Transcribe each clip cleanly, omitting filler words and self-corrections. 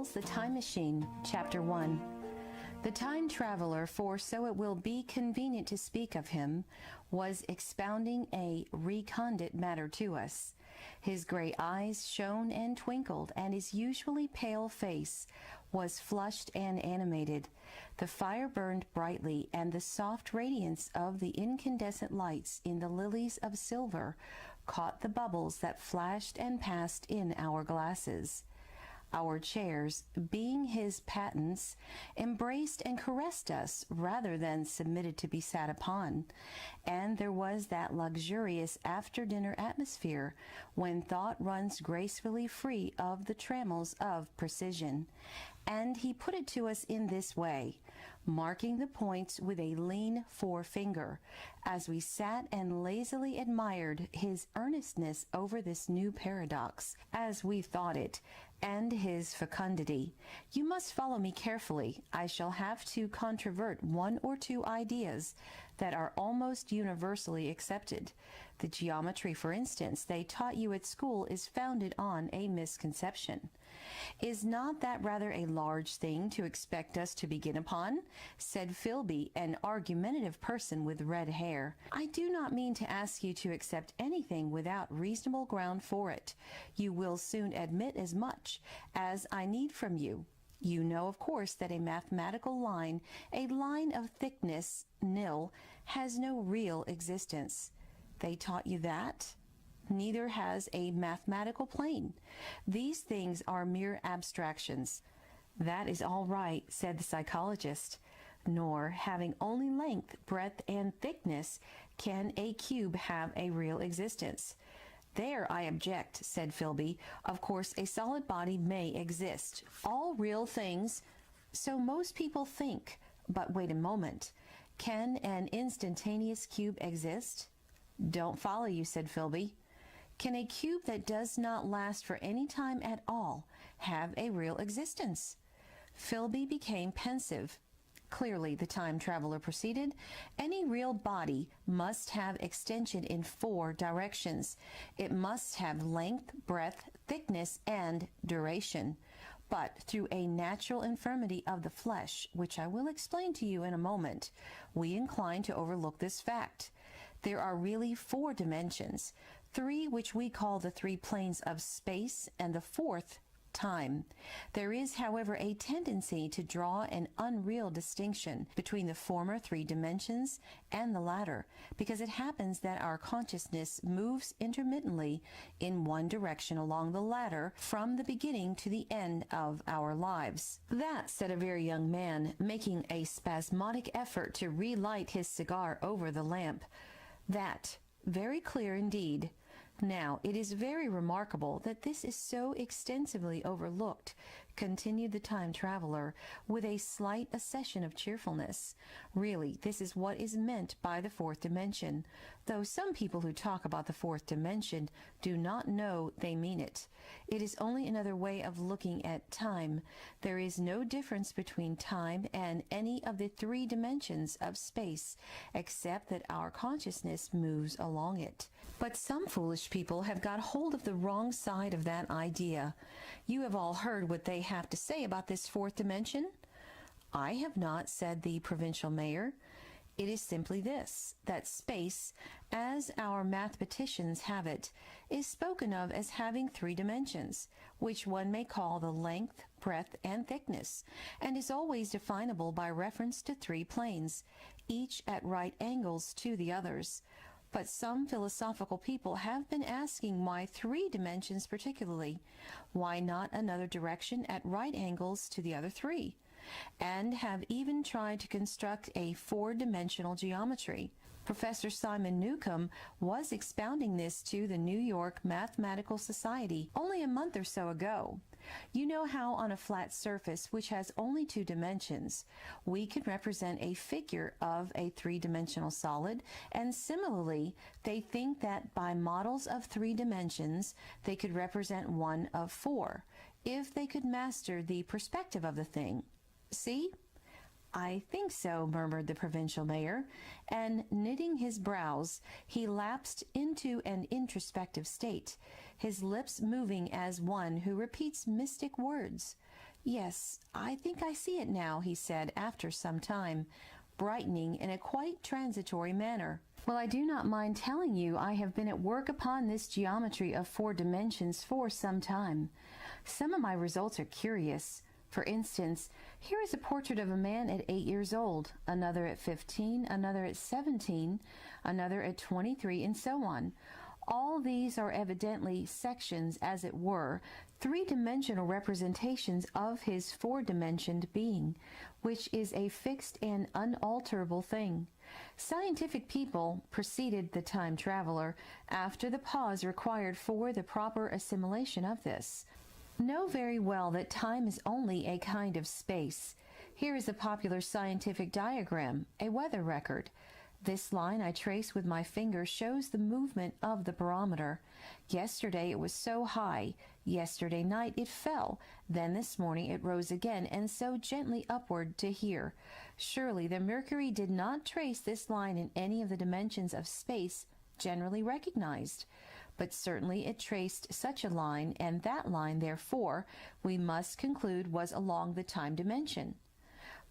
Wells' The Time Machine, Chapter 1. The time traveler, for so it will be convenient to speak of him, was expounding a recondite matter to us. His gray eyes shone and twinkled, and his usually pale face was flushed and animated. The fire burned brightly, and the soft radiance of the incandescent lights in the lilies of silver caught the bubbles that flashed and passed in our glasses. Our chairs, being his patents, embraced and caressed us rather than submitted to be sat upon, and there was that luxurious after-dinner atmosphere when thought runs gracefully free of the trammels of precision. And he put it to us in this way, marking the points with a lean forefinger, as we sat and lazily admired his earnestness over this new paradox, as we thought it, and his fecundity. You must follow me carefully. I shall have to controvert one or two ideas that are almost universally accepted. The geometry, for instance, they taught you at school is founded on a misconception. Is not that rather a large thing to expect us to begin upon? Said Philby, an argumentative person with red hair. I do not mean to ask you to accept anything without reasonable ground for it. You will soon admit as much as I need from you. You know, of course, that a mathematical line, a line of thickness nil, has no real existence. They taught you that? Neither has a mathematical plane. These things are mere abstractions. That is all right, said the psychologist. Nor, having only length, breadth, and thickness, can a cube have a real existence. There I object, said Philby. Of course, a solid body may exist. All real things, so most people think. But wait a moment. Can an instantaneous cube exist? Don't follow you, said Philby. Can a cube that does not last for any time at all have a real existence? Philby became pensive. Clearly, the time traveler proceeded, any real body must have extension in 4 directions. It must have length, breadth, thickness, and duration. But through a natural infirmity of the flesh, which I will explain to you in a moment, we incline to overlook this fact. There are really 4 dimensions, 3 which we call the 3 planes of space, and the 4th, time. There is, however, a tendency to draw an unreal distinction between the former 3 dimensions and the latter, because it happens that our consciousness moves intermittently in one direction along the latter from the beginning to the end of our lives. That, said a very young man, making a spasmodic effort to relight his cigar over the lamp. That, very clear indeed. Now, it is very remarkable that this is so extensively overlooked, continued the time traveler, with a slight accession of cheerfulness. Really, this is what is meant by the 4th dimension, though some people who talk about the 4th dimension do not know they mean it. It is only another way of looking at time. There is no difference between time and any of the 3 dimensions of space, except that our consciousness moves along it. But some foolish people have got hold of the wrong side of that idea. You have all heard what they have to say about this 4th dimension? I have not, said the provincial mayor. It is simply this, that space, as our mathematicians have it, is spoken of as having 3 dimensions, which one may call the length, breadth, and thickness, and is always definable by reference to 3 planes, each at right angles to the others. But some philosophical people have been asking why 3 dimensions particularly? Why not another direction at right angles to the other 3? And have even tried to construct a 4-dimensional geometry. Professor Simon Newcomb was expounding this to the New York Mathematical Society only a month or so ago. You know how on a flat surface which has only 2 dimensions, we can represent a figure of a 3-dimensional solid, and similarly, they think that by models of 3 dimensions, they could represent one of 4, if they could master the perspective of the thing. See? I think so, murmured the provincial mayor, and knitting his brows, he lapsed into an introspective state, his lips moving as one who repeats mystic words. "Yes, I think I see it now," he said after some time, brightening in a quite transitory manner. "Well, I do not mind telling you I have been at work upon this geometry of 4 dimensions for some time. Some of my results are curious. For instance, here is a portrait of a man at 8 years old, another at 15, another at 17, another at 23, and so on. All these are evidently sections, as it were, 3-dimensional representations of his 4-dimensioned being, which is a fixed and unalterable thing. Scientific people," proceeded the time traveler, after the pause required for the proper assimilation of this, "know very well that time is only a kind of space. Here is a popular scientific diagram, a weather record. This line I trace with my finger shows the movement of the barometer. Yesterday it was so high, yesterday night it fell, then this morning it rose again, and so gently upward to here. Surely the mercury did not trace this line in any of the dimensions of space generally recognized, but certainly it traced such a line, and that line, therefore, we must conclude was along the time dimension."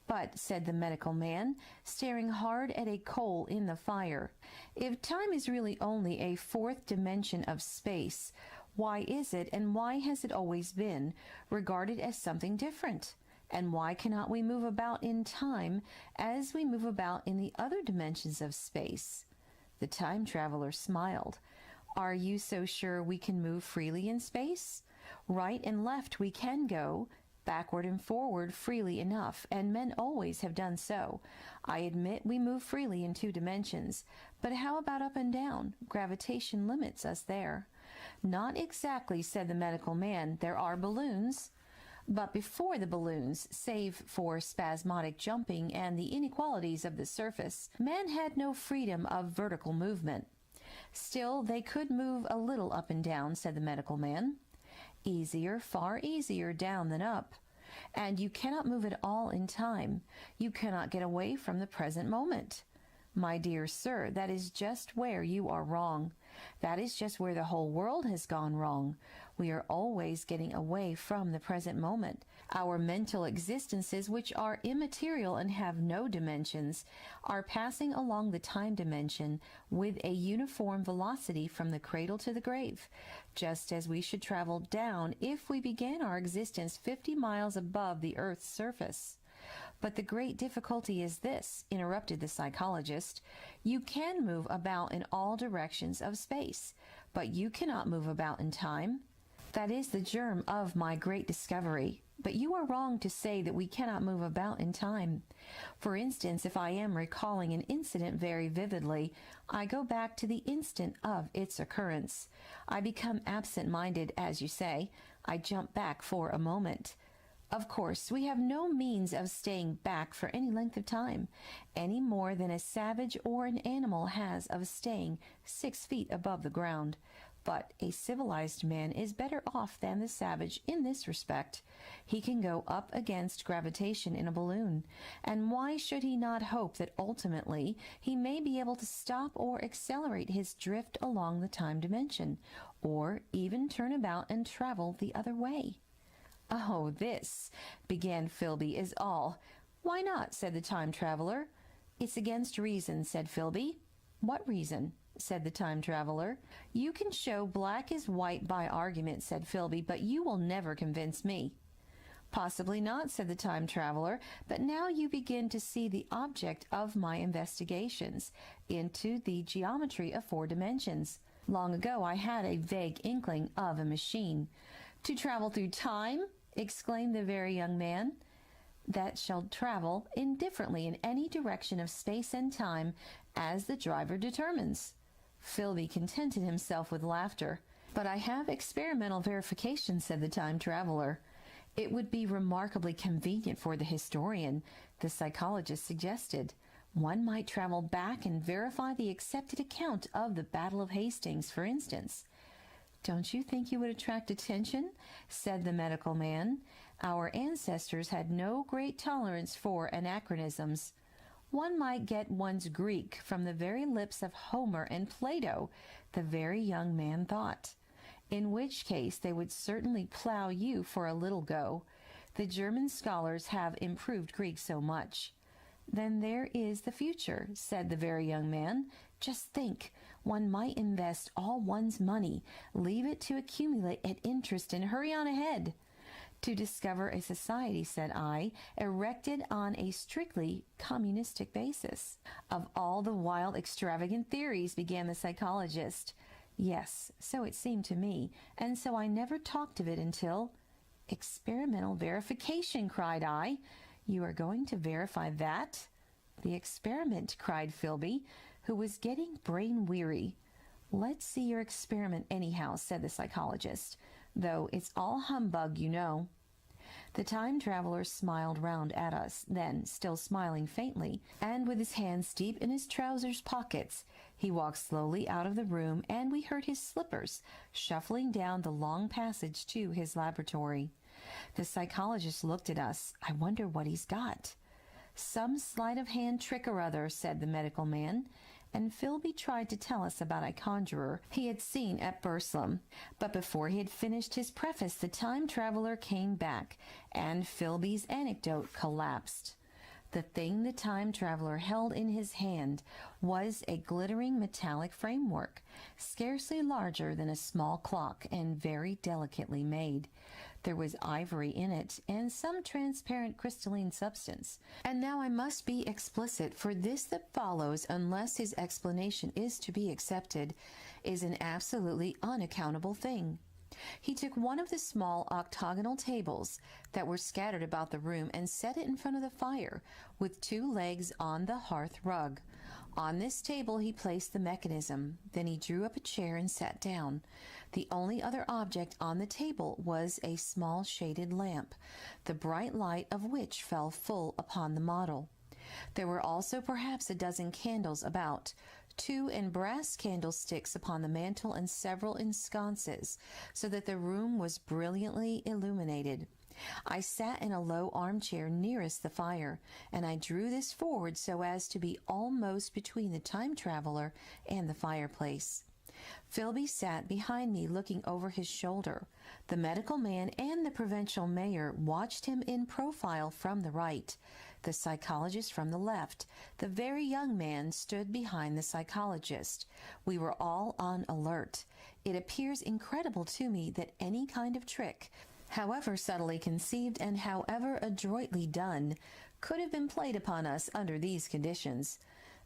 "But," said the medical man, staring hard at a coal in the fire, "if time is really only a 4th dimension of space, why is it, and why has it always been, regarded as something different? And why cannot we move about in time as we move about in the other dimensions of space?" The time traveler smiled. "Are you so sure we can move freely in space? Right and left we can go, backward and forward freely enough, and men always have done so. I admit we move freely in 2 dimensions, but how about up and down? Gravitation limits us there." "Not exactly," said the medical man. "There are balloons." But before the balloons, save for spasmodic jumping and the inequalities of the surface, man had no freedom of vertical movement. "Still, they could move a little up and down," said the medical man. "Easier, far easier down than up. And you cannot move at all in time. You cannot get away from the present moment." "My dear sir, that is just where you are wrong. That is just where the whole world has gone wrong. We are always getting away from the present moment. Our mental existences, which are immaterial and have no dimensions, are passing along the time dimension with a uniform velocity from the cradle to the grave, just as we should travel down if we began our existence 50 miles above the earth's surface." "But the great difficulty is this," interrupted the psychologist. "You can move about in all directions of space, but you cannot move about in time. That is the germ of my great discovery. But you are wrong to say that we cannot move about in time. For instance, if I am recalling an incident very vividly, I go back to the instant of its occurrence. I become absent-minded, as you say. I jump back for a moment. Of course, we have no means of staying back for any length of time, any more than a savage or an animal has of staying 6 feet above the ground. But a civilized man is better off than the savage in this respect. He can go up against gravitation in a balloon, and why should he not hope that ultimately he may be able to stop or accelerate his drift along the time dimension, or even turn about and travel the other way? "Oh, this," began Philby, "is all—" "Why not?" said the time traveler. "It's against reason," said Philby. "What reason?" said the time traveler. "You can show black is white by argument," said Philby, "but you will never convince me." "Possibly not," said the time traveler, "but now you begin to see the object of my investigations into the geometry of 4 dimensions. Long ago I had a vague inkling of a machine." "To travel through time?" exclaimed the very young man. "That shall travel indifferently in any direction of space and time as the driver determines." Philby contented himself with laughter. "But I have experimental verification," said the time traveler. "It would be remarkably convenient for the historian," the psychologist suggested. "One might travel back and verify the accepted account of the Battle of Hastings, for instance." "Don't you think you would attract attention?" said the medical man. "Our ancestors had no great tolerance for anachronisms. One might get one's Greek from the very lips of Homer and Plato," the very young man thought. "In which case they would certainly plow you for a little go. The German scholars have improved Greek so much. Then there is the future, said the very young man. Just think, one might invest all one's money, leave it to accumulate at interest, and hurry on ahead. To discover a society, said I, erected on a strictly communistic basis. Of all the wild, extravagant theories, began the psychologist. Yes, so it seemed to me, and so I never talked of it until— Experimental verification, cried I. You are going to verify that? The experiment, cried Philby, who was getting brain-weary. Let's see your experiment anyhow, said the psychologist, though it's all humbug, you know. The time traveler smiled round at us, then, still smiling faintly, and with his hands deep in his trousers pockets, he walked slowly out of the room, and we heard his slippers shuffling down the long passage to his laboratory. The psychologist looked at us. I wonder what he's got. Some sleight-of-hand trick or other, said the medical man, and Philby tried to tell us about a conjurer he had seen at Burslem. But before he had finished his preface, the time traveler came back, and Philby's anecdote collapsed. The thing the time traveler held in his hand was a glittering metallic framework, scarcely larger than a small clock and very delicately made. There was ivory in it, and some transparent crystalline substance. And now I must be explicit, for this that follows, unless his explanation is to be accepted, is an absolutely unaccountable thing. He took one of the small octagonal tables that were scattered about the room and set it in front of the fire, with 2 legs on the hearth rug. On this table he placed the mechanism. Then he drew up a chair and sat down. The only other object on the table was a small shaded lamp, the bright light of which fell full upon the model. There were also perhaps a dozen candles about, 2 in brass candlesticks upon the mantel, and several in sconces, so that the room was brilliantly illuminated. I sat in a low armchair nearest the fire, and I drew this forward so as to be almost between the time traveler and the fireplace. Philby sat behind me, looking over his shoulder. The medical man and the provincial mayor watched him in profile from the right, the psychologist from the left. The very young man stood behind the psychologist. We were all on alert. It appears incredible to me that any kind of trick, however subtly conceived and however adroitly done, could have been played upon us under these conditions.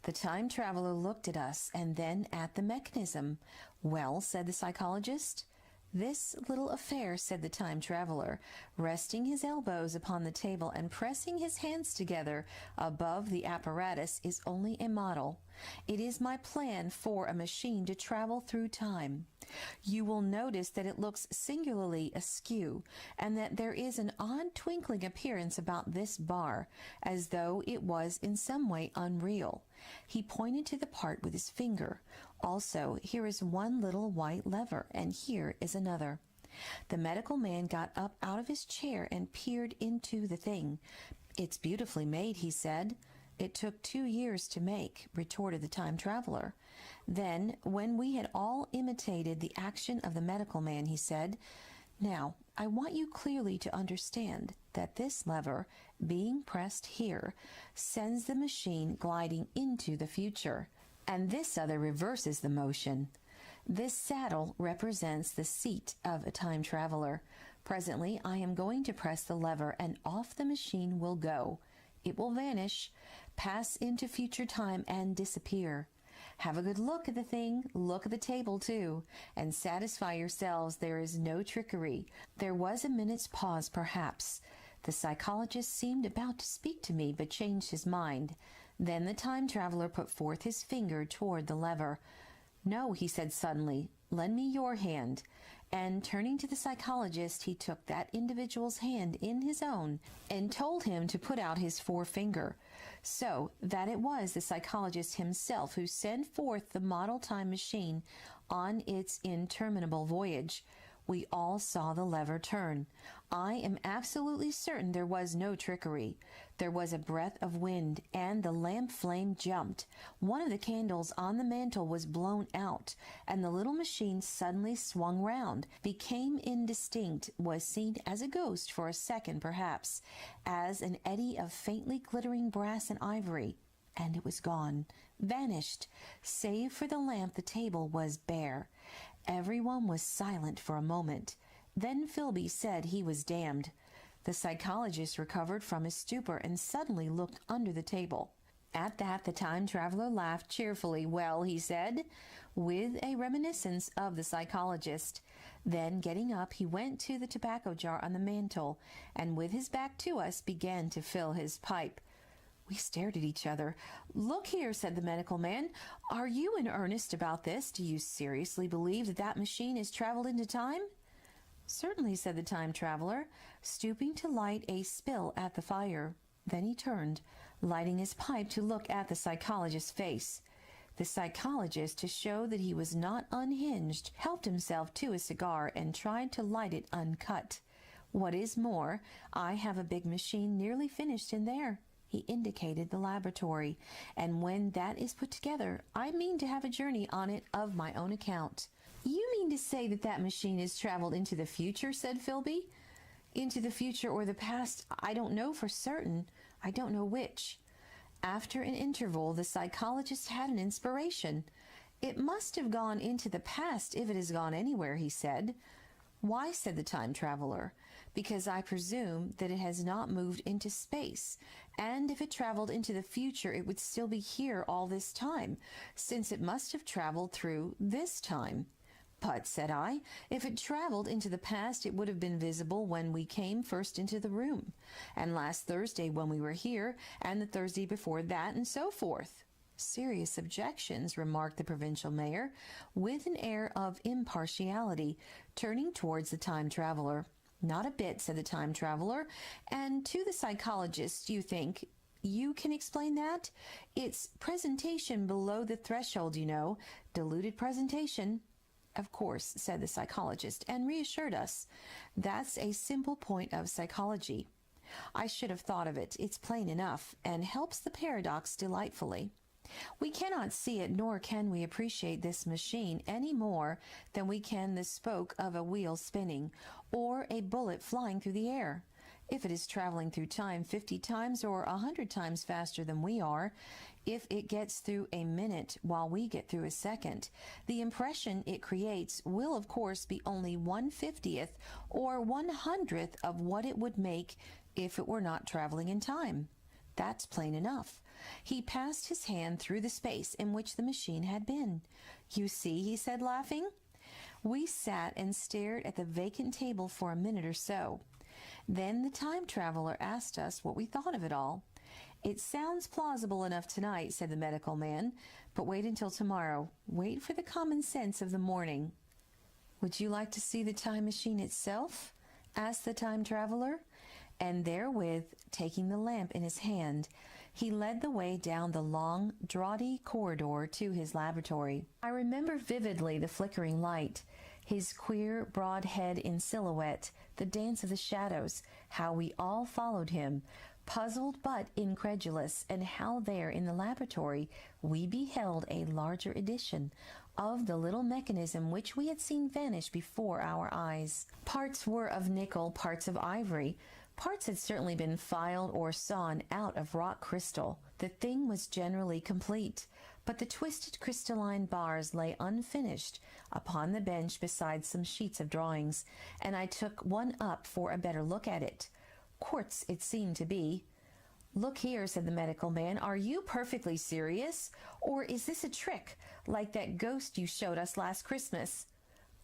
The time traveler looked at us and then at the mechanism. Well, said the psychologist. This little affair, said the time traveler, resting his elbows upon the table and pressing his hands together above the apparatus, is only a model. It is my plan for a machine to travel through time. You will notice that it looks singularly askew, and that there is an odd twinkling appearance about this bar, as though it was in some way unreal. He pointed to the part with his finger. Also, here is one little white lever, and here is another. The medical man got up out of his chair and peered into the thing. It's beautifully made, he said. It took 2 years to make, retorted the time traveler. Then, when we had all imitated the action of the medical man, he said, Now, I want you clearly to understand that this lever, being pressed here, sends the machine gliding into the future, and this other reverses the motion. This saddle represents the seat of a time traveler. Presently, I am going to press the lever, and off the machine will go. It will vanish, pass into future time, and disappear. Have a good look at the thing, look at the table too, and satisfy yourselves there is no trickery. There was a minute's pause, perhaps. The psychologist seemed about to speak to me, but changed his mind. Then the time traveler put forth his finger toward the lever. No, he said suddenly, lend me your hand. And turning to the psychologist, he took that individual's hand in his own and told him to put out his forefinger. So that it was the psychologist himself who sent forth the model time machine on its interminable voyage. We all saw the lever turn. I am absolutely certain there was no trickery. There was a breath of wind, and the lamp flame jumped. One of the candles on the mantel was blown out, and the little machine suddenly swung round, became indistinct, was seen as a ghost for a second perhaps, as an eddy of faintly glittering brass and ivory, and it was gone, vanished. Save for the lamp, the table was bare. Everyone was silent for a moment. Then Philby said he was damned. The psychologist recovered from his stupor and suddenly looked under the table. At that, the time traveler laughed cheerfully. "Well," he said, with a reminiscence of the psychologist. Then, getting up, he went to the tobacco jar on the mantel, and with his back to us, began to fill his pipe. We stared at each other. "Look here," said the medical man. "Are you in earnest about this? Do you seriously believe that that machine has traveled into time?" "Certainly," said the time traveler, stooping to light a spill at the fire. Then he turned, lighting his pipe, to look at the psychologist's face. The psychologist, to show that he was not unhinged, helped himself to a cigar and tried to light it uncut. "What is more, I have a big machine nearly finished in there." He indicated the laboratory. "And when that is put together, I mean to have a journey on it of my own account." "You mean to say that that machine has traveled into the future?" said Philby. "Into the future or the past, I don't know for certain. I don't know which." After an interval, the psychologist had an inspiration. "It must have gone into the past if it has gone anywhere," he said. "Why?" said the time traveler. "Because I presume that it has not moved into space, and if it traveled into the future it would still be here all this time, since it must have traveled through this time." "But," said I, "if it traveled into the past it would have been visible when we came first into the room, and last Thursday when we were here, and the Thursday before that, and so forth." "Serious objections," remarked the provincial mayor, with an air of impartiality, turning towards the time traveler. "Not a bit," said the time traveler. "And to the psychologist, you think you can explain that? It's presentation below the threshold, you know, diluted presentation." "Of course," said the psychologist, and reassured us. "That's a simple point of psychology. I should have thought of it. It's plain enough, and helps the paradox delightfully. We cannot see it, nor can we appreciate this machine any more than we can the spoke of a wheel spinning, or a bullet flying through the air. If it is traveling through time 50 times or 100 times faster than we are, if it gets through a minute while we get through a second, the impression it creates will of course be only 1/50th or 1/100th of what it would make if it were not traveling in time. That's plain enough." He passed his hand through the space in which the machine had been. "You see," he said, laughing. We sat and stared at the vacant table for a minute or so. Then the time traveler asked us what we thought of it all. "It sounds plausible enough tonight," said the medical man, "but wait until tomorrow. Wait for the common sense of the morning." "Would you like to see the time machine itself?" asked the time traveler. And therewith, taking the lamp in his hand, he led the way down the long, draughty corridor to his laboratory. I remember vividly the flickering light, his queer, broad head in silhouette, the dance of the shadows, how we all followed him, puzzled but incredulous, and how there in the laboratory we beheld a larger edition of the little mechanism which we had seen vanish before our eyes. Parts were of nickel, parts of ivory. Parts had certainly been filed or sawn out of rock crystal. The thing was generally complete, but the twisted crystalline bars lay unfinished upon the bench beside some sheets of drawings, and I took one up for a better look at it. Quartz it seemed to be. "Look here," said the medical man, "are you perfectly serious? Or is this a trick, like that ghost you showed us last Christmas?"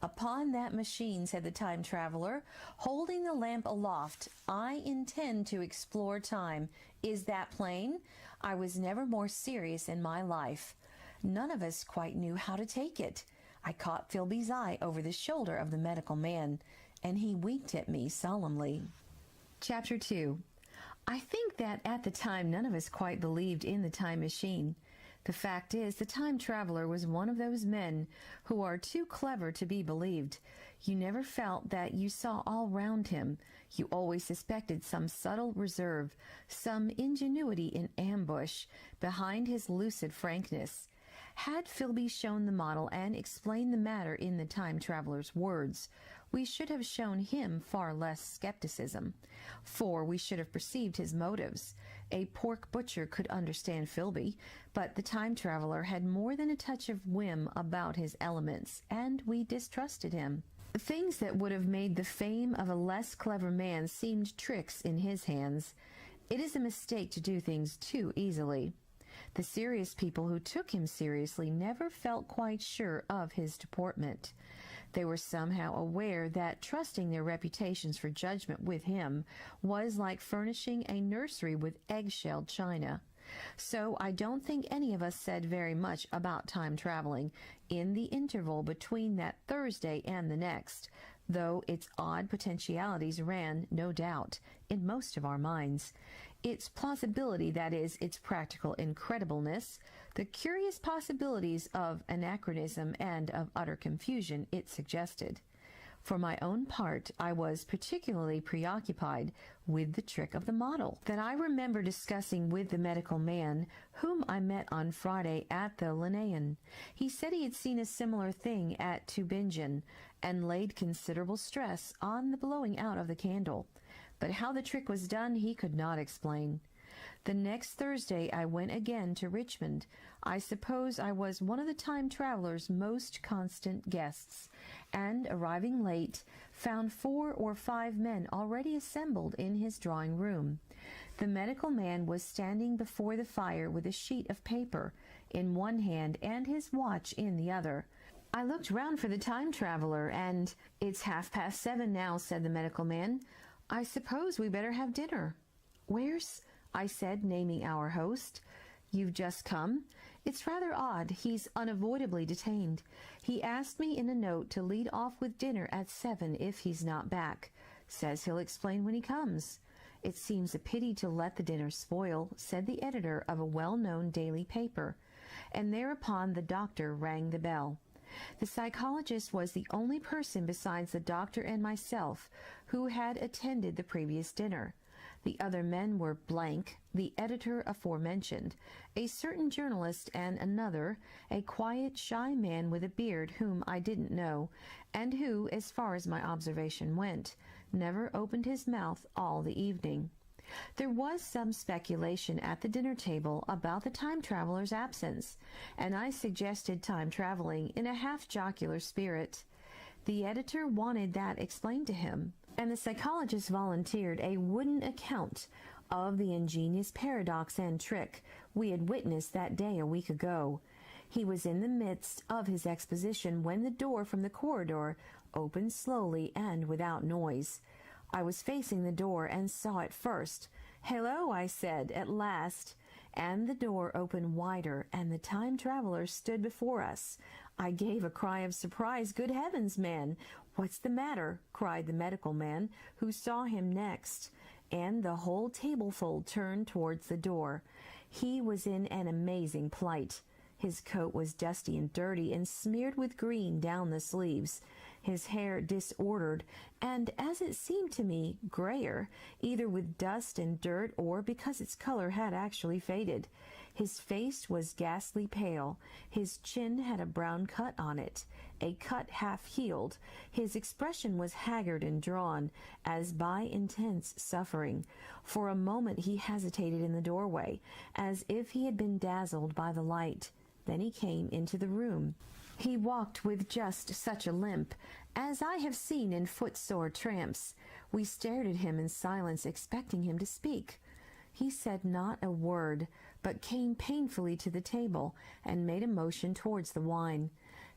"Upon that machine," said the time traveler, holding the lamp aloft, "I intend to explore time. Is that plain? I was never more serious in my life." None of us quite knew how to take it. I caught Philby's eye over the shoulder of the medical man, and he winked at me solemnly. Chapter 2. I think that at the time none of us quite believed in the time machine. The fact is, the time traveler was one of those men who are too clever to be believed. You never felt that you saw all round him. You always suspected some subtle reserve, some ingenuity in ambush behind his lucid frankness. Had Philby shown the model and explained the matter in the time traveler's words, we should have shown him far less skepticism, for we should have perceived his motives. A pork butcher could understand Philby, but the time traveler had more than a touch of whim about his elements, and we distrusted him. Things that would have made the fame of a less clever man seemed tricks in his hands. It is a mistake to do things too easily. The serious people who took him seriously never felt quite sure of his deportment. They were somehow aware that trusting their reputations for judgment with him was like furnishing a nursery with egg-shelled china. So I don't think any of us said very much about time traveling in the interval between that Thursday and the next, though its odd potentialities ran, no doubt, in most of our minds. Its plausibility, that is, its practical incredibleness, the curious possibilities of anachronism and of utter confusion it suggested. For my own part, I was particularly preoccupied with the trick of the model that I remember discussing with the medical man whom I met on Friday at the Linnaean. He said he had seen a similar thing at Tübingen and laid considerable stress on the blowing out of the candle. But how the trick was done he could not explain. The next Thursday I went again to Richmond. I suppose I was one of the time traveler's most constant guests, and, arriving late, found 4 or 5 men already assembled in his drawing-room. The medical man was standing before the fire with a sheet of paper in one hand and his watch in the other. I looked round for the time traveler, and "It's 7:30 now," said the medical man. "I suppose we better have dinner." "Where's—" I said, naming our host. "You've just come? It's rather odd. He's unavoidably detained. He asked me in a note to lead off with dinner at 7 if he's not back. Says he'll explain when he comes." "It seems a pity to let the dinner spoil," said the editor of a well-known daily paper, and thereupon the doctor rang the bell. The psychologist was the only person besides the doctor and myself who had attended the previous dinner. The other men were blank, the editor aforementioned, a certain journalist, and another, a quiet, shy man with a beard whom I didn't know, and who, as far as my observation went, never opened his mouth all the evening. There was some speculation at the dinner table about the time traveler's absence, and I suggested time traveling in a half-jocular spirit. The editor wanted that explained to him, and the psychologist volunteered a wooden account of the ingenious paradox and trick we had witnessed that day a week ago. He was in the midst of his exposition when the door from the corridor opened slowly and without noise. I was facing the door and saw it first. "Hello," I said, at last, and the door opened wider, and the time traveler stood before us. I gave a cry of surprise. "Good heavens, man! What's the matter?" cried the medical man, who saw him next, and the whole tableful turned towards the door. He was in an amazing plight. His coat was dusty and dirty and smeared with green down the sleeves, his hair disordered, and, as it seemed to me, grayer, either with dust and dirt or because its color had actually faded. His face was ghastly pale. His chin had a brown cut on it, a cut half-healed. His expression was haggard and drawn, as by intense suffering. For a moment he hesitated in the doorway, as if he had been dazzled by the light. Then he came into the room. He walked with just such a limp as I have seen in footsore tramps. We stared at him in silence, expecting him to speak. He said not a word, but came painfully to the table and made a motion towards the wine.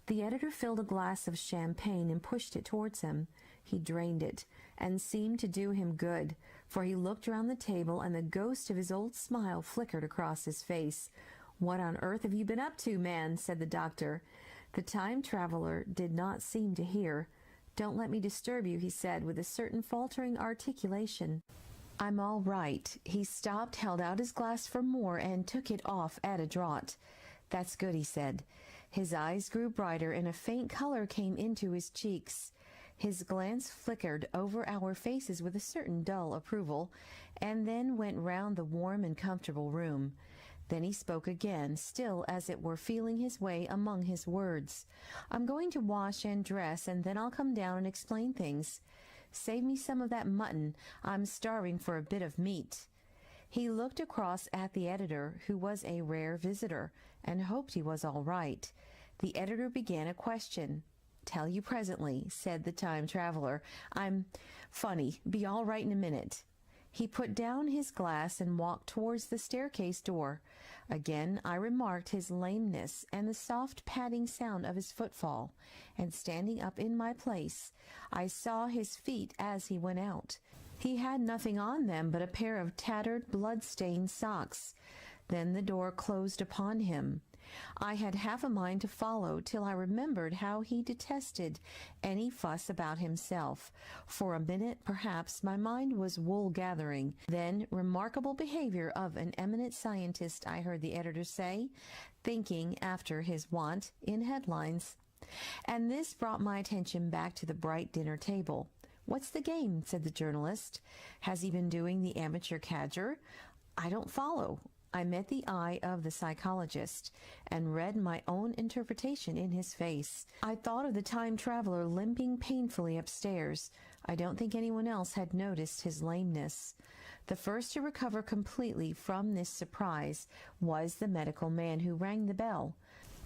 The editor filled a glass of champagne and pushed it towards him. He drained it, and seemed to do him good, for he looked round the table, and the ghost of his old smile flickered across his face. "What on earth have you been up to, man?" said the doctor. The time traveler did not seem to hear. "Don't let me disturb you," he said, with a certain faltering articulation. "I'm all right." He stopped, held out his glass for more, and took it off at a draught. "That's good," he said. His eyes grew brighter, and a faint color came into his cheeks. His glance flickered over our faces with a certain dull approval, and then went round the warm and comfortable room. Then he spoke again, still as it were feeling his way among his words. "I'm going to wash and dress, and then I'll come down and explain things. Save me some of that mutton. I'm starving for a bit of meat." He looked across at the editor, who was a rare visitor, and hoped he was all right. The editor began a question. "Tell you presently," said the time traveler. "I'm funny. Be all right in a minute." He put down his glass and walked towards the staircase door. Again I remarked his lameness and the soft padding sound of his footfall, and standing up in my place, I saw his feet as he went out. He had nothing on them but a pair of tattered, blood-stained socks. Then the door closed upon him. I had half a mind to follow, till I remembered how he detested any fuss about himself. For a minute, perhaps, my mind was wool-gathering. Then, "Remarkable behavior of an eminent scientist," I heard the editor say, thinking, after his wont, in headlines. And this brought my attention back to the bright dinner table. "What's the game?" said the journalist. "Has he been doing the amateur cadger?" "I don't follow." I met the eye of the psychologist, and read my own interpretation in his face. I thought of the time traveler limping painfully upstairs. I don't think anyone else had noticed his lameness. The first to recover completely from this surprise was the medical man who rang the bell.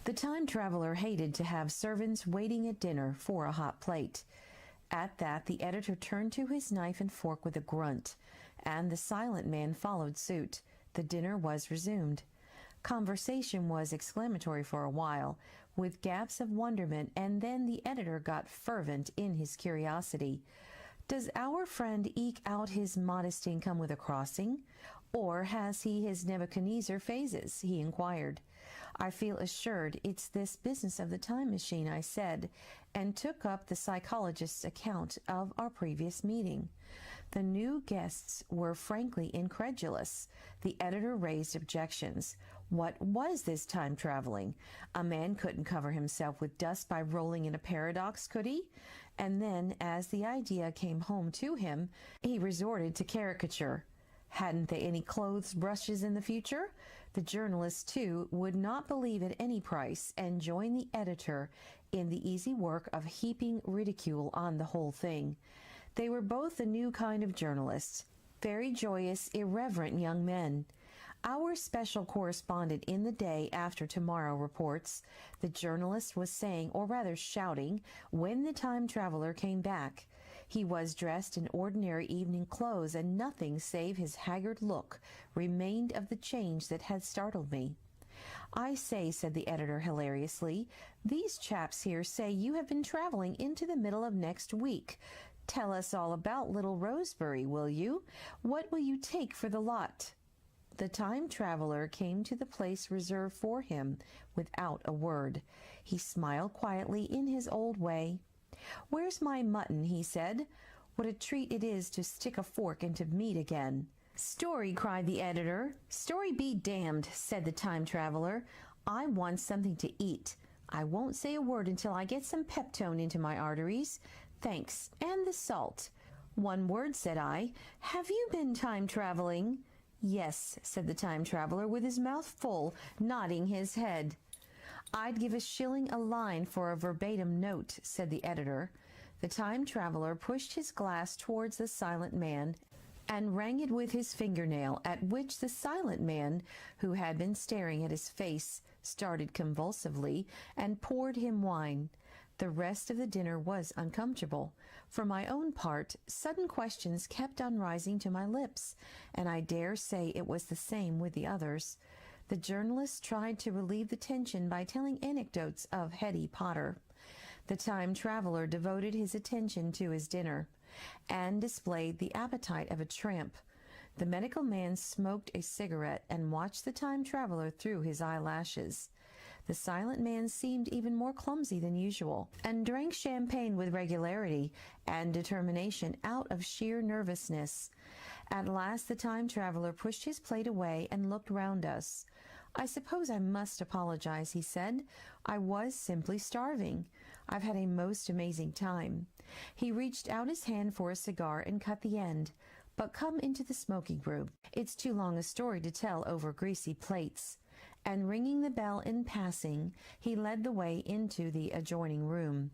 The time traveler hated to have servants waiting at dinner for a hot plate. At that, the editor turned to his knife and fork with a grunt, and the silent man followed suit. The dinner was resumed. Conversation was exclamatory for a while, with gaps of wonderment, and then the editor got fervent in his curiosity. "Does our friend eke out his modest income with a crossing, or has he his Nebuchadnezzar phases?" he inquired. "I feel assured it's this business of the time machine," I said, and took up the psychologist's account of our previous meeting. The new guests were frankly incredulous. The editor raised objections. What was this time traveling? A man couldn't cover himself with dust by rolling in a paradox, could he? And then, as the idea came home to him, he resorted to caricature. Hadn't they any clothes brushes in the future? The journalist, too, would not believe at any price, and joined the editor in the easy work of heaping ridicule on the whole thing. They were both a new kind of journalists, very joyous, irreverent young men. Our special correspondent in the Day After Tomorrow reports, the journalist was saying, or rather shouting, when the time traveler came back. He was dressed in ordinary evening clothes, and nothing save his haggard look remained of the change that had startled me. "I say," said the editor hilariously, "these chaps here say you have been traveling into the middle of next week. Tell us all about Little Rosebery, will you? What will you take for the lot?" The time traveler came to the place reserved for him without a word. He smiled quietly in his old way. "Where's my mutton?" he said. "What a treat it is to stick a fork into meat again." "Story!" cried the editor. "Story be damned," said the time traveler. "I want something to eat. I won't say a word until I get some peptone into my arteries. Thanks, and the salt." "One word," said I. "Have you been time traveling?" "Yes," said the time traveler, with his mouth full, nodding his head. "I'd give a shilling a line for a verbatim note," said the editor. The time traveler pushed his glass towards the silent man and rang it with his fingernail, at which the silent man, who had been staring at his face, started convulsively and poured him wine. The rest of the dinner was uncomfortable. For my own part, sudden questions kept on rising to my lips, and I dare say it was the same with the others. The journalist tried to relieve the tension by telling anecdotes of Hetty Potter. The time traveler devoted his attention to his dinner, and displayed the appetite of a tramp. The medical man smoked a cigarette and watched the time traveler through his eyelashes. The silent man seemed even more clumsy than usual, and drank champagne with regularity and determination out of sheer nervousness. At last the time traveler pushed his plate away and looked round us. "I suppose I must apologize," he said. "I was simply starving. I've had a most amazing time." He reached out his hand for a cigar and cut the end. "But come into the smoking room. It's too long a story to tell over greasy plates." And ringing the bell in passing, he led the way into the adjoining room.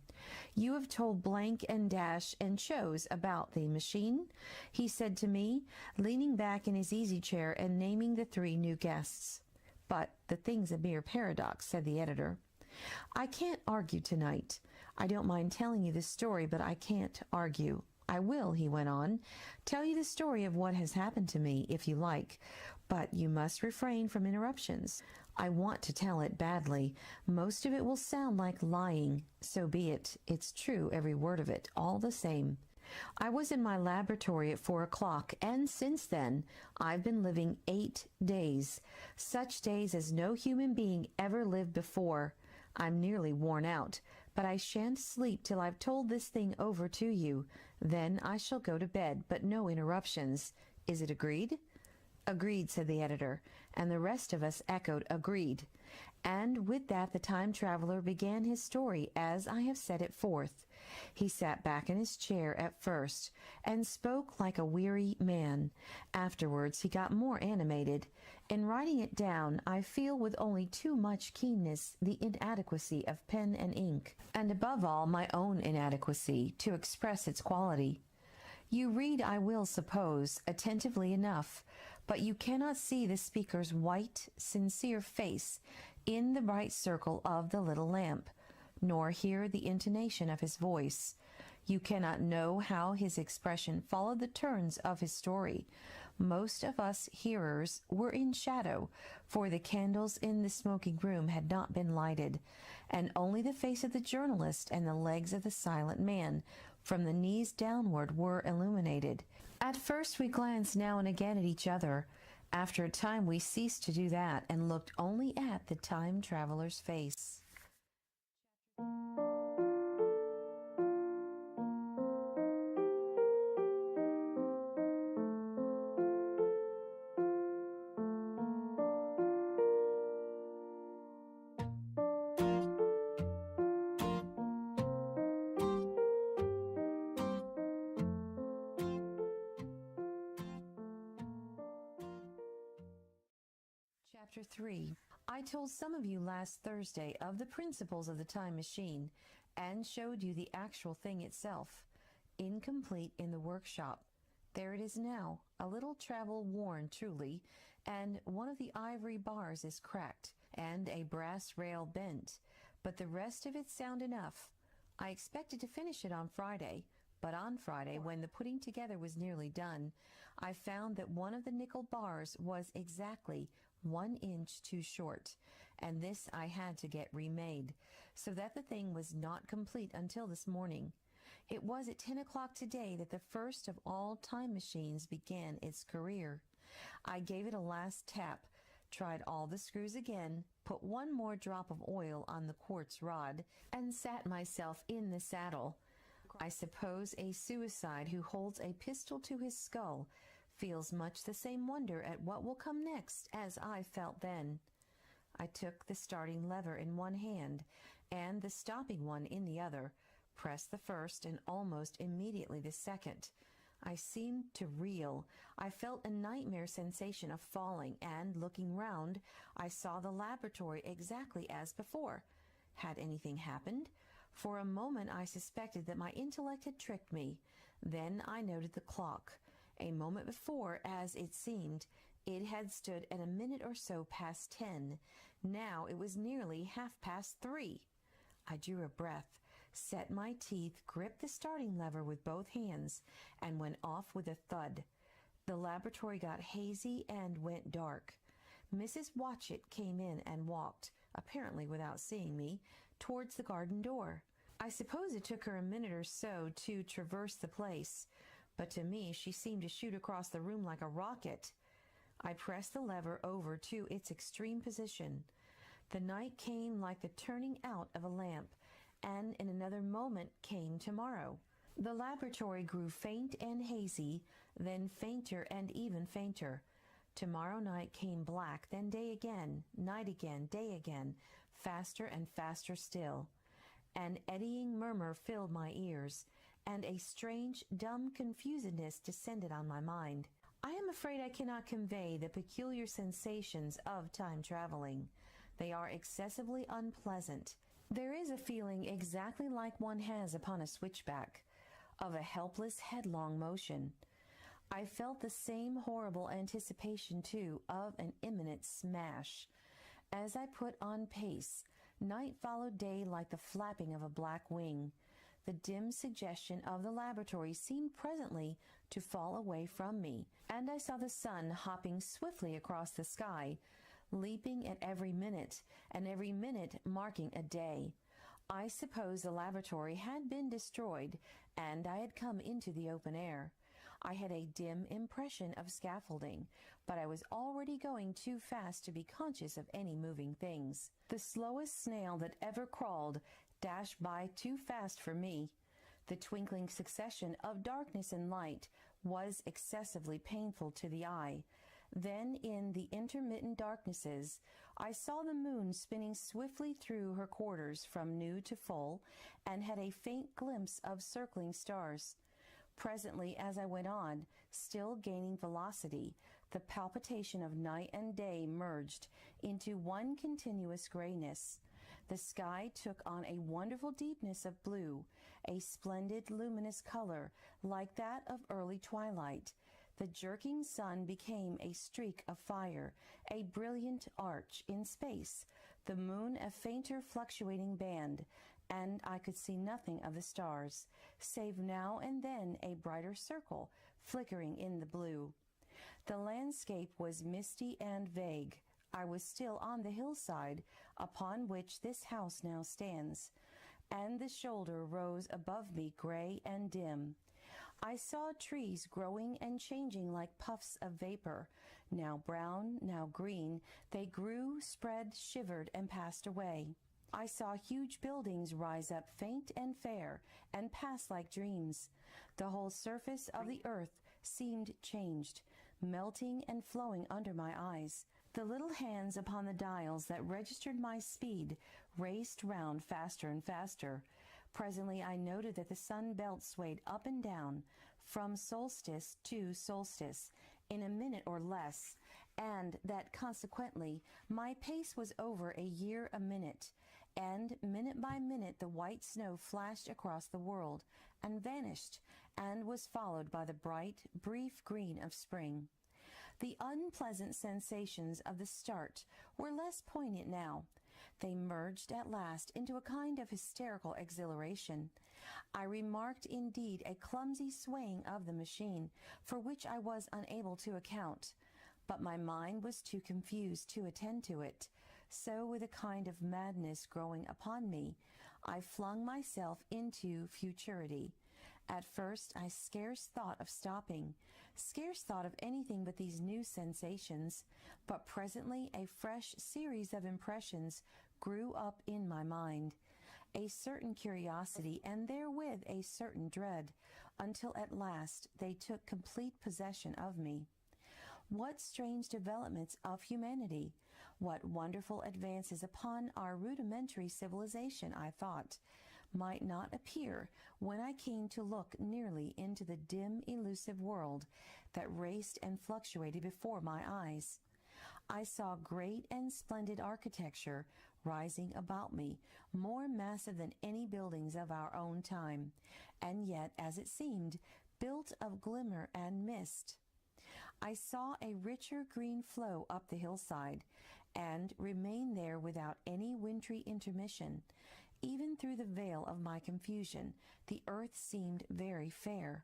"You have told blank and dash and chose about the machine?" he said to me, leaning back in his easy chair and naming the 3 new guests. "But the thing's a mere paradox," said the editor. "I can't argue tonight. I don't mind telling you the story, but I can't argue. I will," he went on, "tell you the story of what has happened to me, if you like, but you must refrain from interruptions. I want to tell it badly. Most of it will sound like lying. So be it. It's true, every word of it, all the same. I was in my laboratory at 4 o'clock, and since then I've been living 8 days, such days as no human being ever lived before. I'm nearly worn out, but I shan't sleep till I've told this thing over to you. Then I shall go to bed, but no interruptions. Is it agreed?" "Agreed," said the editor, and the rest of us echoed "agreed." And with that the time traveler began his story as I have set it forth. He sat back in his chair at first and spoke like a weary man. Afterwards he got more animated. In writing it down, I feel with only too much keenness the inadequacy of pen and ink, and above all my own inadequacy to express its quality. You read, I will suppose, attentively enough, but you cannot see the speaker's white, sincere face in the bright circle of the little lamp, nor hear the intonation of his voice. You cannot know how his expression followed the turns of his story. Most of us hearers were in shadow, for the candles in the smoking room had not been lighted, and only the face of the journalist and the legs of the silent man, from the knees downward, were illuminated. At first we glanced now and again at each other. After a time we ceased to do that and looked only at the time traveler's face. Chapter 3. I told some of you last Thursday of the principles of the time machine and showed you the actual thing itself, incomplete in the workshop. There it is now, a little travel-worn truly, and one of the ivory bars is cracked and a brass rail bent, but the rest of it's sound enough. I expected to finish it on Friday, but on Friday, when the putting together was nearly done, I found that one of the nickel bars was exactly 1 inch too short, and this I had to get remade, so that the thing was not complete until this morning. It was at 10 o'clock today that the first of all time machines began its career. I gave it a last tap, tried all the screws again, put 1 more drop of oil on the quartz rod, and sat myself in the saddle. I suppose a suicide who holds a pistol to his skull feels much the same wonder at what will come next as I felt then. I took the starting lever in one hand and the stopping one in the other, pressed the first and almost immediately the second. I seemed to reel. I felt a nightmare sensation of falling, and looking round, I saw the laboratory exactly as before. Had anything happened? For a moment I suspected that my intellect had tricked me. Then I noted the clock. A moment before, as it seemed, it had stood at a minute or so past 10. Now it was nearly 3:30. I drew a breath, set my teeth, gripped the starting lever with both hands, and went off with a thud. The laboratory got hazy and went dark. Mrs. Watchett came in and walked, apparently without seeing me, towards the garden door. I suppose it took her a minute or so to traverse the place, but to me she seemed to shoot across the room like a rocket. I pressed the lever over to its extreme position. The night came like the turning out of a lamp, and in another moment came tomorrow. The laboratory grew faint and hazy, then fainter and even fainter. Tomorrow night came black, then day again, night again, day again, faster and faster still. An eddying murmur filled my ears, and a strange, dumb confusedness descended on my mind. I am afraid I cannot convey the peculiar sensations of time traveling. They are excessively unpleasant. There is a feeling exactly like one has upon a switchback, of a helpless, headlong motion. I felt the same horrible anticipation, too, of an imminent smash. As I put on pace, night followed day like the flapping of a black wing. The dim suggestion of the laboratory seemed presently to fall away from me, and I saw the sun hopping swiftly across the sky, leaping at every minute, and every minute marking a day. I suppose the laboratory had been destroyed, and I had come into the open air. I had a dim impression of scaffolding, but I was already going too fast to be conscious of any moving things. The slowest snail that ever crawled dashed by too fast for me. The twinkling succession of darkness and light was excessively painful to the eye. Then, in the intermittent darknesses, I saw the moon spinning swiftly through her quarters from new to full, and had a faint glimpse of circling stars. Presently, as I went on, still gaining velocity, the palpitation of night and day merged into one continuous grayness. The sky took on a wonderful deepness of blue, a splendid luminous color like that of early twilight. The jerking sun became a streak of fire, a brilliant arch in space, the moon a fainter fluctuating band, and I could see nothing of the stars, save now and then a brighter circle flickering in the blue. The landscape was misty and vague. I was still on the hillside upon which this house now stands, and the shoulder rose above me gray and dim. I saw trees growing and changing like puffs of vapor. Now brown, now green, they grew, spread, shivered, and passed away. I saw huge buildings rise up faint and fair, and pass like dreams. The whole surface of the earth seemed changed, melting and flowing under my eyes. The little hands upon the dials that registered my speed raced round faster and faster. Presently I noted that the sun belt swayed up and down from solstice to solstice in a minute or less, and that consequently my pace was over a year a minute, and minute by minute the white snow flashed across the world and vanished, and was followed by the bright, brief green of spring. The unpleasant sensations of the start were less poignant now. They merged at last into a kind of hysterical exhilaration. I remarked indeed a clumsy swaying of the machine, for which I was unable to account, but my mind was too confused to attend to it. So, with a kind of madness growing upon me, I flung myself into futurity. At first I scarce thought of stopping, scarce thought of anything but these new sensations, but presently a fresh series of impressions grew up in my mind, a certain curiosity, and therewith a certain dread, until at last they took complete possession of me. What strange developments of humanity! What wonderful advances upon our rudimentary civilization, I thought, might not appear when I came to look nearly into the dim, elusive world that raced and fluctuated before my eyes. I saw great and splendid architecture rising about me, more massive than any buildings of our own time, and yet, as it seemed, built of glimmer and mist. I saw a richer green flow up the hillside, and remain there without any wintry intermission. Even through the veil of my confusion, the earth seemed very fair,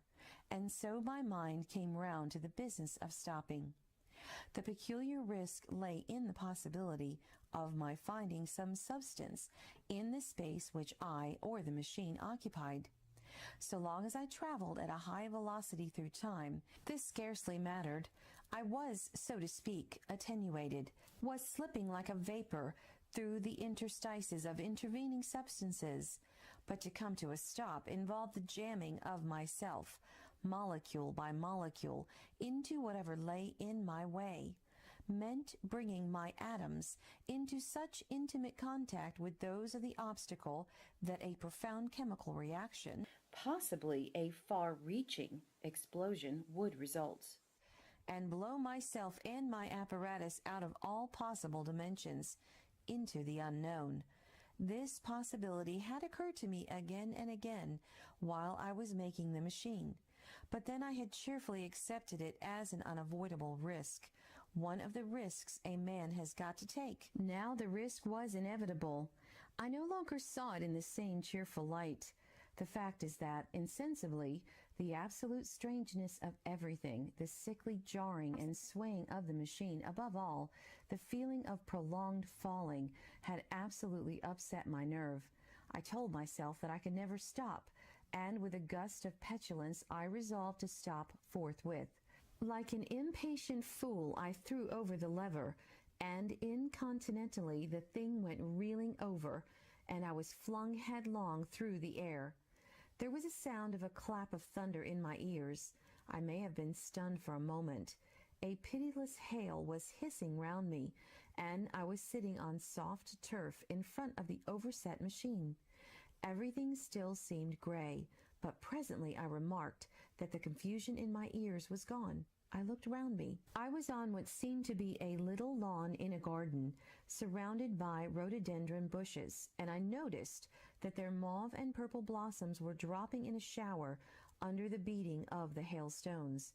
and so my mind came round to the business of stopping. The peculiar risk lay in the possibility of my finding some substance in the space which I or the machine occupied. So long as I traveled at a high velocity through time, this scarcely mattered. I was, so to speak, attenuated, was slipping like a vapor through the interstices of intervening substances, but to come to a stop involved the jamming of myself, molecule by molecule, into whatever lay in my way, meant bringing my atoms into such intimate contact with those of the obstacle that a profound chemical reaction, possibly a far-reaching explosion, would result, and blow myself and my apparatus out of all possible dimensions into the unknown. This possibility had occurred to me again and again while I was making the machine, but then I had cheerfully accepted it as an unavoidable risk, one of the risks a man has got to take. Now the risk was inevitable. I no longer saw it in the same cheerful light. The fact is that, insensibly, the absolute strangeness of everything, the sickly jarring and swaying of the machine, above all, the feeling of prolonged falling, had absolutely upset my nerve. I told myself that I could never stop, and with a gust of petulance I resolved to stop forthwith. Like an impatient fool, I threw over the lever, and incontinently the thing went reeling over, and I was flung headlong through the air. There was a sound of a clap of thunder in my ears. I may have been stunned for a moment. A pitiless hail was hissing round me, and I was sitting on soft turf in front of the overset machine. Everything still seemed gray, but presently I remarked that the confusion in my ears was gone. I looked round me. I was on what seemed to be a little lawn in a garden, surrounded by rhododendron bushes, and I noticed that their mauve and purple blossoms were dropping in a shower under the beating of the hailstones.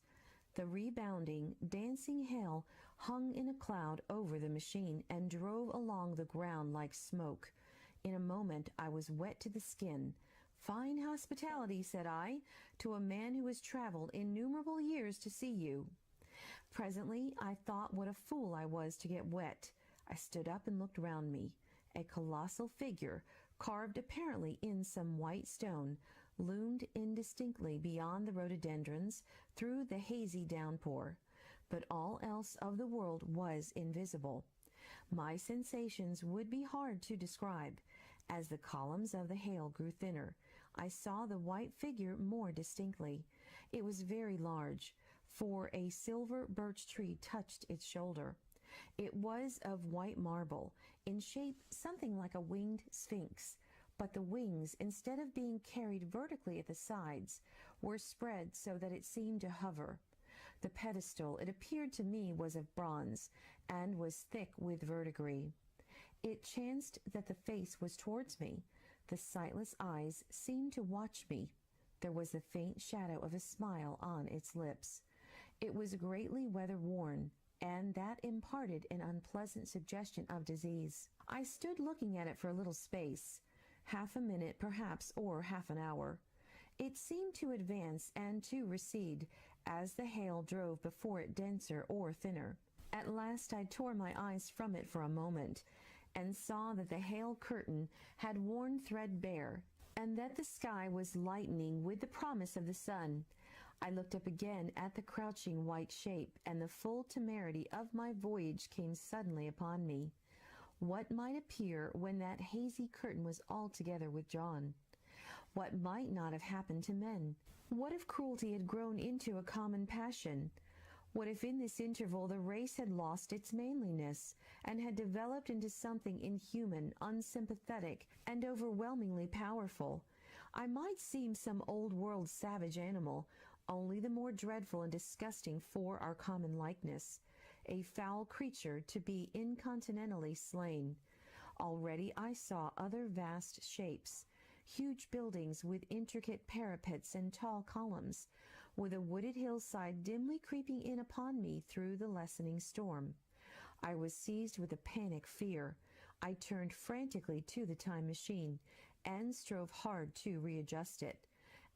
The rebounding, dancing hail hung in a cloud over the machine and drove along the ground like smoke. In a moment I was wet to the skin. "Fine hospitality," said I, "to a man who has traveled innumerable years to see you." Presently I thought what a fool I was to get wet. I stood up and looked round me. A colossal figure, carved apparently in some white stone, loomed indistinctly beyond the rhododendrons through the hazy downpour, but all else of the world was invisible. My sensations would be hard to describe. As the columns of the hail grew thinner, I saw the white figure more distinctly. It was very large, for a silver birch tree touched its shoulder. It was of white marble, in shape something like a winged sphinx, but the wings, instead of being carried vertically at the sides, were spread so that it seemed to hover. The pedestal, it appeared to me, was of bronze, and was thick with verdigris. It chanced that the face was towards me. The sightless eyes seemed to watch me. There was the faint shadow of a smile on its lips. It was greatly weather-worn, and that imparted an unpleasant suggestion of disease. I stood looking at it for a little space, half a minute perhaps, or half an hour. It seemed to advance and to recede as the hail drove before it denser or thinner. At last I tore my eyes from it for a moment, and saw that the hail curtain had worn threadbare, and that the sky was lightening with the promise of the sun. I looked up again at the crouching white shape, and the full temerity of my voyage came suddenly upon me. What might appear when that hazy curtain was altogether withdrawn? What might not have happened to men? What if cruelty had grown into a common passion? What if in this interval the race had lost its manliness, and had developed into something inhuman, unsympathetic, and overwhelmingly powerful? I might seem some old-world savage animal, only the more dreadful and disgusting for our common likeness, a foul creature to be incontinently slain. Already I saw other vast shapes, huge buildings with intricate parapets and tall columns, with a wooded hillside dimly creeping in upon me through the lessening storm. I was seized with a panic fear. I turned frantically to the time machine, and strove hard to readjust it.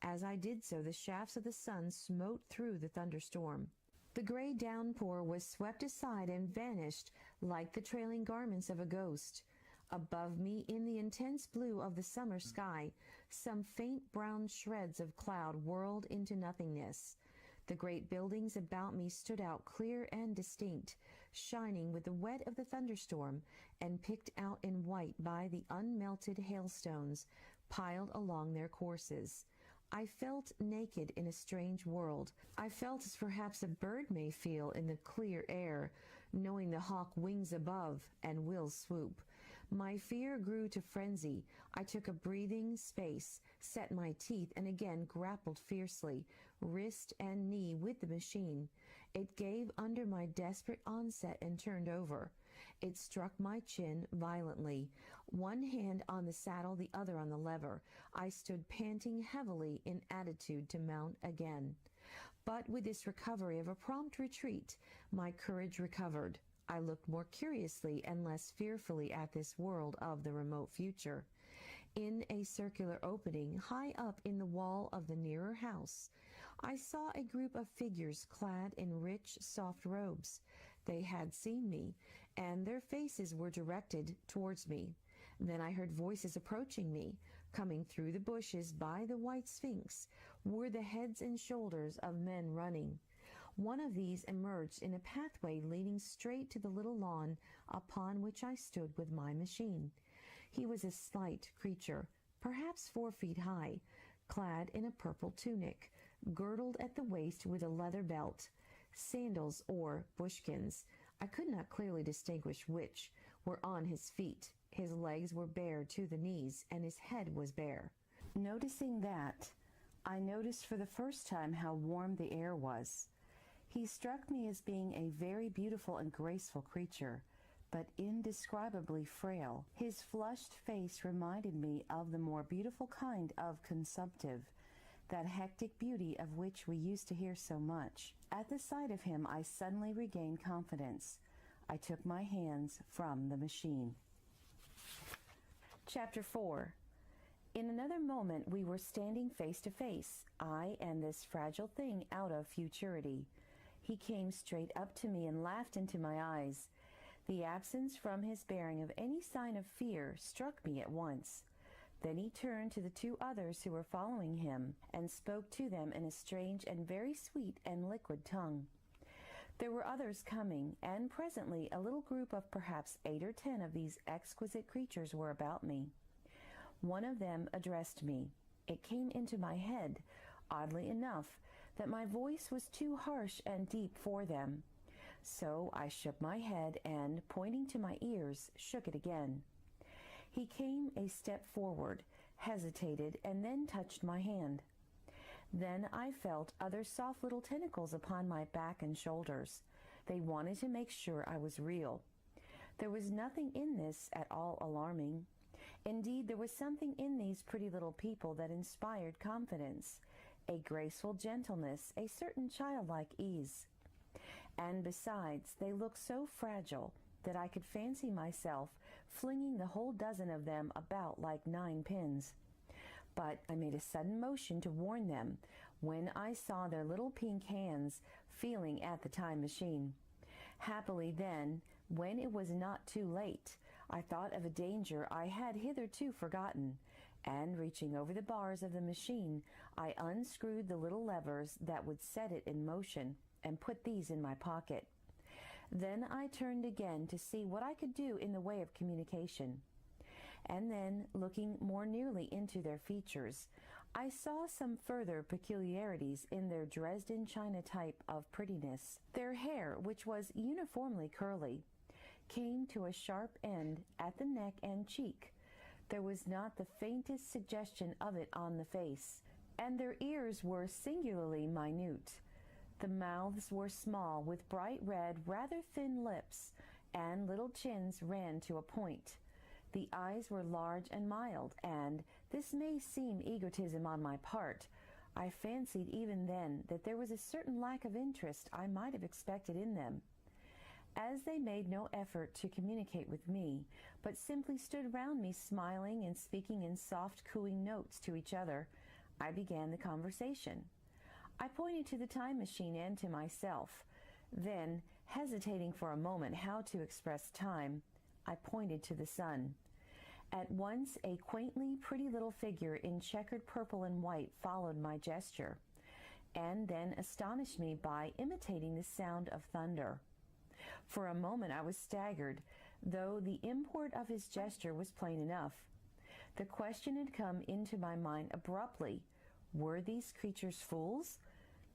As I did so, the shafts of the sun smote through the thunderstorm. The gray downpour was swept aside and vanished like the trailing garments of a ghost. Above me, in the intense blue of the summer sky, some faint brown shreds of cloud whirled into nothingness. The great buildings about me stood out clear and distinct, shining with the wet of the thunderstorm, and picked out in white by the unmelted hailstones piled along their courses. I felt naked in a strange world. I felt as perhaps a bird may feel in the clear air, knowing the hawk wings above and will swoop. My fear grew to frenzy. I took a breathing space, set my teeth, and again grappled fiercely, wrist and knee with the machine. It gave under my desperate onset and turned over. It struck my chin violently. One hand on the saddle, the other on the lever. I stood panting heavily in attitude to mount again. But with this recovery of a prompt retreat, my courage recovered. I looked more curiously and less fearfully at this world of the remote future. In a circular opening high up in the wall of the nearer house, I saw a group of figures clad in rich, soft robes. They had seen me, and their faces were directed towards me. Then I heard voices approaching me. Coming through the bushes by the white sphinx were the heads and shoulders of men running. One of these emerged in a pathway leading straight to the little lawn upon which I stood with my machine. He was a slight creature, perhaps 4 feet high, clad in a purple tunic, girdled at the waist with a leather belt. Sandals or bushkins, I could not clearly distinguish which, were on his feet. His legs were bare to the knees, and his head was bare. Noticing that, I noticed for the first time how warm the air was. He struck me as being a very beautiful and graceful creature, but indescribably frail. His flushed face reminded me of the more beautiful kind of consumptive, that hectic beauty of which we used to hear so much. At the sight of him, I suddenly regained confidence. I took my hands from the machine. Chapter 4. In another moment we were standing face to face, I and this fragile thing out of futurity. He came straight up to me and laughed into my eyes. The absence from his bearing of any sign of fear struck me at once. Then he turned to the 2 others who were following him and spoke to them in a strange and very sweet and liquid tongue. There were others coming, and presently a little group of perhaps 8 or 10 of these exquisite creatures were about me. One of them addressed me. It came into my head, oddly enough, that my voice was too harsh and deep for them. So I shook my head and, pointing to my ears, shook it again. He came a step forward, hesitated, and then touched my hand. Then I felt other soft little tentacles upon my back and shoulders. They wanted to make sure I was real. There was nothing in this at all alarming. Indeed, there was something in these pretty little people that inspired confidence, a graceful gentleness, a certain childlike ease. And besides, they looked so fragile that I could fancy myself flinging the whole dozen of them about like 9 pins. But I made a sudden motion to warn them when I saw their little pink hands feeling at the time machine. Happily then, when it was not too late, I thought of a danger I had hitherto forgotten, and reaching over the bars of the machine, I unscrewed the little levers that would set it in motion and put these in my pocket. Then I turned again to see what I could do in the way of communication. And then, looking more nearly into their features, I saw some further peculiarities in their Dresden china type of prettiness. Their hair, which was uniformly curly, came to a sharp end at the neck and cheek. There was not the faintest suggestion of it on the face, and their ears were singularly minute. The mouths were small, with bright red, rather thin lips, and little chins ran to a point. The eyes were large and mild, and, this may seem egotism on my part, I fancied even then that there was a certain lack of interest I might have expected in them. As they made no effort to communicate with me, but simply stood round me smiling and speaking in soft cooing notes to each other, I began the conversation. I pointed to the time machine and to myself. Then, hesitating for a moment how to express time, I pointed to the sun. At once a quaintly pretty little figure in checkered purple and white followed my gesture, and then astonished me by imitating the sound of thunder. For a moment I was staggered, though the import of his gesture was plain enough. The question had come into my mind abruptly, Were these creatures fools?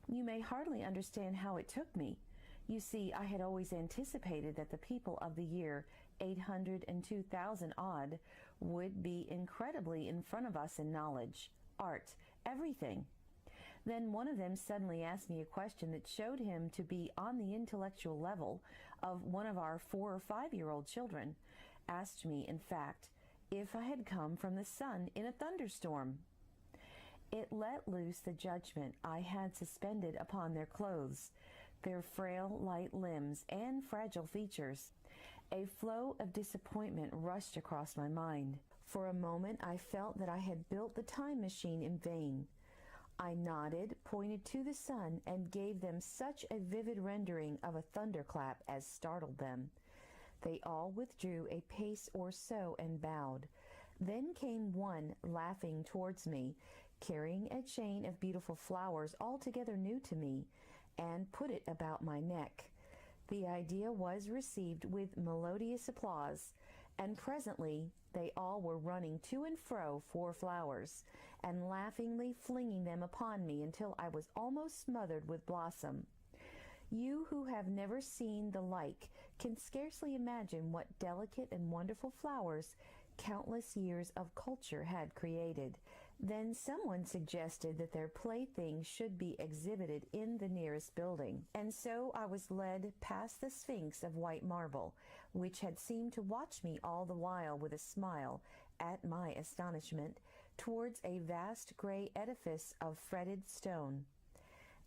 You may hardly understand how it took me. You see, I had always anticipated that the people of the year 802,000 odd would be incredibly in front of us in knowledge, art, everything. Then one of them suddenly asked me a question that showed him to be on the intellectual level of one of our 4 or 5-year-old children, asked me, in fact, if I had come from the sun in a thunderstorm. It let loose the judgment I had suspended upon their clothes, their frail, light limbs, and fragile features. A flow of disappointment rushed across my mind. For a moment I felt that I had built the time machine in vain. I nodded, pointed to the sun, and gave them such a vivid rendering of a thunderclap as startled them. They all withdrew a pace or so and bowed. Then came one laughing towards me, carrying a chain of beautiful flowers altogether new to me, and put it about my neck. The idea was received with melodious applause, and presently they all were running to and fro for flowers, and laughingly flinging them upon me until I was almost smothered with blossom. You who have never seen the like can scarcely imagine what delicate and wonderful flowers countless years of culture had created. Then someone suggested that their playthings should be exhibited in the nearest building, and so I was led past the Sphinx of white marble, which had seemed to watch me all the while with a smile at my astonishment, towards a vast gray edifice of fretted stone.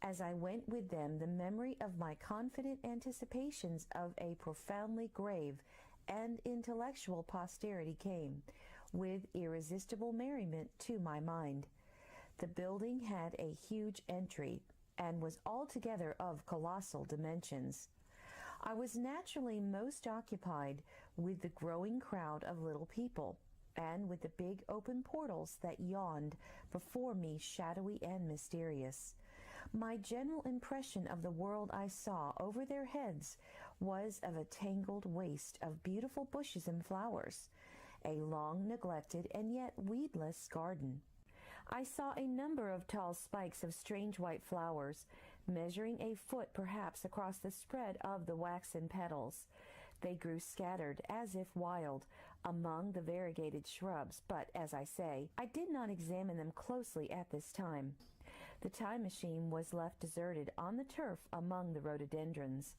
As I went with them, the memory of my confident anticipations of a profoundly grave and intellectual posterity came, with irresistible merriment, to my mind. The building had a huge entry, and was altogether of colossal dimensions. I was naturally most occupied with the growing crowd of little people, and with the big open portals that yawned before me, shadowy and mysterious. My general impression of the world I saw over their heads was of a tangled waste of beautiful bushes and flowers, a long neglected and yet weedless garden. I saw a number of tall spikes of strange white flowers, measuring a foot perhaps across the spread of the waxen petals. They grew scattered, as if wild, among the variegated shrubs, but, as I say, I did not examine them closely at this time. The time machine was left deserted on the turf among the rhododendrons.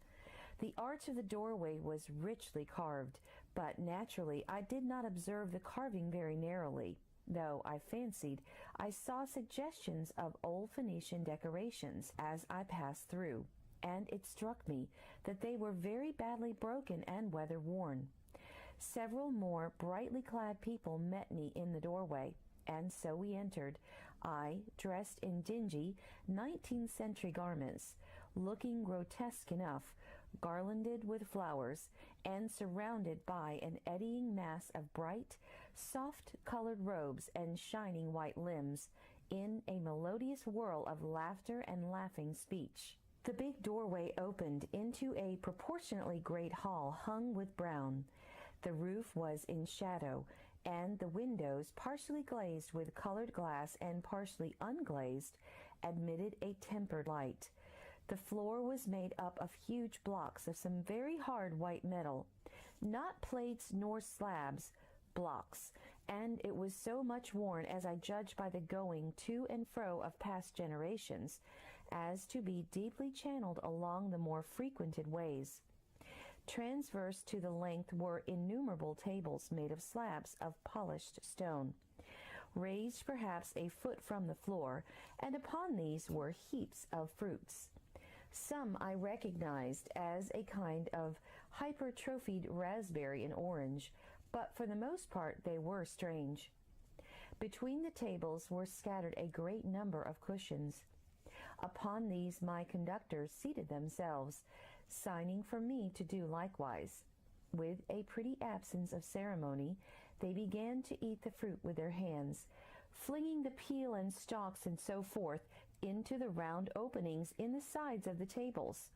The arch of the doorway was richly carved, but naturally I did not observe the carving very narrowly, though I fancied I saw suggestions of old Phoenician decorations as I passed through, and it struck me that they were very badly broken and weather-worn. Several more brightly clad people met me in the doorway, and so we entered, I dressed in dingy 19th century garments, looking grotesque enough, garlanded with flowers, and surrounded by an eddying mass of bright, soft-colored robes and shining white limbs, in a melodious whirl of laughter and laughing speech. The big doorway opened into a proportionately great hall hung with brown. The roof was in shadow, and the windows, partially glazed with colored glass and partially unglazed, admitted a tempered light. The floor was made up of huge blocks of some very hard white metal, not plates nor slabs, blocks, and it was so much worn, as I judged by the going to and fro of past generations, as to be deeply channeled along the more frequented ways. Transverse to the length were innumerable tables made of slabs of polished stone, raised perhaps a foot from the floor, and upon these were heaps of fruits. Some I recognized as a kind of hypertrophied raspberry and orange, but for the most part they were strange. Between the tables were scattered a great number of cushions. Upon these my conductors seated themselves, signing for me to do likewise. With a pretty absence of ceremony, they began to eat the fruit with their hands, flinging the peel and stalks and so forth into the round openings in the sides of the tables.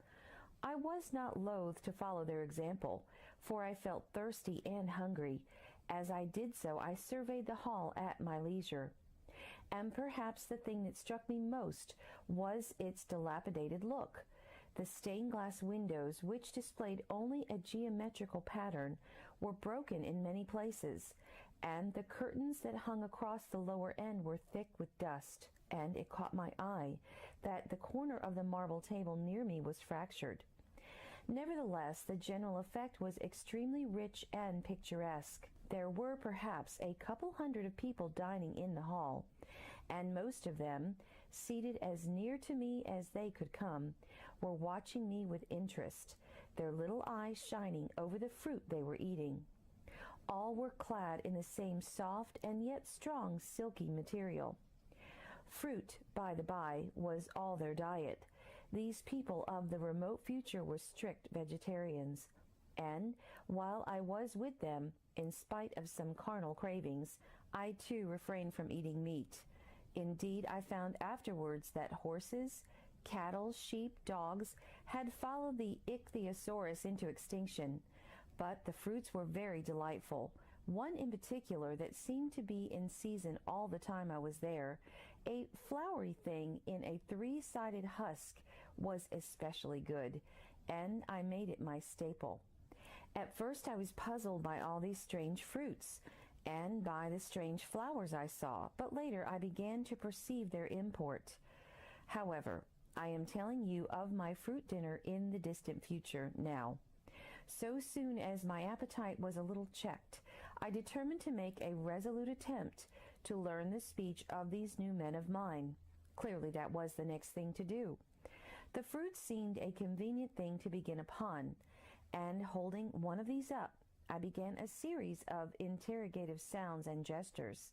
I was not loath to follow their example, for I felt thirsty and hungry. As I did so, I surveyed the hall at my leisure. and perhaps the thing that struck me most was its dilapidated look. The stained glass windows, which displayed only a geometrical pattern, were broken in many places, and the curtains that hung across the lower end were thick with dust, and it caught my eye that the corner of the marble table near me was fractured. Nevertheless, the general effect was extremely rich and picturesque. There were perhaps a couple hundred of people dining in the hall, and most of them, seated as near to me as they could come, were watching me with interest, their little eyes shining over the fruit they were eating. All were clad in the same soft and yet strong silky material. Fruit, by the by, was all their diet. These people of the remote future were strict vegetarians, and while I was with them, in spite of some carnal cravings, I too refrained from eating meat. Indeed, I found afterwards that horses, cattle, sheep, dogs had followed the ichthyosaurus into extinction, but the fruits were very delightful. One in particular that seemed to be in season all the time I was there, a flowery thing in a three-sided husk, was especially good, and I made it my staple. At first I was puzzled by all these strange fruits, and by the strange flowers I saw, but later I began to perceive their import. However, I am telling you of my fruit dinner in the distant future now. So soon as my appetite was a little checked, I determined to make a resolute attempt to learn the speech of these new men of mine. Clearly that was the next thing to do. The fruit seemed a convenient thing to begin upon, and holding one of these up, I began a series of interrogative sounds and gestures.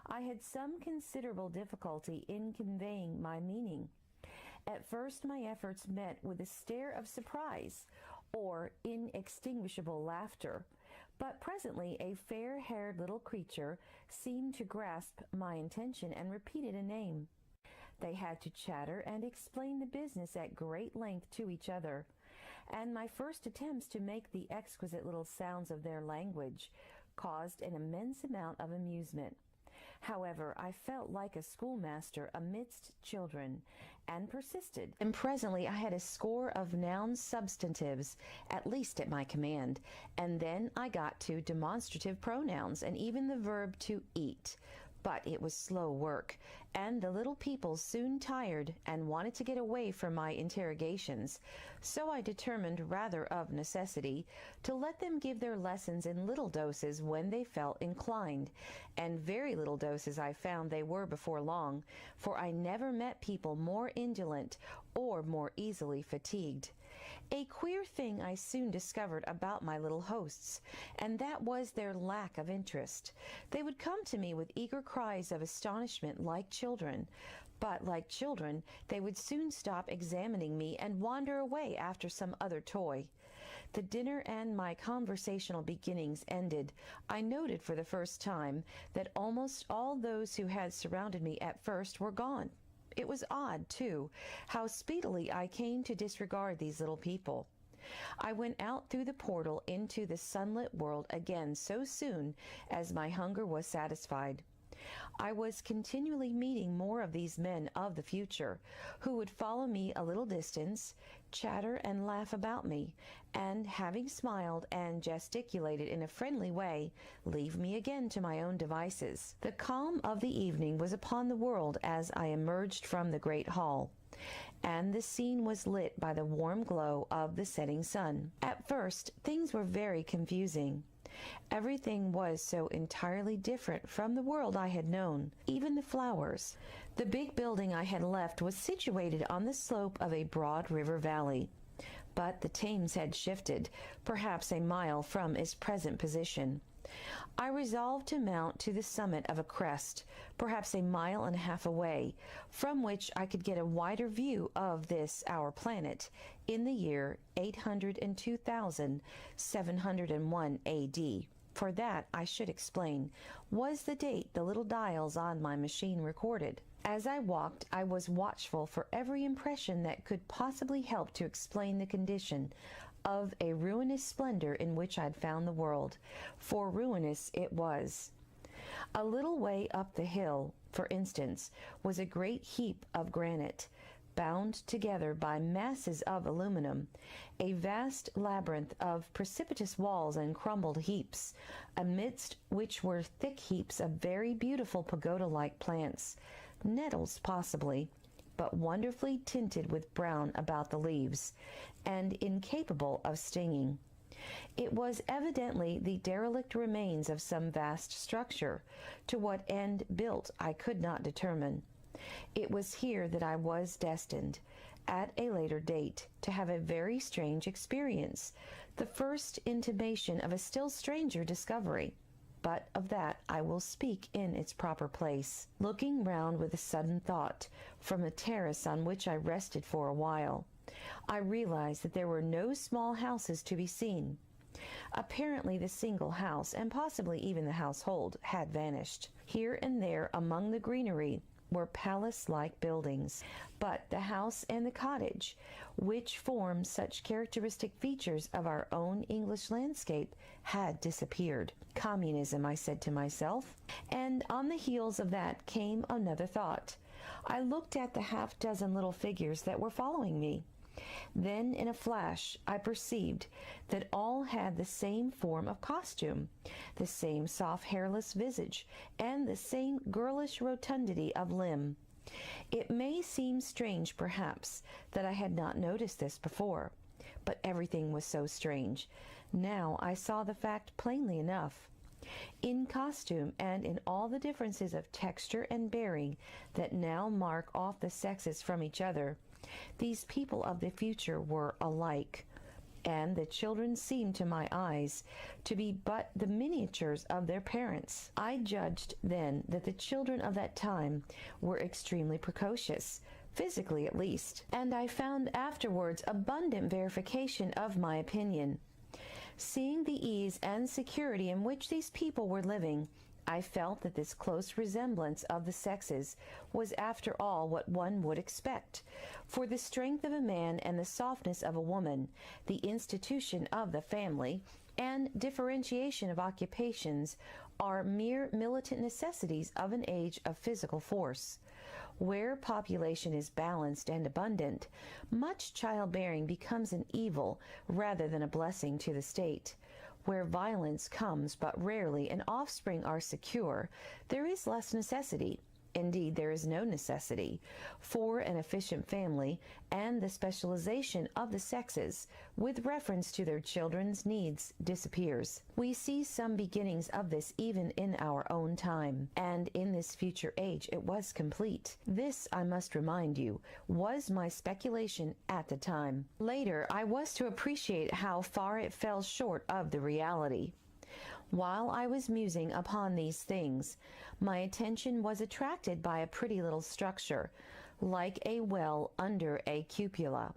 I had some considerable difficulty in conveying my meaning. At first my efforts met with a stare of surprise or inextinguishable laughter, but presently a fair-haired little creature seemed to grasp my intention and repeated a name. They had to chatter and explain the business at great length to each other, and my first attempts to make the exquisite little sounds of their language caused an immense amount of amusement. However, I felt like a schoolmaster amidst children, and persisted, and presently I had a score of noun substantives at least at my command, and then I got to demonstrative pronouns and even the verb to eat. But it was slow work, and the little people soon tired and wanted to get away from my interrogations, so I determined, rather of necessity, to let them give their lessons in little doses when they felt inclined, and very little doses I found they were before long, for I never met people more indolent or more easily fatigued. A queer thing I soon discovered about my little hosts, and that was their lack of interest. They would come to me with eager cries of astonishment like children, but like children they would soon stop examining me and wander away after some other toy. The dinner and my conversational beginnings ended, I noted for the first time that almost all those who had surrounded me at first were gone. It was odd, too, how speedily I came to disregard these little people. I went out through the portal into the sunlit world again so soon as my hunger was satisfied. I was continually meeting more of these men of the future, who would follow me a little distance, chatter and laugh about me, and having smiled and gesticulated in a friendly way, leave me again to my own devices. The calm of the evening was upon the world as I emerged from the great hall, and the scene was lit by the warm glow of the setting sun. At first, things were very confusing. Everything was so entirely different from the world I had known, even the flowers. The big building I had left was situated on the slope of a broad river valley, but the Thames had shifted, perhaps a mile from its present position. I resolved to mount to the summit of a crest, perhaps a mile and a half away, from which I could get a wider view of this our planet in the year 802,701 A.D. For that, I should explain, was the date the little dials on my machine recorded. As I walked, I was watchful for every impression that could possibly help to explain the condition of a ruinous splendor in which I'd found the world, for ruinous it was. A little way up the hill, for instance, was a great heap of granite, bound together by masses of aluminum, a vast labyrinth of precipitous walls and crumbled heaps, amidst which were thick heaps of very beautiful pagoda-like plants, nettles possibly, but wonderfully tinted with brown about the leaves, and incapable of stinging. It was evidently the derelict remains of some vast structure, to what end built I could not determine. It was here that I was destined, at a later date, to have a very strange experience, the first intimation of a still stranger discovery. But of that I will speak in its proper place. Looking round with a sudden thought, from the terrace on which I rested for a while, I realized that there were no small houses to be seen. Apparently the single house, and possibly even the household, had vanished. Here and there among the greenery were palace-like buildings, but the house and the cottage, which form such characteristic features of our own English landscape, had disappeared. Communism, I said to myself, and on the heels of that came another thought. I looked at the half-dozen little figures that were following me. Then in a flash I perceived that all had the same form of costume, the same soft hairless visage, and the same girlish rotundity of limb. It may seem strange, perhaps, that I had not noticed this before, but everything was so strange. Now I saw the fact plainly enough. In costume and in all the differences of texture and bearing that now mark off the sexes from each other, these people of the future were alike, and the children seemed to my eyes to be but the miniatures of their parents. I judged then that the children of that time were extremely precocious, physically at least, and I found afterwards abundant verification of my opinion. Seeing the ease and security in which these people were living, I felt that this close resemblance of the sexes was after all what one would expect, for the strength of a man and the softness of a woman, the institution of the family, and differentiation of occupations are mere militant necessities of an age of physical force. Where population is balanced and abundant, much childbearing becomes an evil rather than a blessing to the state. Where violence comes but rarely and offspring are secure, there is less necessity, indeed there is no necessity, for an efficient family and the specialization of the sexes with reference to their children's needs disappears. We see some beginnings of this even in our own time, and in this future age it was complete. This, I must remind you, was my speculation at the time. Later I was to appreciate how far it fell short of the reality. While I was musing upon these things, my attention was attracted by a pretty little structure, like a well under a cupola.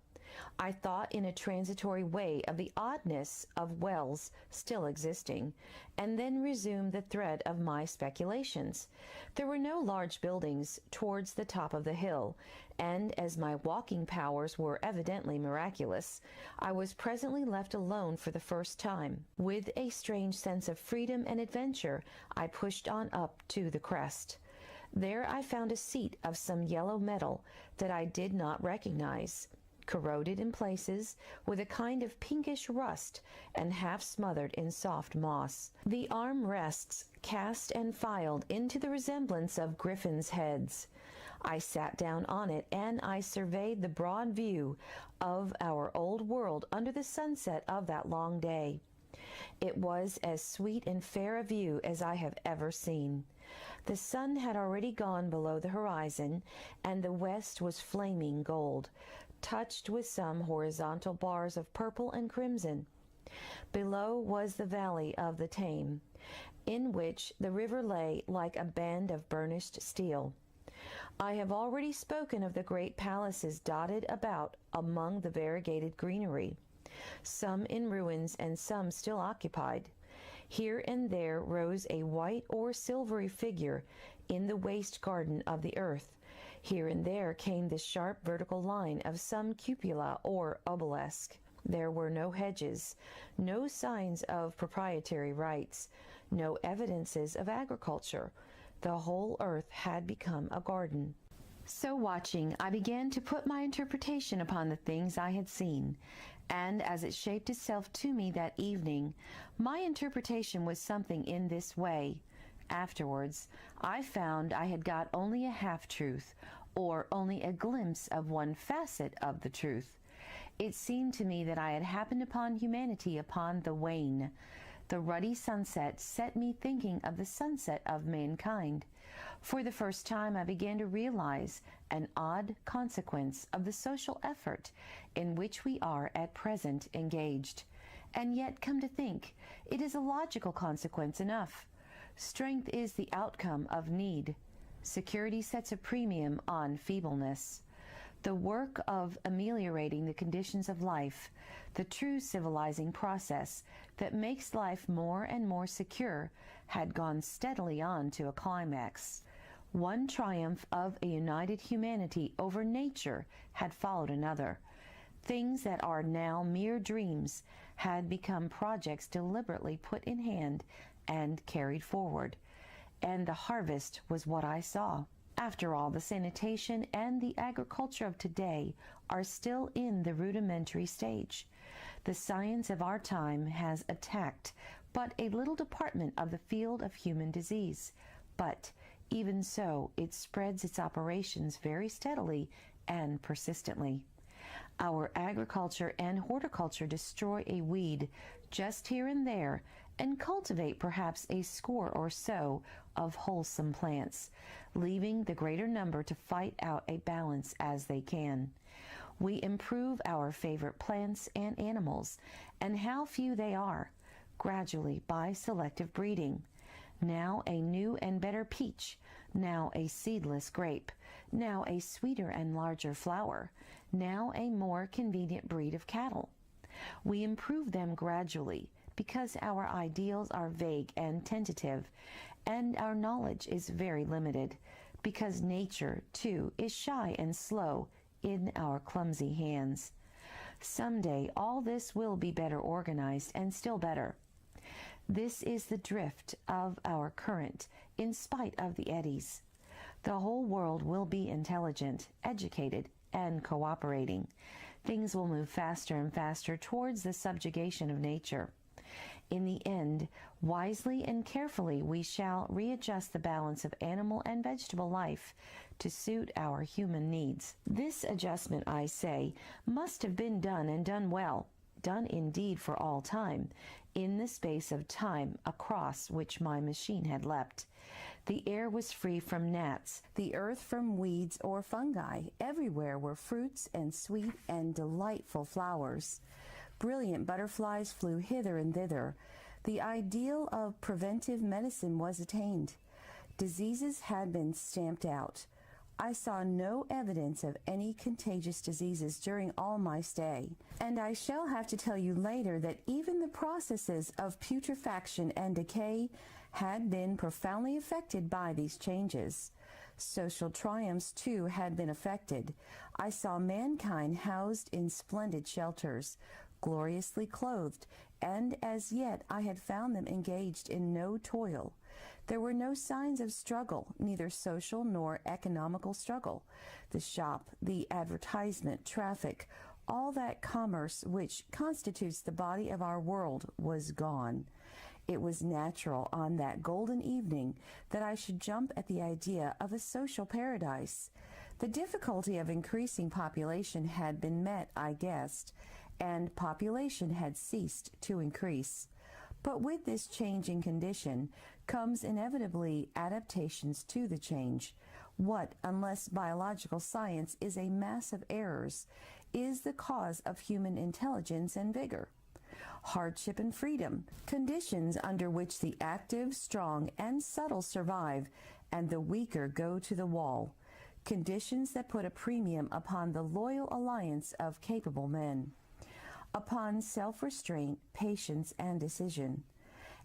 I thought in a transitory way of the oddness of wells still existing, and then resumed the thread of my speculations. There were no large buildings towards the top of the hill, and as my walking powers were evidently miraculous, I was presently left alone for the first time. With a strange sense of freedom and adventure, I pushed on up to the crest. There I found a seat of some yellow metal that I did not recognize, corroded in places, with a kind of pinkish rust, and half smothered in soft moss. The arm rests cast and filed into the resemblance of griffins' heads. I sat down on it, and I surveyed the broad view of our old world under the sunset of that long day. It was as sweet and fair a view as I have ever seen. The sun had already gone below the horizon, and the west was flaming gold, touched with some horizontal bars of purple and crimson. Below was the valley of the Tame, in which the river lay like a band of burnished steel. I have already spoken of the great palaces dotted about among the variegated greenery, some in ruins and some still occupied. Here and there rose a white or silvery figure in the waste garden of the earth. Here and there came the sharp vertical line of some cupola or obelisk. There were no hedges, no signs of proprietary rights, no evidences of agriculture. The whole earth had become a garden. So watching, I began to put my interpretation upon the things I had seen, and as it shaped itself to me that evening, my interpretation was something in this way. Afterwards, I found I had got only a half-truth, or only a glimpse of one facet of the truth. It seemed to me that I had happened upon humanity upon the wane. The ruddy sunset set me thinking of the sunset of mankind. For the first time I began to realize an odd consequence of the social effort in which we are at present engaged. And yet, come to think, it is a logical consequence enough. Strength is the outcome of need. Security sets a premium on feebleness. The work of ameliorating the conditions of life, the true civilizing process that makes life more and more secure, had gone steadily on to a climax. One triumph of a united humanity over nature had followed another. Things that are now mere dreams had become projects deliberately put in hand and carried forward. And the harvest was what I saw. After all, the sanitation and the agriculture of today are still in the rudimentary stage. The science of our time has attacked but a little department of the field of human disease, but even so, it spreads its operations very steadily and persistently. Our agriculture and horticulture destroy a weed just here and there and cultivate perhaps a score or so of wholesome plants, leaving the greater number to fight out a balance as they can. We improve our favorite plants and animals, and how few they are, gradually by selective breeding. Now a new and better peach, now a seedless grape, now a sweeter and larger flower, now a more convenient breed of cattle. We improve them gradually because our ideals are vague and tentative, and our knowledge is very limited, because nature, too, is shy and slow in our clumsy hands. Someday all this will be better organized and still better. This is the drift of our current, in spite of the eddies. The whole world will be intelligent, educated, and cooperating. Things will move faster and faster towards the subjugation of nature. In the end, wisely and carefully we shall readjust the balance of animal and vegetable life to suit our human needs. This adjustment, I say, must have been done and done well, done indeed for all time, in the space of time across which my machine had leapt. The air was free from gnats, the earth from weeds or fungi. Everywhere were fruits and sweet and delightful flowers. Brilliant butterflies flew hither and thither. The ideal of preventive medicine was attained. Diseases had been stamped out. I saw no evidence of any contagious diseases during all my stay, and I shall have to tell you later that even the processes of putrefaction and decay had been profoundly affected by these changes. Social triumphs, too, had been affected. I saw mankind housed in splendid shelters, gloriously clothed, and as yet I had found them engaged in no toil. There were no signs of struggle, neither social nor economical struggle. The shop, the advertisement, traffic, all that commerce which constitutes the body of our world was gone. It was natural on that golden evening that I should jump at the idea of a social paradise. The difficulty of increasing population had been met, I guessed, and population had ceased to increase. But with this changing condition comes inevitably adaptations to the change. What, unless biological science is a mass of errors, is the cause of human intelligence and vigor? Hardship and freedom, conditions under which the active, strong, and subtle survive, and the weaker go to the wall. Conditions that put a premium upon the loyal alliance of capable men, upon self-restraint, patience, and decision,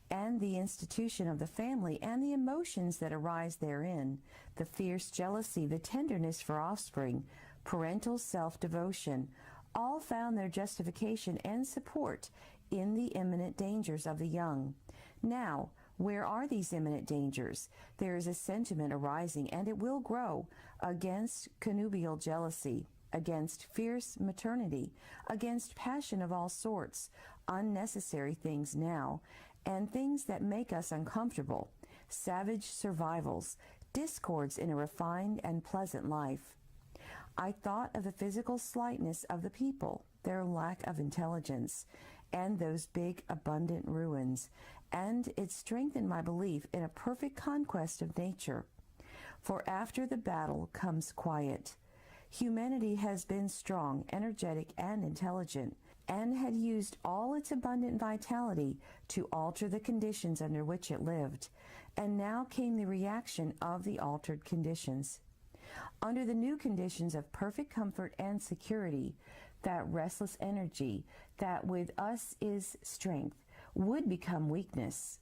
and the institution of the family and the emotions that arise therein, the fierce jealousy, the tenderness for offspring, parental self-devotion, all found their justification and support in the imminent dangers of the young. Now, Where are these imminent dangers? There is a sentiment arising, and it will grow, against connubial jealousy, against fierce maternity, against passion of all sorts, unnecessary things now, and things that make us uncomfortable, savage survivals, discords in a refined and pleasant life. I thought of the physical slightness of the people, their lack of intelligence, and those big, abundant ruins, and it strengthened my belief in a perfect conquest of nature. For after the battle comes quiet. Humanity has been strong, energetic, and intelligent, and had used all its abundant vitality to alter the conditions under which it lived, and now came the reaction of the altered conditions. Under the new conditions of perfect comfort and security, that restless energy that with us is strength would become weakness.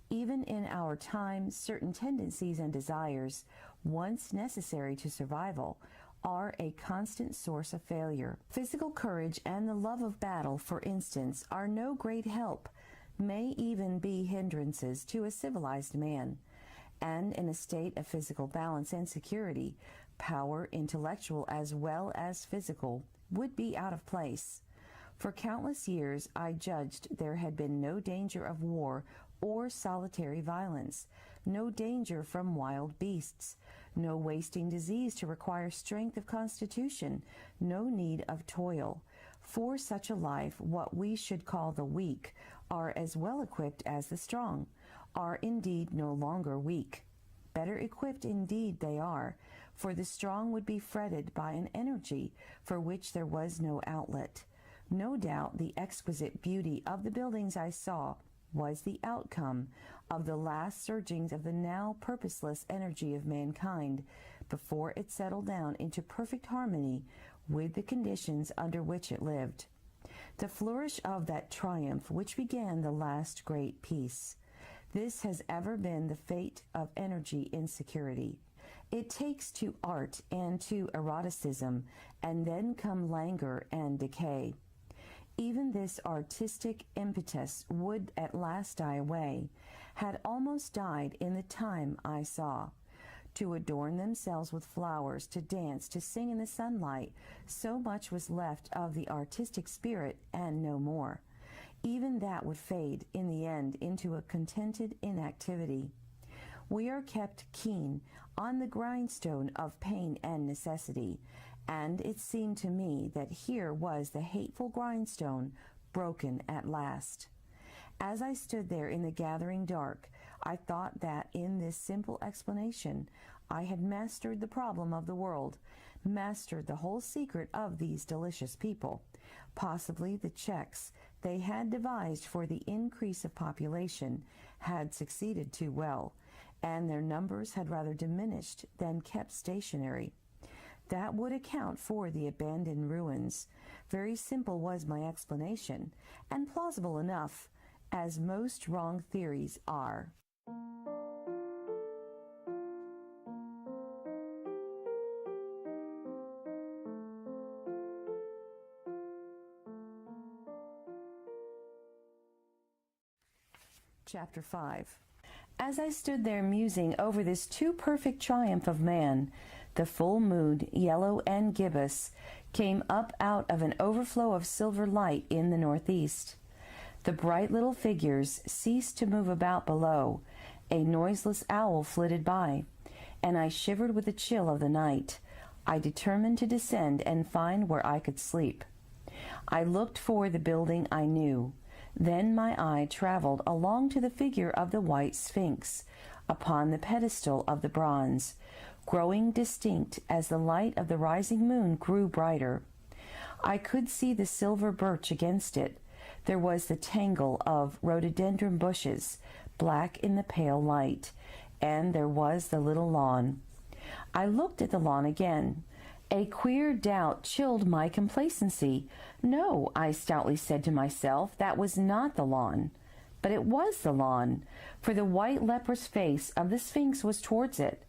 Even in our time, certain tendencies and desires, once necessary to survival, are a constant source of failure. Physical courage and the love of battle, for instance, are no great help, may even be hindrances to a civilized man. And in a state of physical balance and security, power, intellectual as well as physical, would be out of place. For countless years I judged there had been no danger of war or solitary violence, no danger from wild beasts, no wasting disease to require strength of constitution, no need of toil. For such a life, what we should call the weak are as well equipped as the strong, are indeed no longer weak. Better equipped indeed they are, for the strong would be fretted by an energy for which there was no outlet. No doubt the exquisite beauty of the buildings I saw was the outcome of the last surgings of the now purposeless energy of mankind before it settled down into perfect harmony with the conditions under which it lived. The flourish of that triumph which began the last great peace. This has ever been the fate of energy in security. It takes to art and to eroticism, and then come languor and decay. Even this artistic impetus would at last die away, had almost died in the time I saw. To adorn themselves with flowers, to dance, to sing in the sunlight, so much was left of the artistic spirit and no more. Even that would fade in the end into a contented inactivity. We are kept keen on the grindstone of pain and necessity, and it seemed to me that here was the hateful grindstone broken at last. As I stood there in the gathering dark, I thought that in this simple explanation I had mastered the problem of the world, mastered the whole secret of these delicious people. Possibly the checks they had devised for the increase of population had succeeded too well, and their numbers had rather diminished than kept stationary. That would account for the abandoned ruins. Very simple was my explanation, and plausible enough, as most wrong theories are. Chapter 5. As I stood there musing over this too perfect triumph of man, the full moon, yellow and gibbous, came up out of an overflow of silver light in the northeast. The bright little figures ceased to move about below. A noiseless owl flitted by, and I shivered with the chill of the night. I determined to descend and find where I could sleep. I looked for the building I knew. Then my eye traveled along to the figure of the white Sphinx upon the pedestal of the bronze, growing distinct as the light of the rising moon grew brighter. I could see the silver birch against it. There was the tangle of rhododendron bushes, black in the pale light, and there was the little lawn. I looked at the lawn again. A queer doubt chilled my complacency. No, I stoutly said to myself, that was not the lawn. But it was the lawn, for the white leprous face of the Sphinx was towards it.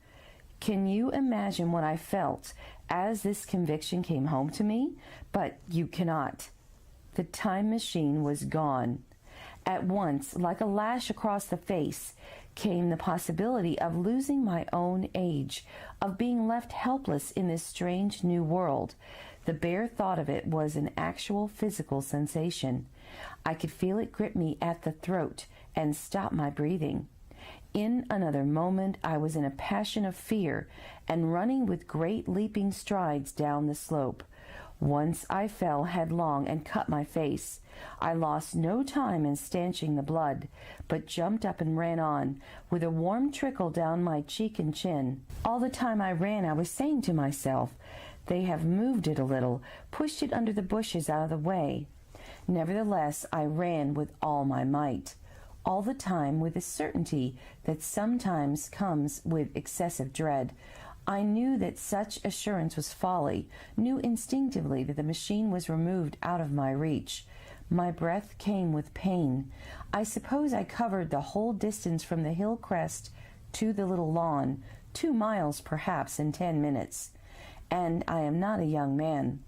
Can you imagine what I felt as this conviction came home to me? But you cannot. The time machine was gone. At once, like a lash across the face, came the possibility of losing my own age, of being left helpless in this strange new world. The bare thought of it was an actual physical sensation. I could feel it grip me at the throat and stop my breathing. In another moment I was in a passion of fear and running with great leaping strides down the slope. Once I fell headlong and cut my face. I lost no time in stanching the blood, but jumped up and ran on, with a warm trickle down my cheek and chin. All the time I ran I was saying to myself, "They have moved it a little, pushed it under the bushes out of the way." Nevertheless, I ran with all my might, all the time with the certainty that sometimes comes with excessive dread. I knew that such assurance was folly, knew instinctively that the machine was removed out of my reach. My breath came with pain. I suppose I covered the whole distance from the hill crest to the little lawn, 2 miles perhaps in 10 minutes. And I am not a young man.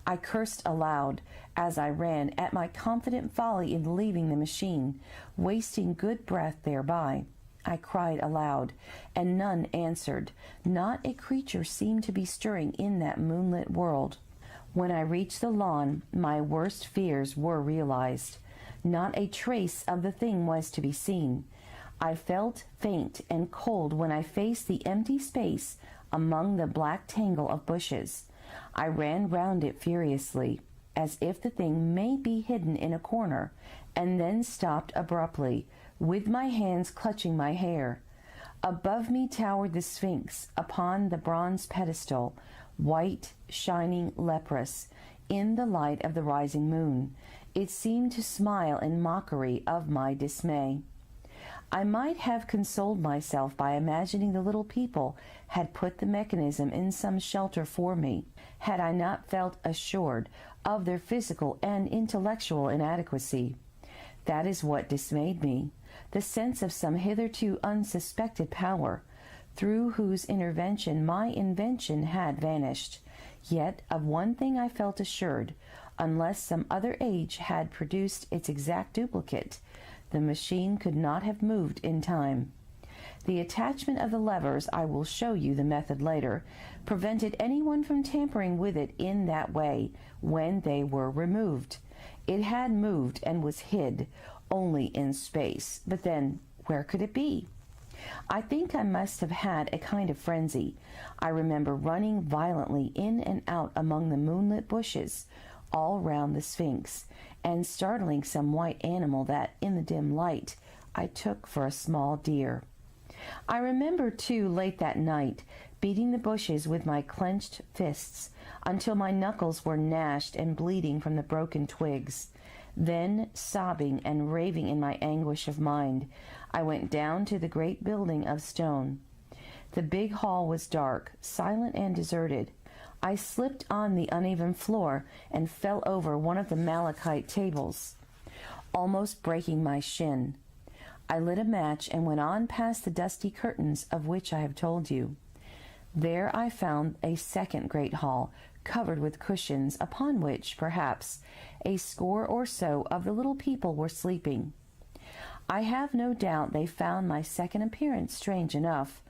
I cursed aloud as I ran at my confident folly in leaving the machine, wasting good breath thereby. I cried aloud, and none answered. Not a creature seemed to be stirring in that moonlit world. When I reached the lawn, my worst fears were realized. Not a trace of the thing was to be seen. I felt faint and cold when I faced the empty space among the black tangle of bushes. I ran round it furiously, as if the thing may be hidden in a corner, and then stopped abruptly, with my hands clutching my hair. Above me towered the Sphinx upon the bronze pedestal, white, shining, leprous, in the light of the rising moon. It seemed to smile in mockery of my dismay. I might have consoled myself by imagining the little people had put the mechanism in some shelter for me, had I not felt assured of their physical and intellectual inadequacy. That is what dismayed me, the sense of some hitherto unsuspected power, through whose intervention my invention had vanished. Yet of one thing I felt assured, unless some other age had produced its exact duplicate, the machine could not have moved in time. The attachment of the levers, I will show you the method later, prevented anyone from tampering with it in that way when they were removed. It had moved and was hid only in space, but then where could it be? I think I must have had a kind of frenzy. I remember running violently in and out among the moonlit bushes all round the Sphinx, and startling some white animal that, in the dim light, I took for a small deer. I remember, too, late that night, beating the bushes with my clenched fists until my knuckles were gnashed and bleeding from the broken twigs. Then, sobbing and raving in my anguish of mind, I went down to the great building of stone. The big hall was dark, silent, and deserted. I slipped on the uneven floor and fell over one of the malachite tables, almost breaking my shin. I lit a match and went on past the dusty curtains of which I have told you. There I found a second great hall, covered with cushions, upon which, perhaps, a score or so of the little people were sleeping. I have no doubt they found my second appearance strange enough,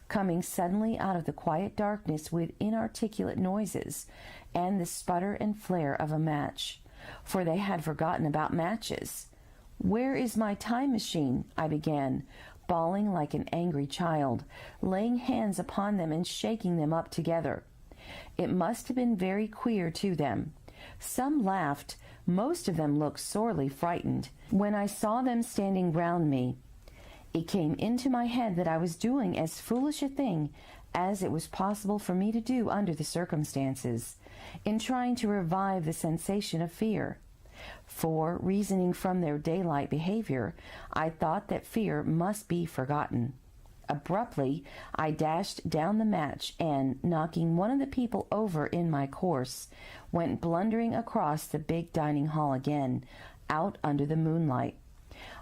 coming suddenly out of the quiet darkness with inarticulate noises and the sputter and flare of a match, for they had forgotten about matches. "Where is my time machine?" I began, bawling like an angry child, laying hands upon them and shaking them up together. It must have been very queer to them. Some laughed, most of them looked sorely frightened, when I saw them standing round me. It came into my head that I was doing as foolish a thing as it was possible for me to do under the circumstances, in trying to revive the sensation of fear. For, reasoning from their daylight behavior, I thought that fear must be forgotten. Abruptly, I dashed down the match and, knocking one of the people over in my course, went blundering across the big dining hall again, out under the moonlight.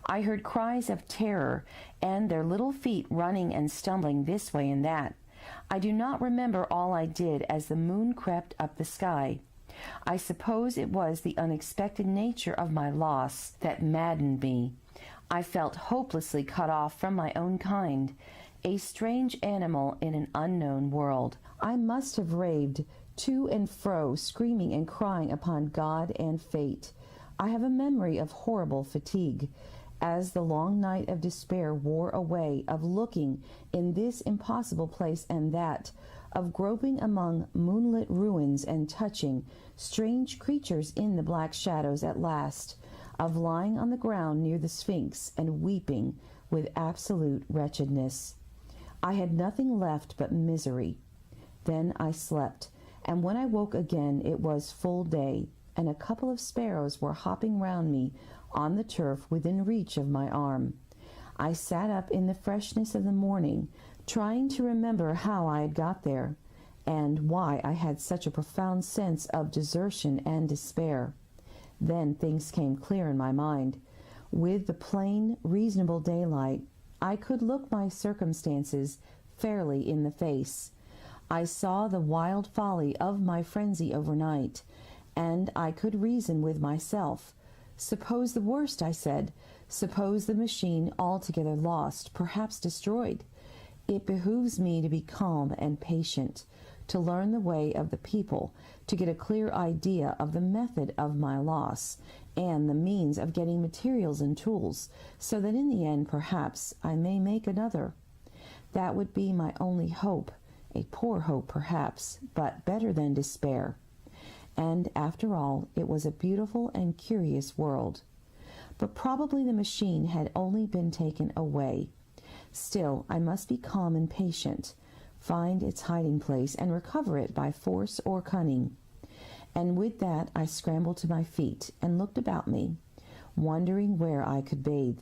I heard cries of terror, and their little feet running and stumbling this way and that. I do not remember all I did as the moon crept up the sky. I suppose it was the unexpected nature of my loss that maddened me. I felt hopelessly cut off from my own kind, a strange animal in an unknown world. I must have raved to and fro, screaming and crying upon God and fate. I have a memory of horrible fatigue, as the long night of despair wore away, of looking in this impossible place and that, of groping among moonlit ruins and touching strange creatures in the black shadows at last, of lying on the ground near the Sphinx and weeping with absolute wretchedness. I had nothing left but misery. Then I slept, and when I woke again it was full day, and a couple of sparrows were hopping round me on the turf within reach of my arm. I sat up in the freshness of the morning, trying to remember how I had got there, and why I had such a profound sense of desertion and despair. Then things came clear in my mind. With the plain, reasonable daylight, I could look my circumstances fairly in the face. I saw the wild folly of my frenzy overnight, and I could reason with myself. Suppose the worst, I said. Suppose the machine altogether lost, perhaps destroyed. It behooves me to be calm and patient, to learn the way of the people, to get a clear idea of the method of my loss, and the means of getting materials and tools, so that in the end, perhaps, I may make another. That would be my only hope, a poor hope perhaps, but better than despair. And after all, it was a beautiful and curious world. But probably the machine had only been taken away. Still, I must be calm and patient, find its hiding place, and recover it by force or cunning. And with that I scrambled to my feet and looked about me, wondering where I could bathe.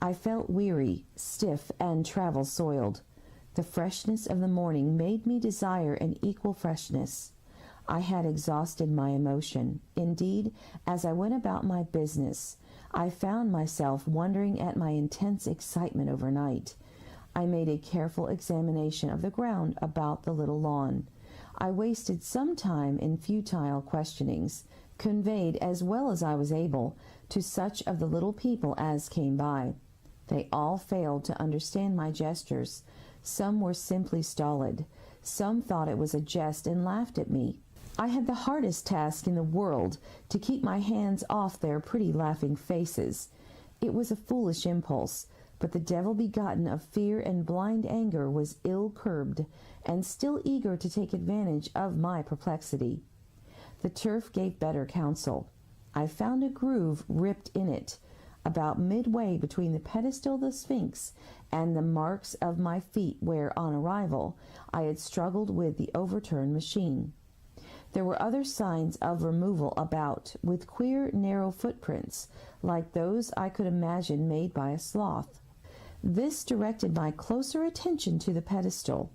I felt weary, stiff, and travel-soiled. The freshness of the morning made me desire an equal freshness. I had exhausted my emotion. Indeed, as I went about my business, I found myself wondering at my intense excitement overnight. I made a careful examination of the ground about the little lawn. I wasted some time in futile questionings, conveyed as well as I was able to such of the little people as came by. They all failed to understand my gestures. Some were simply stolid. Some thought it was a jest and laughed at me. I had the hardest task in the world to keep my hands off their pretty laughing faces. It was a foolish impulse, but the devil begotten of fear and blind anger was ill-curbed, and still eager to take advantage of my perplexity. The turf gave better counsel. I found a groove ripped in it, about midway between the pedestal of the Sphinx and the marks of my feet where, on arrival, I had struggled with the overturned machine. There were other signs of removal about, with queer, narrow footprints, like those I could imagine made by a sloth. This directed my closer attention to the pedestal.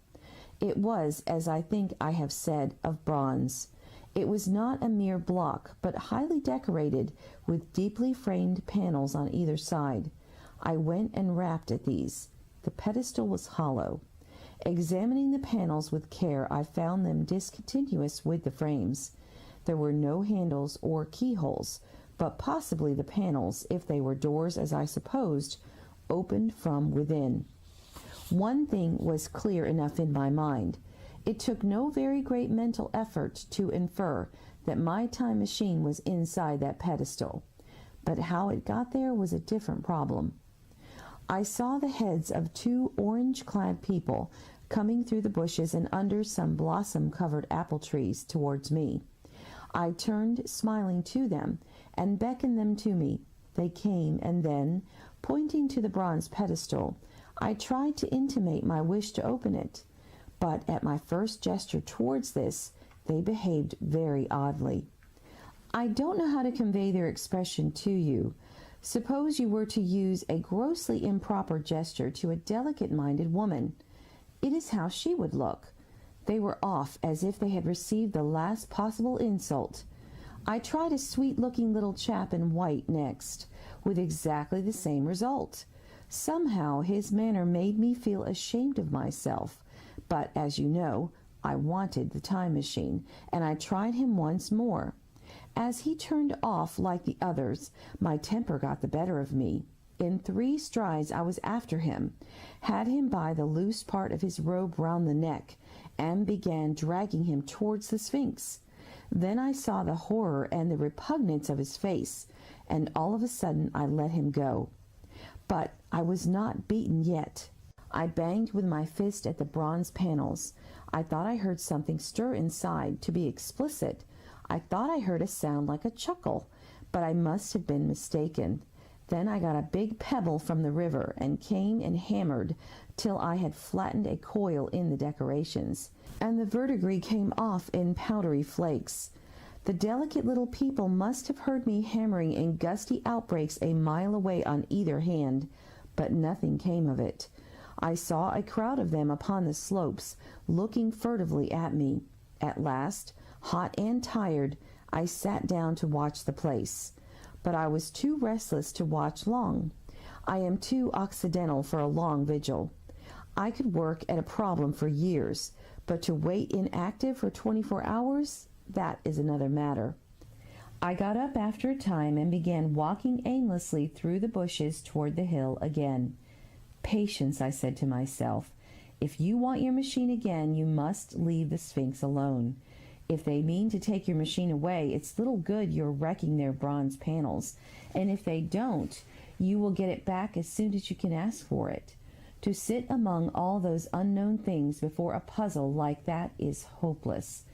It was, as I think I have said, of bronze. It was not a mere block, but highly decorated with deeply framed panels on either side. I went and rapped at these. The pedestal was hollow. Examining the panels with care, I found them discontinuous with the frames. There were no handles or keyholes, but possibly the panels, if they were doors as I supposed, opened from within. One thing was clear enough in my mind. It took no very great mental effort to infer that my time machine was inside that pedestal, but how it got there was a different problem. I saw the heads of two orange-clad people coming through the bushes and under some blossom-covered apple trees towards me. I turned smiling to them and beckoned them to me. They came, and then, pointing to the bronze pedestal, I tried to intimate my wish to open it. But at my first gesture towards this, they behaved very oddly. I don't know how to convey their expression to you. Suppose you were to use a grossly improper gesture to a delicate-minded woman. It is how she would look. They were off as if they had received the last possible insult. I tried a sweet-looking little chap in white next, with exactly the same result. Somehow his manner made me feel ashamed of myself, but, as you know, I wanted the time machine, and I tried him once more. As he turned off like the others, my temper got the better of me. In 3 strides I was after him, had him by the loose part of his robe round the neck, and began dragging him towards the Sphinx. Then I saw the horror and the repugnance of his face, and all of a sudden I let him go. But I was not beaten yet. I banged with my fist at the bronze panels. I thought I heard something stir inside. To be explicit, I thought I heard a sound like a chuckle, but I must have been mistaken. Then I got a big pebble from the river and came and hammered till I had flattened a coil in the decorations, and the verdigris came off in powdery flakes. The delicate little people must have heard me hammering in gusty outbreaks a mile away on either hand, but nothing came of it. I saw a crowd of them upon the slopes, looking furtively at me. At last, hot and tired, I sat down to watch the place. But I was too restless to watch long. I am too occidental for a long vigil. I could work at a problem for years, but to wait inactive for 24 hours, that is another matter. I got up after a time and began walking aimlessly through the bushes toward the hill again. Patience, I said to myself. If you want your machine again, you must leave the Sphinx alone. If they mean to take your machine away, it's little good you're wrecking their bronze panels. And if they don't, you will get it back as soon as you can ask for it. To sit among all those unknown things before a puzzle like that is hopeless.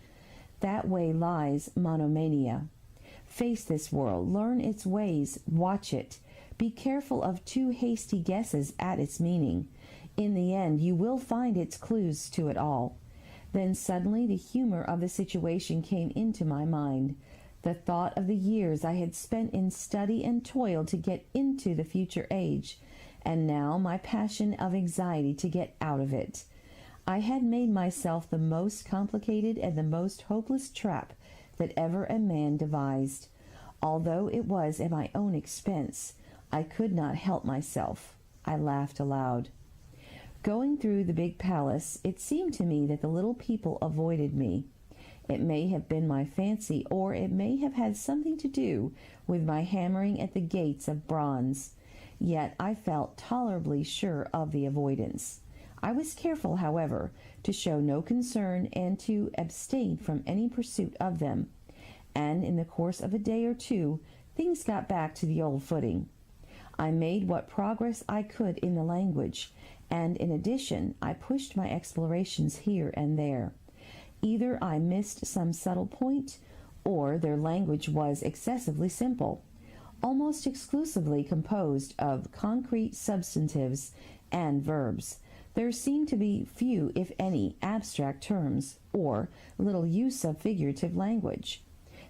That way lies monomania. Face this world, learn its ways, watch it. Be careful of too hasty guesses at its meaning. In the end, you will find its clues to it all. Then suddenly the humor of the situation came into my mind. The thought of the years I had spent in study and toil to get into the future age, and now my passion of anxiety to get out of it. I had made myself the most complicated and the most hopeless trap that ever a man devised. Although it was at my own expense, I could not help myself. I laughed aloud. Going through the big palace, it seemed to me that the little people avoided me. It may have been my fancy, or it may have had something to do with my hammering at the gates of bronze. Yet I felt tolerably sure of the avoidance. I was careful, however, to show no concern and to abstain from any pursuit of them. And in the course of a day or two, things got back to the old footing. I made what progress I could in the language, and in addition, I pushed my explorations here and there. Either I missed some subtle point, or their language was excessively simple, almost exclusively composed of concrete substantives and verbs. There seemed to be few, if any, abstract terms, or little use of figurative language.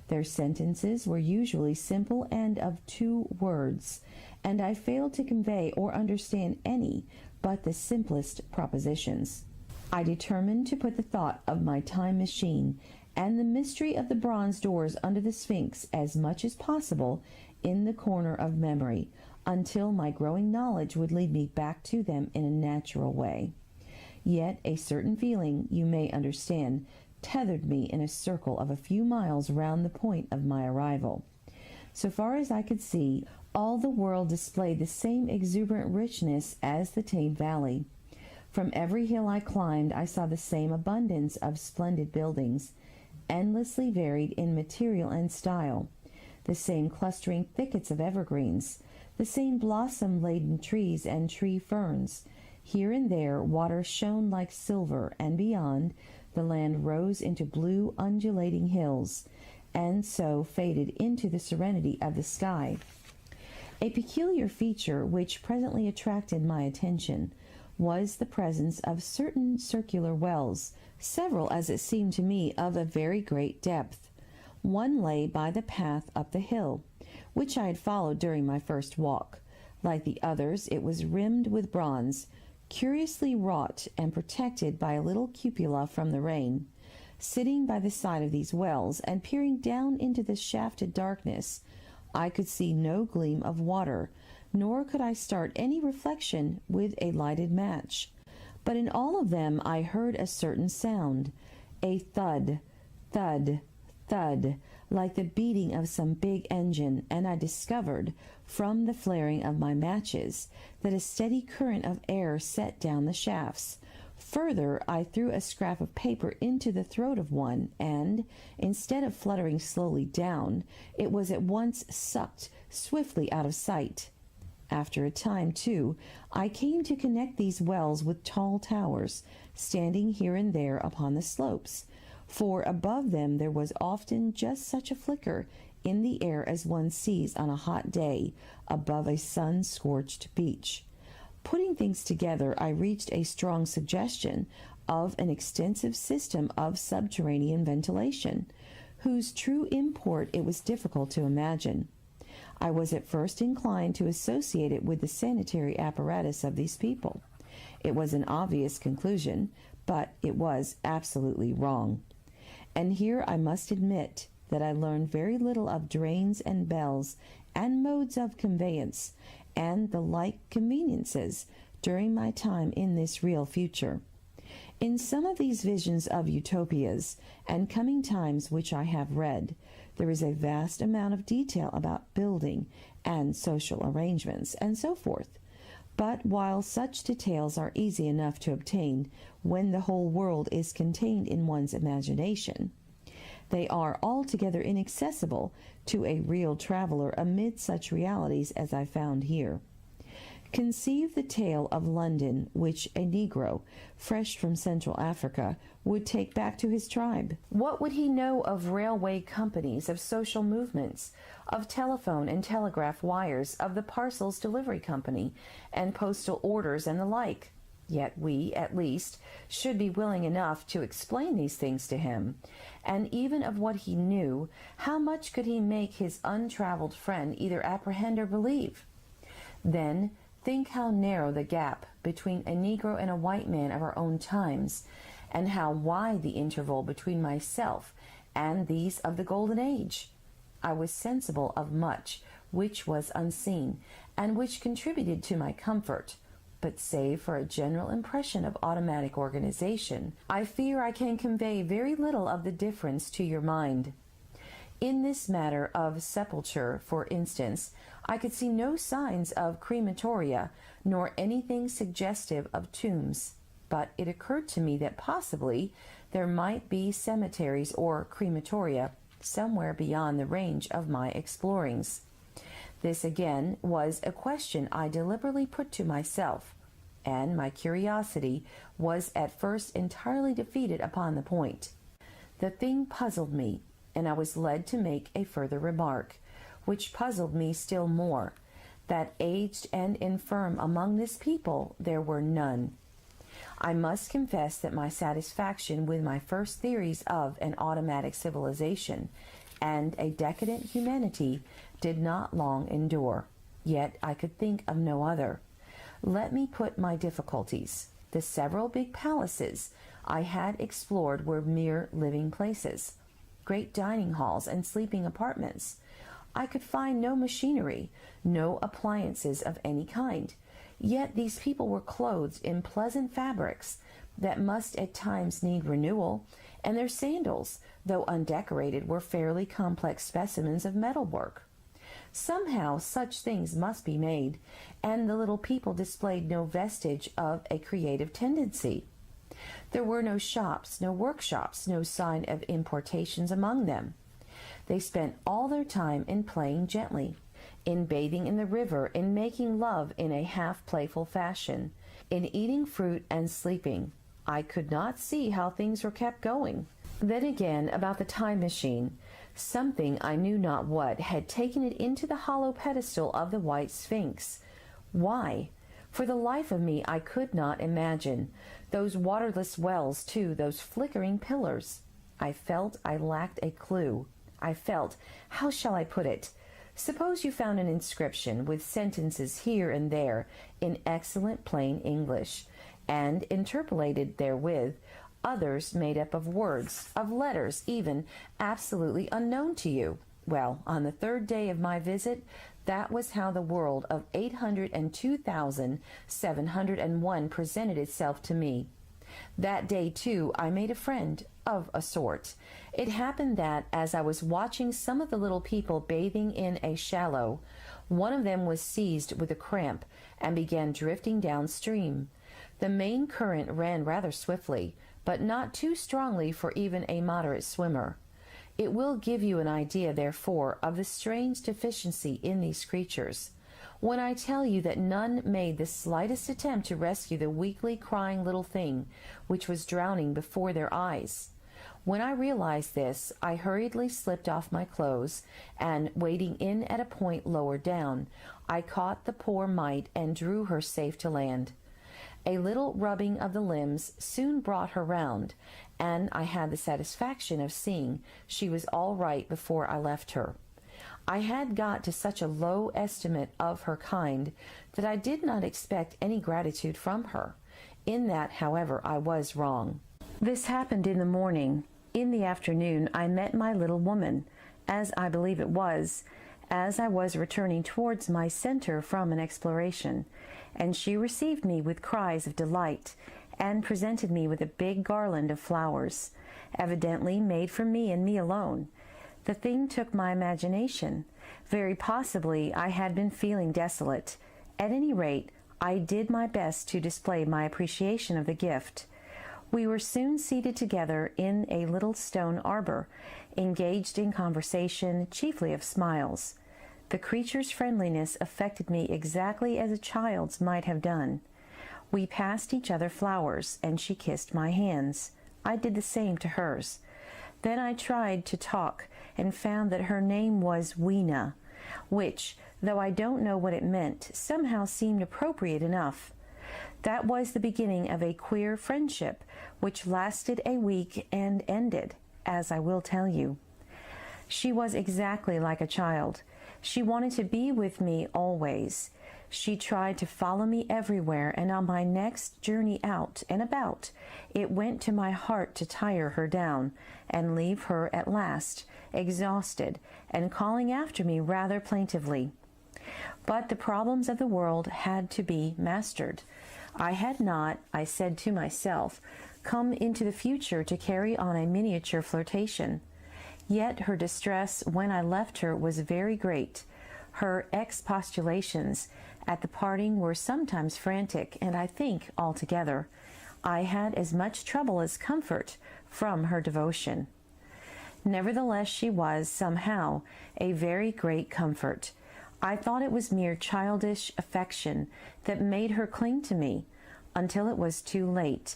Their sentences were usually simple and of 2 words, and I failed to convey or understand any but the simplest propositions. I determined to put the thought of my time machine and the mystery of the bronze doors under the Sphinx as much as possible in the corner of memory, until my growing knowledge would lead me back to them in a natural way. Yet a certain feeling, you may understand, tethered me in a circle of a few miles round the point of my arrival. So far as I could see, all the world displayed the same exuberant richness as the Tame Valley. From every hill I climbed, I saw the same abundance of splendid buildings, endlessly varied in material and style, the same clustering thickets of evergreens, the same blossom-laden trees and tree ferns. Here and there water shone like silver, and beyond, the land rose into blue undulating hills, and so faded into the serenity of the sky. A peculiar feature which presently attracted my attention was the presence of certain circular wells, several, as it seemed to me, of a very great depth. One lay by the path up the hill, which I had followed during my first walk. Like the others, it was rimmed with bronze, curiously wrought and protected by a little cupola from the rain. Sitting by the side of these wells and peering down into the shafted darkness, I could see no gleam of water, nor could I start any reflection with a lighted match. But in all of them I heard a certain sound, a thud, thud, thud, like the beating of some big engine, and I discovered, from the flaring of my matches, that a steady current of air set down the shafts. Further, I threw a scrap of paper into the throat of one, and, instead of fluttering slowly down, it was at once sucked swiftly out of sight. After a time, too, I came to connect these wells with tall towers, standing here and there upon the slopes, for above them there was often just such a flicker in the air as one sees on a hot day above a sun-scorched beach. Putting things together, I reached a strong suggestion of an extensive system of subterranean ventilation, whose true import it was difficult to imagine. I was at first inclined to associate it with the sanitary apparatus of these people. It was an obvious conclusion, but it was absolutely wrong. And here I must admit that I learned very little of drains and bells and modes of conveyance and the like conveniences during my time in this real future. In some of these visions of utopias and coming times which I have read, there is a vast amount of detail about building and social arrangements and so forth. But while such details are easy enough to obtain when the whole world is contained in one's imagination, they are altogether inaccessible to a real traveler amid such realities as I found here. Conceive the tale of London which a Negro, fresh from Central Africa, would take back to his tribe. What would he know of railway companies, of social movements, of telephone and telegraph wires, of the parcels delivery company, and postal orders and the like? Yet we, at least, should be willing enough to explain these things to him. And even of what he knew, how much could he make his untraveled friend either apprehend or believe? Then think how narrow the gap between a Negro and a white man of our own times, and how wide the interval between myself and these of the Golden Age. I was sensible of much which was unseen, and which contributed to my comfort. But save for a general impression of automatic organization, I fear I can convey very little of the difference to your mind. In this matter of sepulture, for instance, I could see no signs of crematoria, nor anything suggestive of tombs, but it occurred to me that possibly there might be cemeteries or crematoria somewhere beyond the range of my explorings. This again was a question I deliberately put to myself, and my curiosity was at first entirely defeated upon the point. The thing puzzled me, and I was led to make a further remark, which puzzled me still more, that aged and infirm among this people there were none. I must confess that my satisfaction with my first theories of an automatic civilization and a decadent humanity did not long endure, yet I could think of no other. Let me put my difficulties. The several big palaces I had explored were mere living places, great dining halls and sleeping apartments. I could find no machinery, no appliances of any kind. Yet these people were clothed in pleasant fabrics that must at times need renewal, and their sandals, though undecorated, were fairly complex specimens of metalwork. Somehow such things must be made, and the little people displayed no vestige of a creative tendency. There were no shops, no workshops, no sign of importations among them. They spent all their time in playing gently, in bathing in the river, in making love in a half-playful fashion, in eating fruit and sleeping. I could not see how things were kept going. Then again, about the time machine, something I knew not what had taken it into the hollow pedestal of the White Sphinx. Why? For the life of me I could not imagine. Those waterless wells, too, those flickering pillars. I felt I lacked a clue. I felt, how shall I put it? Suppose you found an inscription with sentences here and there in excellent plain English, and interpolated therewith others made up of words, of letters even, absolutely unknown to you. Well, on the third day of my visit, that was how the world of 802,701 presented itself to me. That day, too, I made a friend, of a sort. It happened that, as I was watching some of the little people bathing in a shallow, one of them was seized with a cramp and began drifting downstream. The main current ran rather swiftly, but not too strongly for even a moderate swimmer. It will give you an idea, therefore, of the strange deficiency in these creatures, when I tell you that none made the slightest attempt to rescue the weakly crying little thing which was drowning before their eyes. When I realized this, I hurriedly slipped off my clothes, and, wading in at a point lower down, I caught the poor mite and drew her safe to land. A little rubbing of the limbs soon brought her round, and I had the satisfaction of seeing she was all right before I left her. I had got to such a low estimate of her kind that I did not expect any gratitude from her. In that, however, I was wrong. This happened in the morning. In the afternoon I met my little woman, as I believe it was, as I was returning towards my center from an exploration, and she received me with cries of delight, and presented me with a big garland of flowers, evidently made for me and me alone. The thing took my imagination. Very possibly I had been feeling desolate. At any rate, I did my best to display my appreciation of the gift. We were soon seated together in a little stone arbor, engaged in conversation, chiefly of smiles. The creature's friendliness affected me exactly as a child's might have done. We passed each other flowers, and she kissed my hands. I did the same to hers. Then I tried to talk, and found that her name was Weena, which, though I don't know what it meant, somehow seemed appropriate enough. That was the beginning of a queer friendship, which lasted a week and ended, as I will tell you. She was exactly like a child. She wanted to be with me always. She tried to follow me everywhere, and on my next journey out and about, it went to my heart to tire her down, and leave her at last, exhausted, and calling after me rather plaintively. But the problems of the world had to be mastered. I had not, I said to myself, come into the future to carry on a miniature flirtation. Yet her distress when I left her was very great. Her expostulations at the parting were sometimes frantic, and I think altogether I had as much trouble as comfort from her devotion. Nevertheless, she was, somehow, a very great comfort. I thought it was mere childish affection that made her cling to me, until it was too late.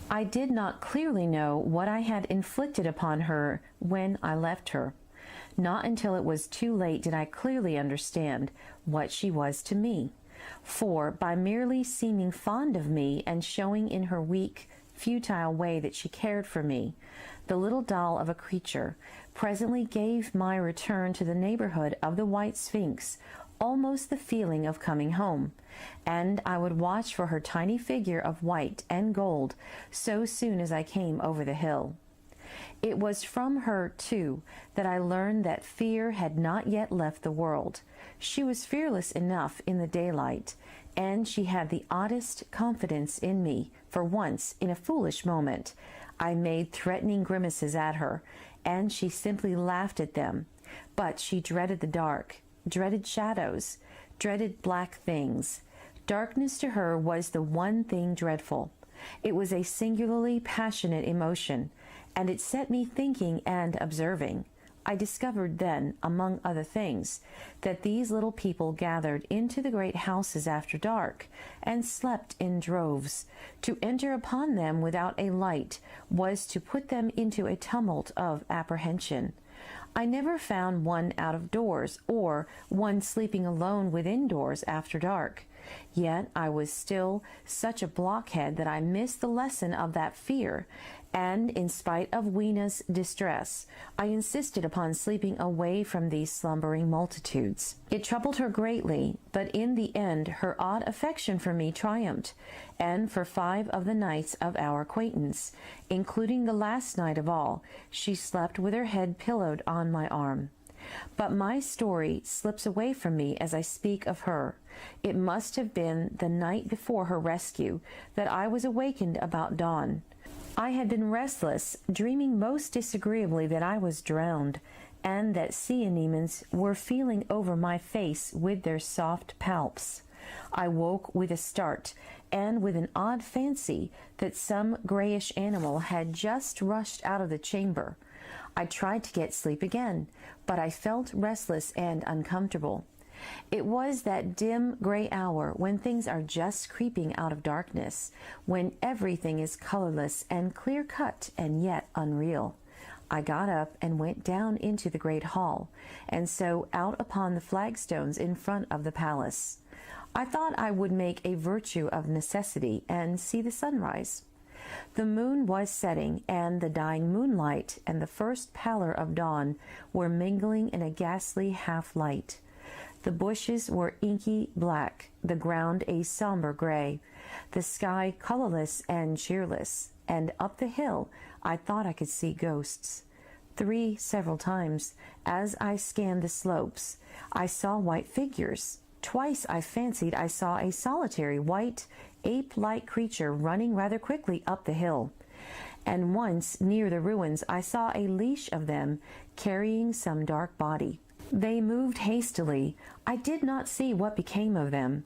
I did not clearly know what I had inflicted upon her when I left her. Not until it was too late did I clearly understand what she was to me. For, by merely seeming fond of me and showing in her weak, futile way that she cared for me, the little doll of a creature presently gave my return to the neighborhood of the White Sphinx almost the feeling of coming home, and I would watch for her tiny figure of white and gold so soon as I came over the hill. It was from her, too, that I learned that fear had not yet left the world. She was fearless enough in the daylight, and she had the oddest confidence in me. For once, in a foolish moment, I made threatening grimaces at her, and she simply laughed at them. But she dreaded the dark, dreaded shadows, dreaded black things. Darkness to her was the one thing dreadful. It was a singularly passionate emotion, and it set me thinking and observing. I discovered then, among other things, that these little people gathered into the great houses after dark, and slept in droves. To enter upon them without a light was to put them into a tumult of apprehension. I never found one out of doors, or one sleeping alone within doors after dark. Yet I was still such a blockhead that I missed the lesson of that fear, and in spite of Weena's distress, I insisted upon sleeping away from these slumbering multitudes. It troubled her greatly, but in the end her odd affection for me triumphed, and for 5 of the nights of our acquaintance, including the last night of all, she slept with her head pillowed on my arm. But my story slips away from me as I speak of her. It must have been the night before her rescue that I was awakened about dawn. I had been restless, dreaming most disagreeably that I was drowned, and that sea anemons were feeling over my face with their soft palps. I woke with a start, and with an odd fancy that some grayish animal had just rushed out of the chamber. I tried to get sleep again, but I felt restless and uncomfortable. It was that dim gray hour when things are just creeping out of darkness, when everything is colorless and clear-cut and yet unreal. I got up and went down into the great hall, and so out upon the flagstones in front of the palace. I thought I would make a virtue of necessity and see the sunrise. The moon was setting, and the dying moonlight and the first pallor of dawn were mingling in a ghastly half-light. The bushes were inky black, the ground a somber gray, the sky colorless and cheerless, and up the hill I thought I could see ghosts. Several times, as I scanned the slopes, I saw white figures. Twice I fancied I saw a solitary white, ape-like creature running rather quickly up the hill. And once, near the ruins, I saw a leash of them carrying some dark body. They moved hastily. I did not see what became of them.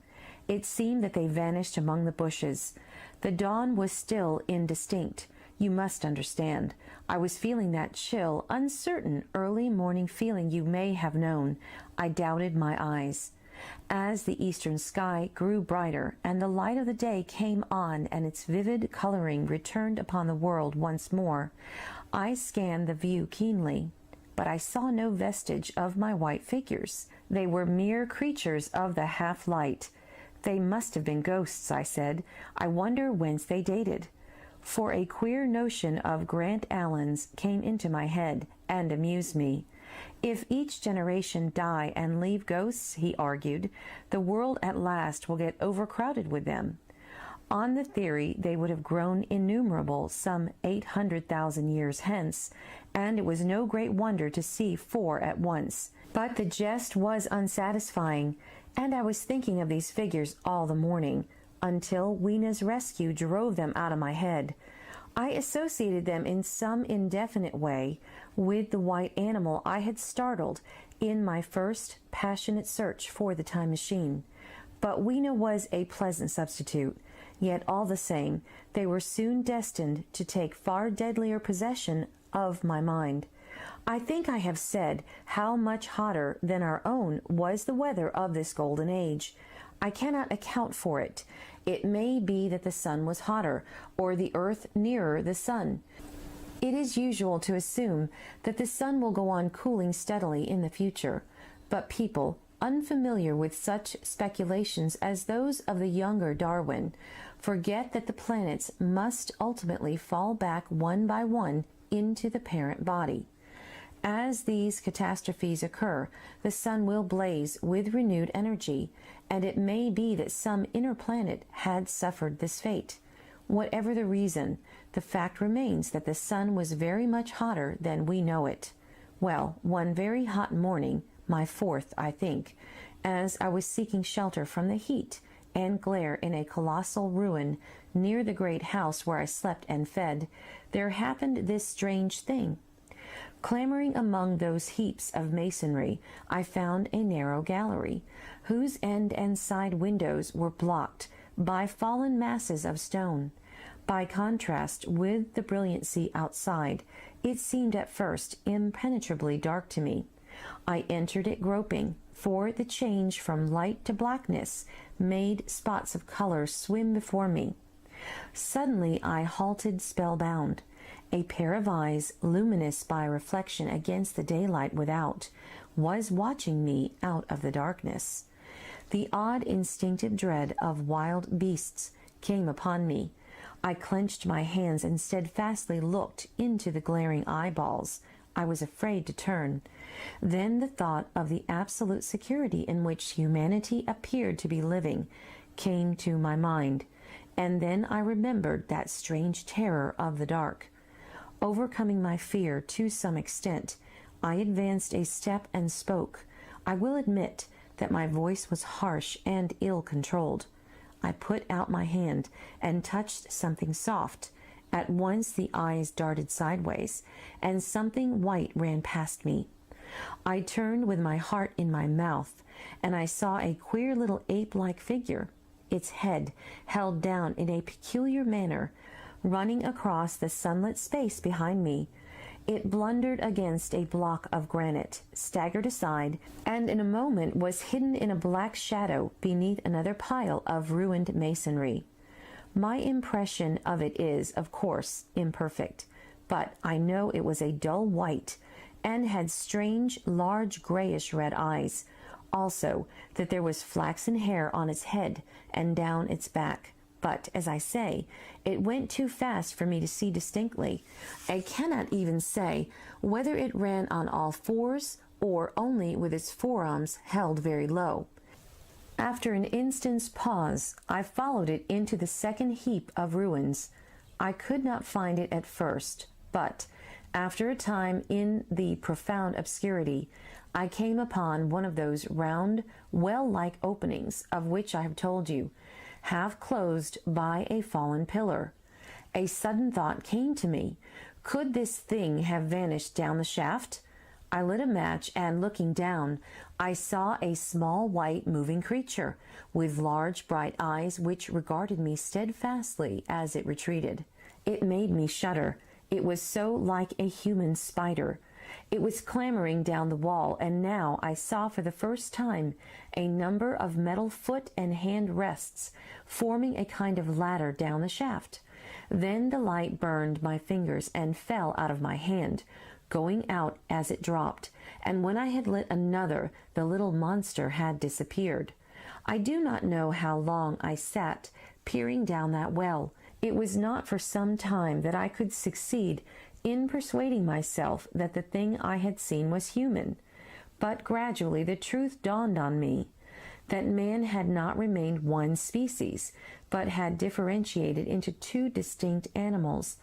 It seemed that they vanished among the bushes. The dawn was still indistinct. You must understand. I was feeling that chill, uncertain, early morning feeling you may have known. I doubted my eyes. As the eastern sky grew brighter and the light of the day came on and its vivid coloring returned upon the world once more, I scanned the view keenly. But I saw no vestige of my white figures. They were mere creatures of the half-light. They must have been ghosts, I said. I wonder whence they dated. For a queer notion of Grant Allen's came into my head and amused me. If each generation die and leave ghosts, he argued, the world at last will get overcrowded with them. On the theory, they would have grown innumerable some 800,000 years hence, and it was no great wonder to see 4 at once. But the jest was unsatisfying, and I was thinking of these figures all the morning, until Weena's rescue drove them out of my head. I associated them in some indefinite way with the white animal I had startled in my first passionate search for the time machine. But Weena was a pleasant substitute. Yet all the same, they were soon destined to take far deadlier possession of my mind. I think I have said how much hotter than our own was the weather of this golden age. I cannot account for it. It may be that the sun was hotter, or the earth nearer the sun. It is usual to assume that the sun will go on cooling steadily in the future, but people, unfamiliar with such speculations as those of the younger Darwin, forget that the planets must ultimately fall back one by one into the parent body. As these catastrophes occur, the sun will blaze with renewed energy, and it may be that some inner planet had suffered this fate. Whatever the reason, the fact remains that the sun was very much hotter than we know it. Well, one very hot morning, my 4th, I think, as I was seeking shelter from the heat and glare in a colossal ruin near the great house where I slept and fed, there happened this strange thing. Clambering among those heaps of masonry, I found a narrow gallery, whose end and side windows were blocked by fallen masses of stone. By contrast with the brilliancy outside, it seemed at first impenetrably dark to me. I entered it groping, for the change from light to blackness made spots of color swim before me. Suddenly I halted spellbound. A pair of eyes, luminous by reflection against the daylight without, was watching me out of the darkness. The odd instinctive dread of wild beasts came upon me. I clenched my hands and steadfastly looked into the glaring eyeballs. I was afraid to turn. Then the thought of the absolute security in which humanity appeared to be living came to my mind, and then I remembered that strange terror of the dark. Overcoming my fear to some extent, I advanced a step and spoke. I will admit that my voice was harsh and ill-controlled. I put out my hand and touched something soft. At once the eyes darted sideways, and something white ran past me. I turned with my heart in my mouth, and I saw a queer little ape-like figure, its head held down in a peculiar manner, running across the sunlit space behind me. It blundered against a block of granite, staggered aside, and in a moment was hidden in a black shadow beneath another pile of ruined masonry. My impression of it is, of course, imperfect, but I know it was a dull white and had strange, large grayish-red eyes. Also, that there was flaxen hair on its head and down its back. But, as I say, it went too fast for me to see distinctly. I cannot even say whether it ran on all fours or only with its forearms held very low. After an instant's pause, I followed it into the second heap of ruins. I could not find it at first, but, after a time in the profound obscurity, I came upon one of those round, well-like openings of which I have told you, half closed by a fallen pillar. A sudden thought came to me. Could this thing have vanished down the shaft? I lit a match, and looking down, I saw a small white moving creature with large bright eyes which regarded me steadfastly as it retreated. It made me shudder. It was so like a human spider. It was clambering down the wall, and now I saw for the first time a number of metal foot and hand rests forming a kind of ladder down the shaft. Then the light burned my fingers and fell out of my hand, going out as it dropped, and when I had lit another, the little monster had disappeared. I do not know how long I sat peering down that well. It was not for some time that I could succeed in persuading myself that the thing I had seen was human. But gradually the truth dawned on me, that man had not remained one species, but had differentiated into two distinct animals,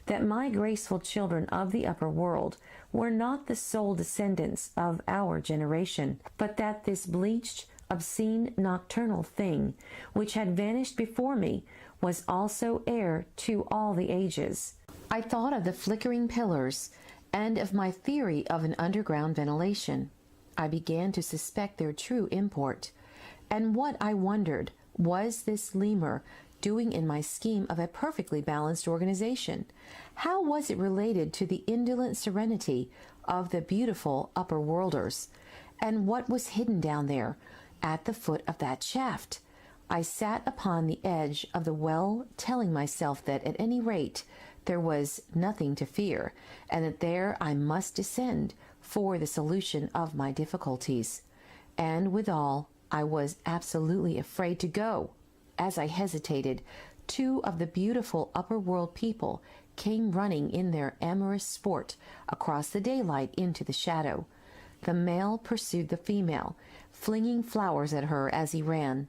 that my graceful children of the upper world were not the sole descendants of our generation, but that this bleached, obscene, nocturnal thing, which had vanished before me, was also heir to all the ages. I thought of the flickering pillars and of my theory of an underground ventilation. I began to suspect their true import. And what, I wondered, was this lemur doing in my scheme of a perfectly balanced organization? How was it related to the indolent serenity of the beautiful upper worlders? And what was hidden down there, at the foot of that shaft? I sat upon the edge of the well, telling myself that at any rate there was nothing to fear, and that there I must descend for the solution of my difficulties. And withal, I was absolutely afraid to go. As I hesitated, two of the beautiful upper world people came running in their amorous sport across the daylight into the shadow. The male pursued the female, flinging flowers at her as he ran.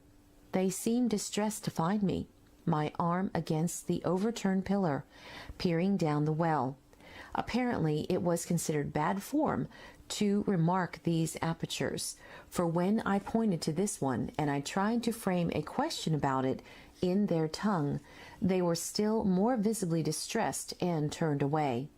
They seemed distressed to find me, my arm against the overturned pillar, peering down the well. Apparently it was considered bad form to remark these apertures, for when I pointed to this one and I tried to frame a question about it in their tongue, they were still more visibly distressed and turned away.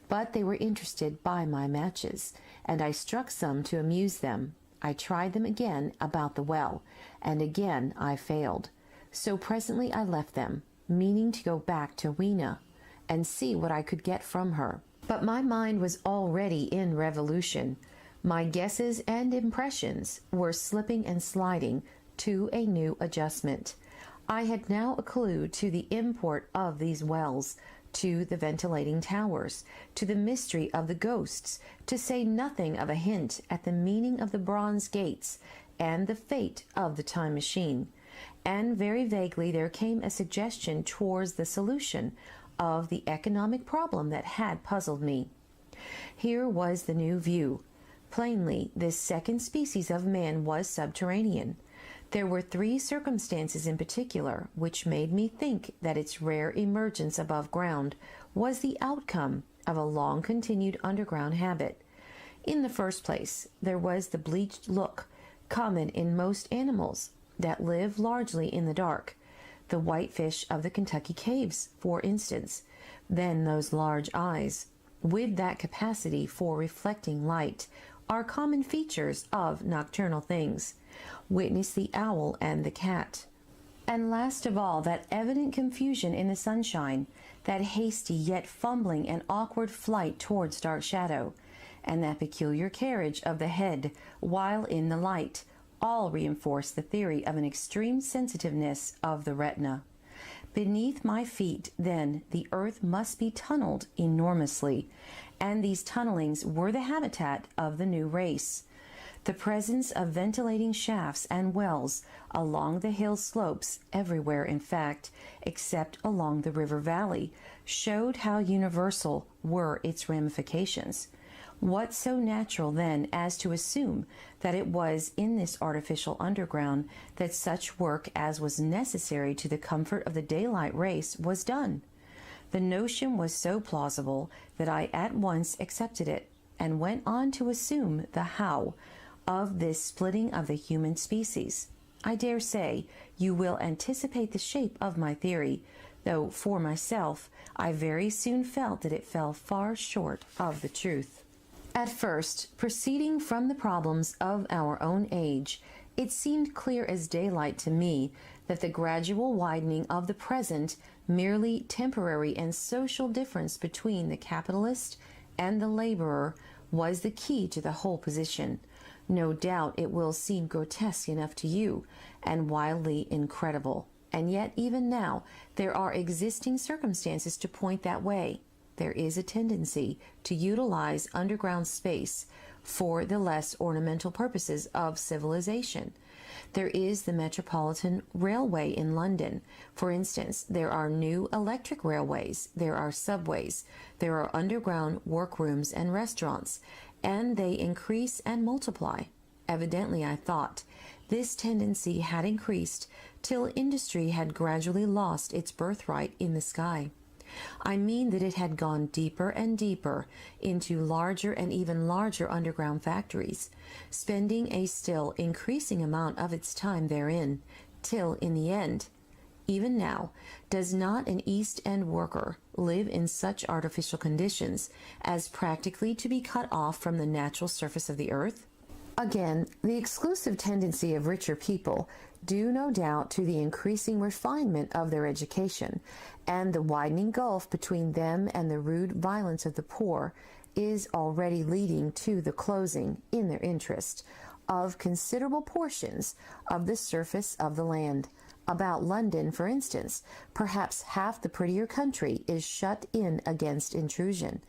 But they were interested by my matches, and I struck some to amuse them. I tried them again about the well, and again I failed. So presently I left them, meaning to go back to Weena and see what I could get from her. But my mind was already in revolution. My guesses and impressions were slipping and sliding to a new adjustment. I had now a clue to the import of these wells, to the ventilating towers, to the mystery of the ghosts, to say nothing of a hint at the meaning of the bronze gates and the fate of the time machine. And very vaguely there came a suggestion towards the solution of the economic problem that had puzzled me. Here was the new view. Plainly, this second species of man was subterranean. There were three circumstances in particular which made me think that its rare emergence above ground was the outcome of a long-continued underground habit. In the first place, there was the bleached look, common in most animals that live largely in the dark. The whitefish of the Kentucky caves, for instance. Then those large eyes, with that capacity for reflecting light, are common features of nocturnal things. Witness the owl and the cat. And last of all, that evident confusion in the sunshine, that hasty yet fumbling and awkward flight towards dark shadow, and that peculiar carriage of the head while in the light, all reinforce the theory of an extreme sensitiveness of the retina. Beneath my feet, then, the earth must be tunneled enormously, and these tunnelings were the habitat of the new race. The presence of ventilating shafts and wells along the hill slopes, everywhere in fact, except along the river valley, showed how universal were its ramifications. What so natural, then, as to assume that it was in this artificial underground that such work as was necessary to the comfort of the daylight race was done? The notion was so plausible that I at once accepted it, and went on to assume the how of this splitting of the human species. I dare say you will anticipate the shape of my theory, though for myself I very soon felt that it fell far short of the truth. At first, proceeding from the problems of our own age, it seemed clear as daylight to me that the gradual widening of the present, merely temporary and social difference between the capitalist and the laborer was the key to the whole position. No doubt it will seem grotesque enough to you, and wildly incredible. And yet even now there are existing circumstances to point that way. There is a tendency to utilize underground space for the less ornamental purposes of civilization. There is the Metropolitan Railway in London. For instance, there are new electric railways, there are subways, there are underground workrooms and restaurants, and they increase and multiply. Evidently, I thought, this tendency had increased till industry had gradually lost its birthright in the sky. I mean that it had gone deeper and deeper into larger and even larger underground factories, spending a still increasing amount of its time therein, till in the end, even now, does not an East End worker live in such artificial conditions as practically to be cut off from the natural surface of the earth? Again, the exclusive tendency of richer people, due no doubt to the increasing refinement of their education, and the widening gulf between them and the rude violence of the poor, is already leading to the closing, in their interest, of considerable portions of the surface of the land. About London, for instance, perhaps half the prettier country is shut in against intrusion,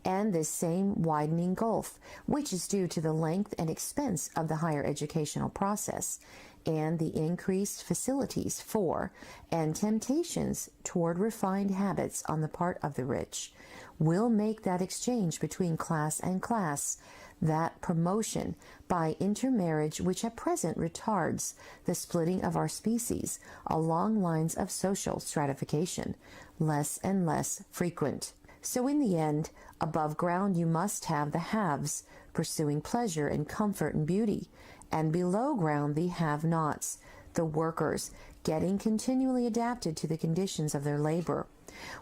and this same widening gulf, which is due to the length and expense of the higher educational process, and the increased facilities for and temptations toward refined habits on the part of the rich, will make that exchange between class and class, that promotion by intermarriage which at present retards the splitting of our species along lines of social stratification, less and less frequent. So in the end, above ground you must have the haves, pursuing pleasure and comfort and beauty, and below ground the have-nots, the workers, getting continually adapted to the conditions of their labor.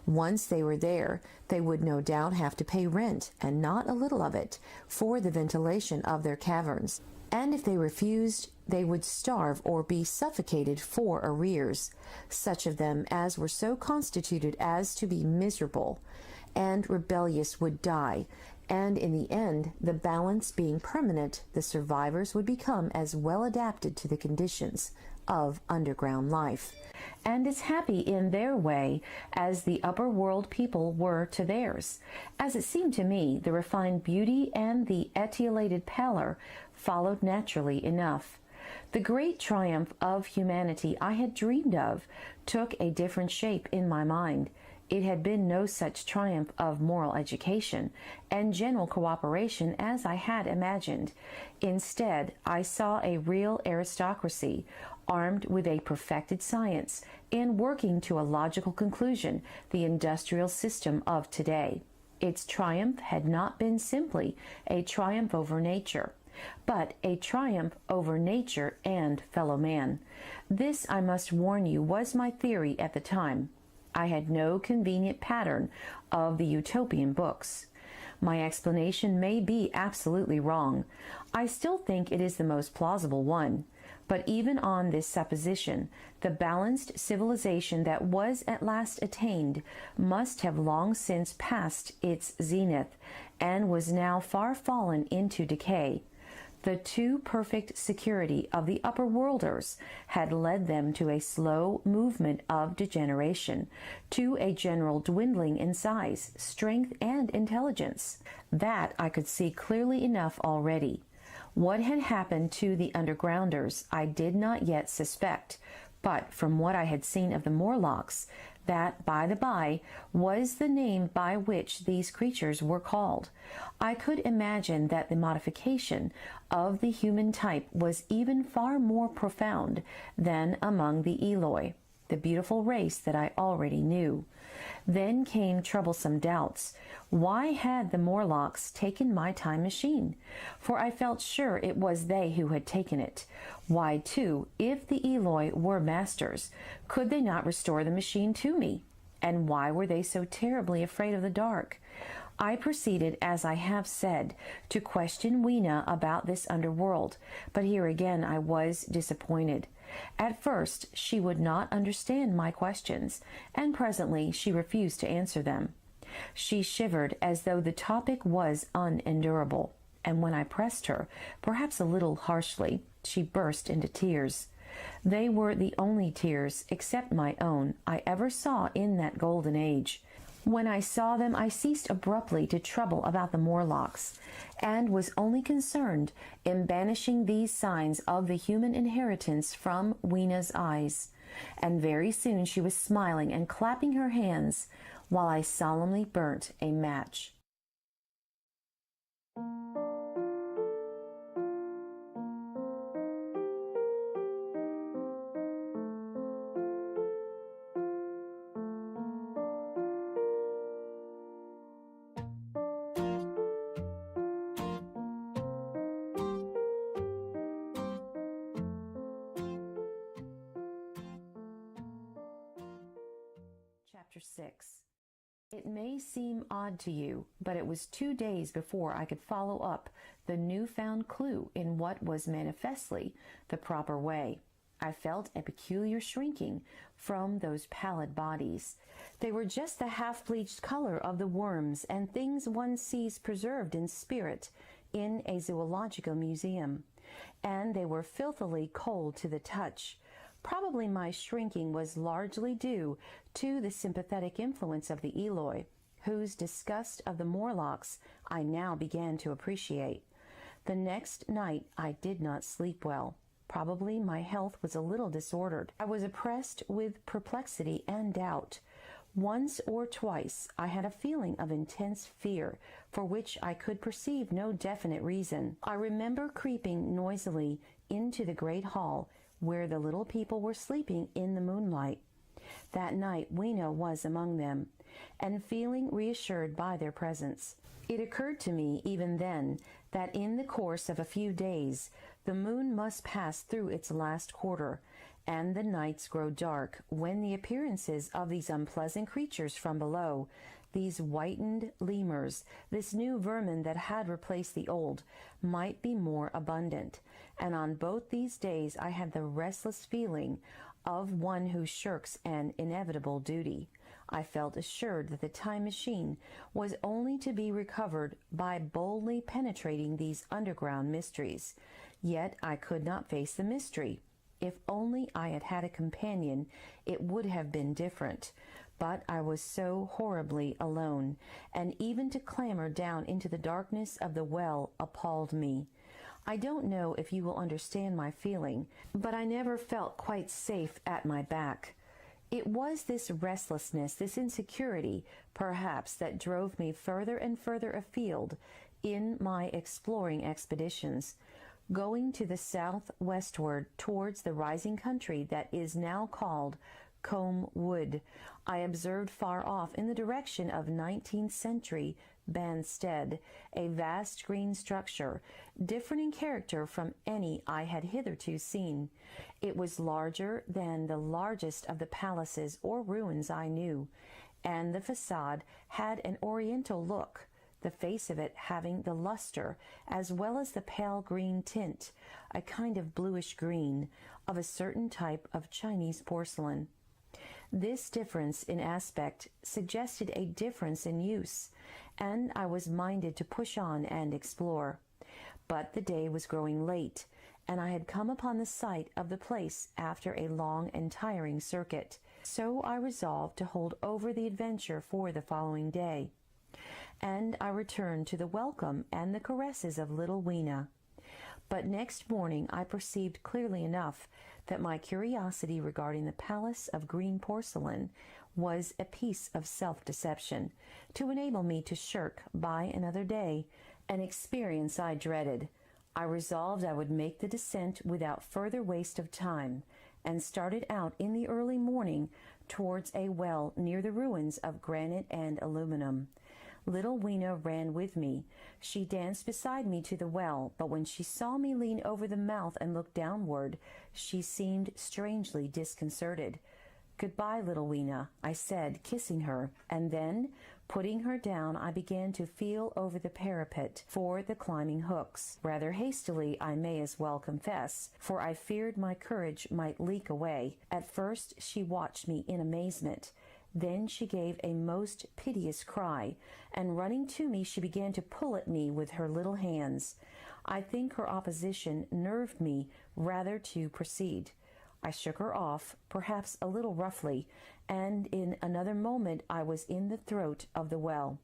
Once they were there, they would no doubt have to pay rent, and not a little of it, for the ventilation of their caverns. And if they refused, they would starve or be suffocated for arrears, such of them as were so constituted as to be miserable and rebellious would die, and in the end, the balance being permanent, the survivors would become as well adapted to the conditions of underground life, and as happy in their way as the upper world people were to theirs. As it seemed to me, the refined beauty and the etiolated pallor followed naturally enough. The great triumph of humanity I had dreamed of took a different shape in my mind. It had been no such triumph of moral education and general cooperation as I had imagined. Instead, I saw a real aristocracy, armed with a perfected science, and working to a logical conclusion the industrial system of today. Its triumph had not been simply a triumph over nature, but a triumph over nature and fellow man. This, I must warn you, was my theory at the time. I had no convenient pattern of the utopian books. My explanation may be absolutely wrong. I still think it is the most plausible one. But even on this supposition, the balanced civilization that was at last attained must have long since passed its zenith, and was now far fallen into decay. The too perfect security of the upper worlders had led them to a slow movement of degeneration, to a general dwindling in size, strength, and intelligence. That I could see clearly enough already. What had happened to the undergrounders I did not yet suspect, but from what I had seen of the Morlocks, that, by the by, was the name by which these creatures were called. I could imagine that the modification of the human type was even far more profound than among the Eloi, the beautiful race that I already knew. Then came troublesome doubts. Why had the Morlocks taken my time machine? For I felt sure it was they who had taken it. Why, too, if the Eloi were masters, could they not restore the machine to me? And why were they so terribly afraid of the dark? I proceeded, as I have said, to question Weena about this underworld, but here again I was disappointed. At first she would not understand my questions, and presently she refused to answer them. She shivered as though the topic was unendurable, and when I pressed her, perhaps a little harshly, she burst into tears. They were the only tears, except my own, I ever saw in that golden age. When I saw them, I ceased abruptly to trouble about the Morlocks, and was only concerned in banishing these signs of the human inheritance from Weena's eyes. And very soon she was smiling and clapping her hands, while I solemnly burnt a match. Chapter 6. It may seem odd to you, but it was 2 days before I could follow up the newfound clue in what was manifestly the proper way. I felt a peculiar shrinking from those pallid bodies. They were just the half-bleached color of the worms and things one sees preserved in spirit in a zoological museum, and they were filthily cold to the touch. Probably my shrinking was largely due to the sympathetic influence of the Eloi, whose disgust of the Morlocks I now began to appreciate. The next night I did not sleep well. Probably my health was a little disordered. I was oppressed with perplexity and doubt. Once or twice I had a feeling of intense fear, for which I could perceive no definite reason. I remember creeping noisily into the great hall, where the little people were sleeping in the moonlight. That night Weena was among them, and feeling reassured by their presence. It occurred to me even then that in the course of a few days the moon must pass through its last quarter, and the nights grow dark, when the appearances of these unpleasant creatures from below, these whitened lemurs, this new vermin that had replaced the old, might be more abundant. And on both these days I had the restless feeling of one who shirks an inevitable duty. I felt assured that the time machine was only to be recovered by boldly penetrating these underground mysteries. Yet I could not face the mystery. If only I had had a companion, it would have been different. But I was so horribly alone, and even to clamber down into the darkness of the well appalled me. I don't know if you will understand my feeling, but I never felt quite safe at my back. It was this restlessness, this insecurity, perhaps, that drove me further and further afield in my exploring expeditions, going to the southwestward towards the rising country that is now called comb wood. I observed far off in the direction of 19th century Banstead, a vast green structure, different in character from any I had hitherto seen. It was larger than the largest of the palaces or ruins I knew, and the facade had an oriental look, the face of it having the luster as well as the pale green tint, a kind of bluish green, of a certain type of Chinese porcelain. This difference in aspect suggested a difference in use, and I was minded to push on and explore. But the day was growing late, and I had come upon the site of the place after a long and tiring circuit, so I resolved to hold over the adventure for the following day. And I returned to the welcome and the caresses of little Weena. But next morning I perceived clearly enough that my curiosity regarding the palace of green porcelain was a piece of self-deception, to enable me to shirk by another day an experience I dreaded. I resolved I would make the descent without further waste of time, and started out in the early morning towards a well near the ruins of granite and aluminum. Little Weena ran with me. She danced beside me to the well, but when she saw me lean over the mouth and look downward, she seemed strangely disconcerted. "Goodbye, little Weena," I said, kissing her, and then, putting her down, I began to feel over the parapet for the climbing hooks, rather hastily, I may as well confess, for I feared my courage might leak away. At first she watched me in amazement. Then she gave a most piteous cry, and running to me she began to pull at me with her little hands. I think her opposition nerved me rather to proceed. I shook her off, perhaps a little roughly, and in another moment I was in the throat of the well.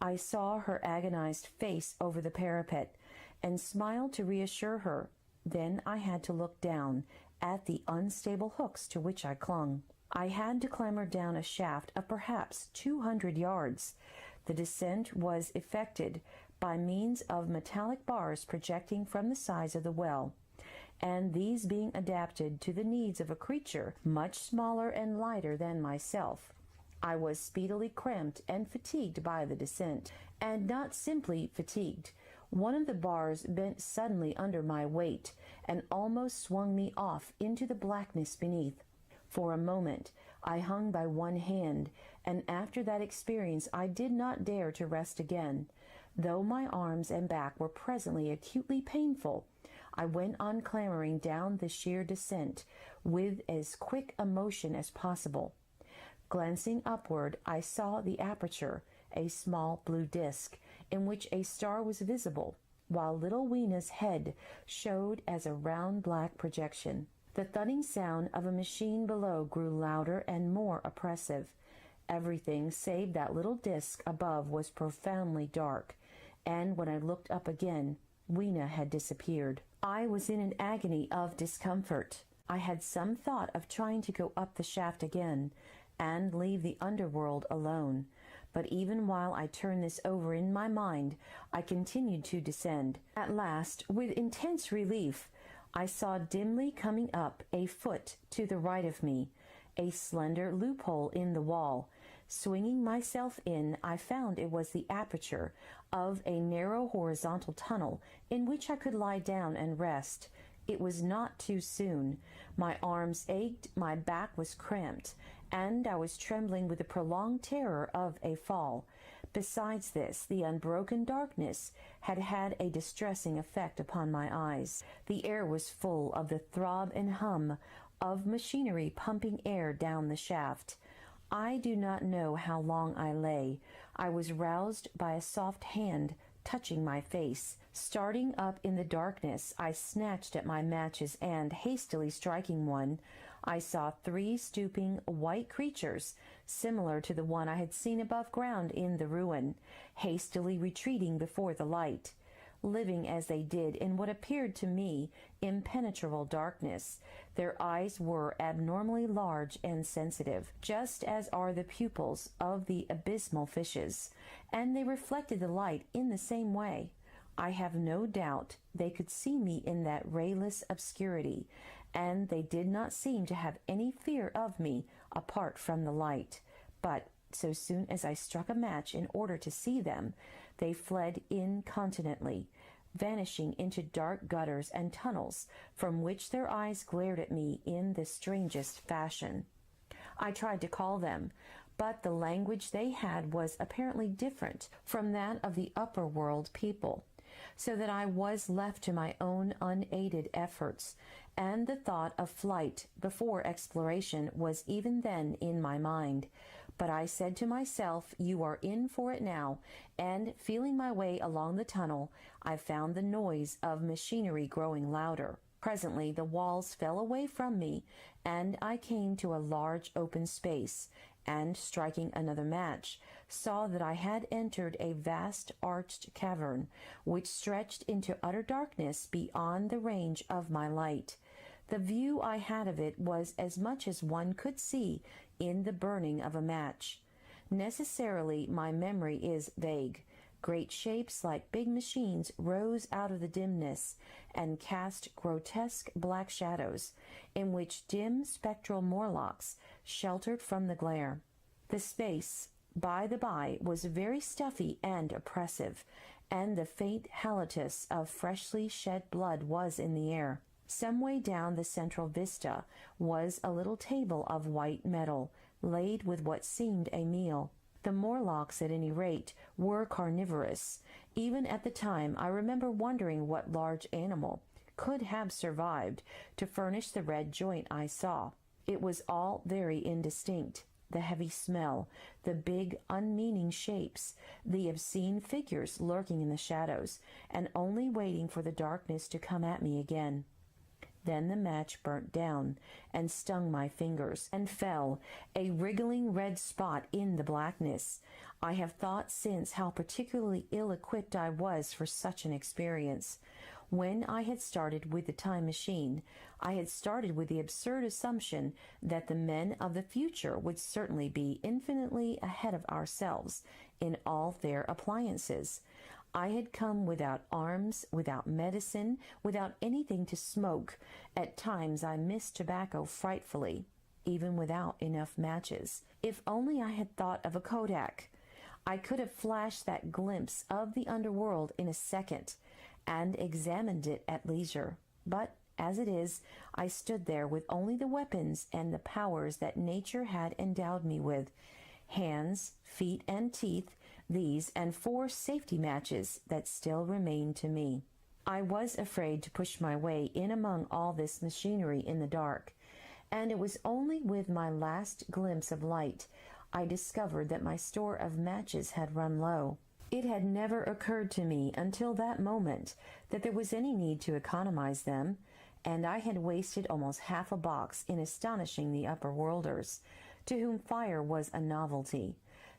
I saw her agonized face over the parapet, and smiled to reassure her. Then I had to look down at the unstable hooks to which I clung. I had to clamber down a shaft of perhaps 200 yards. The descent was effected by means of metallic bars projecting from the sides of the well, and these being adapted to the needs of a creature much smaller and lighter than myself, I was speedily cramped and fatigued by the descent, and not simply fatigued. One of the bars bent suddenly under my weight, and almost swung me off into the blackness beneath. For a moment I hung by one hand, and after that experience I did not dare to rest again. Though my arms and back were presently acutely painful, I went on clambering down the sheer descent with as quick a motion as possible. Glancing upward, I saw the aperture, a small blue disk, in which a star was visible, while little Weena's head showed as a round black projection. The thudding sound of a machine below grew louder and more oppressive. Everything save that little disk above was profoundly dark, and when I looked up again, Weena had disappeared. I was in an agony of discomfort. I had some thought of trying to go up the shaft again, and leave the underworld alone. But even while I turned this over in my mind, I continued to descend. At last, with intense relief, I saw dimly coming up a foot to the right of me, a slender loophole in the wall. Swinging myself in, I found it was the aperture of a narrow horizontal tunnel in which I could lie down and rest. It was not too soon. My arms ached, my back was cramped, and I was trembling with the prolonged terror of a fall. Besides this, the unbroken darkness had had a distressing effect upon my eyes. The air was full of the throb and hum of machinery pumping air down the shaft. I do not know how long I lay. I was roused by a soft hand touching my face. Starting up in the darkness, I snatched at my matches and, hastily striking one, I saw 3 stooping white creatures, similar to the one I had seen above ground in the ruin, hastily retreating before the light. Living as they did in what appeared to me impenetrable darkness, their eyes were abnormally large and sensitive, just as are the pupils of the abysmal fishes, and they reflected the light in the same way. I have no doubt they could see me in that rayless obscurity, and they did not seem to have any fear of me apart from the light. But so soon as I struck a match in order to see them, they fled incontinently, vanishing into dark gutters and tunnels from which their eyes glared at me in the strangest fashion. I tried to call them, but the language they had was apparently different from that of the upper world people, so that I was left to my own unaided efforts, and the thought of flight before exploration was even then in my mind. But I said to myself, you are in for it now, and feeling my way along the tunnel, I found the noise of machinery growing louder. Presently the walls fell away from me, and I came to a large open space, and striking another match, saw that I had entered a vast arched cavern, which stretched into utter darkness beyond the range of my light. The view I had of it was as much as one could see in the burning of a match. Necessarily, my memory is vague. Great shapes like big machines rose out of the dimness and cast grotesque black shadows, in which dim spectral Morlocks sheltered from the glare. The space, by the by, was very stuffy and oppressive, and the faint halitus of freshly shed blood was in the air. Some way down the central vista was a little table of white metal, laid with what seemed a meal. The Morlocks, at any rate, were carnivorous. Even at the time, I remember wondering what large animal could have survived to furnish the red joint I saw. It was all very indistinct. The heavy smell, the big, unmeaning shapes, the obscene figures lurking in the shadows, and only waiting for the darkness to come at me again. Then the match burnt down and stung my fingers, and fell, a wriggling red spot in the blackness. I have thought since how particularly ill-equipped I was for such an experience. When I had started with the time machine, I had started with the absurd assumption that the men of the future would certainly be infinitely ahead of ourselves in all their appliances. I had come without arms, without medicine, without anything to smoke. At times I missed tobacco frightfully, even without enough matches. If only I had thought of a kodak, I could have flashed that glimpse of the underworld in a second, and examined it at leisure. But as it is, I stood there with only the weapons and the powers that nature had endowed me with, hands, feet, and teeth, these and 4 safety matches that still remained to me. I was afraid to push my way in among all this machinery in the dark, and it was only with my last glimpse of light I discovered that my store of matches had run low. It had never occurred to me until that moment that there was any need to economize them, and I had wasted almost half a box in astonishing the upper worlders, to whom fire was a novelty.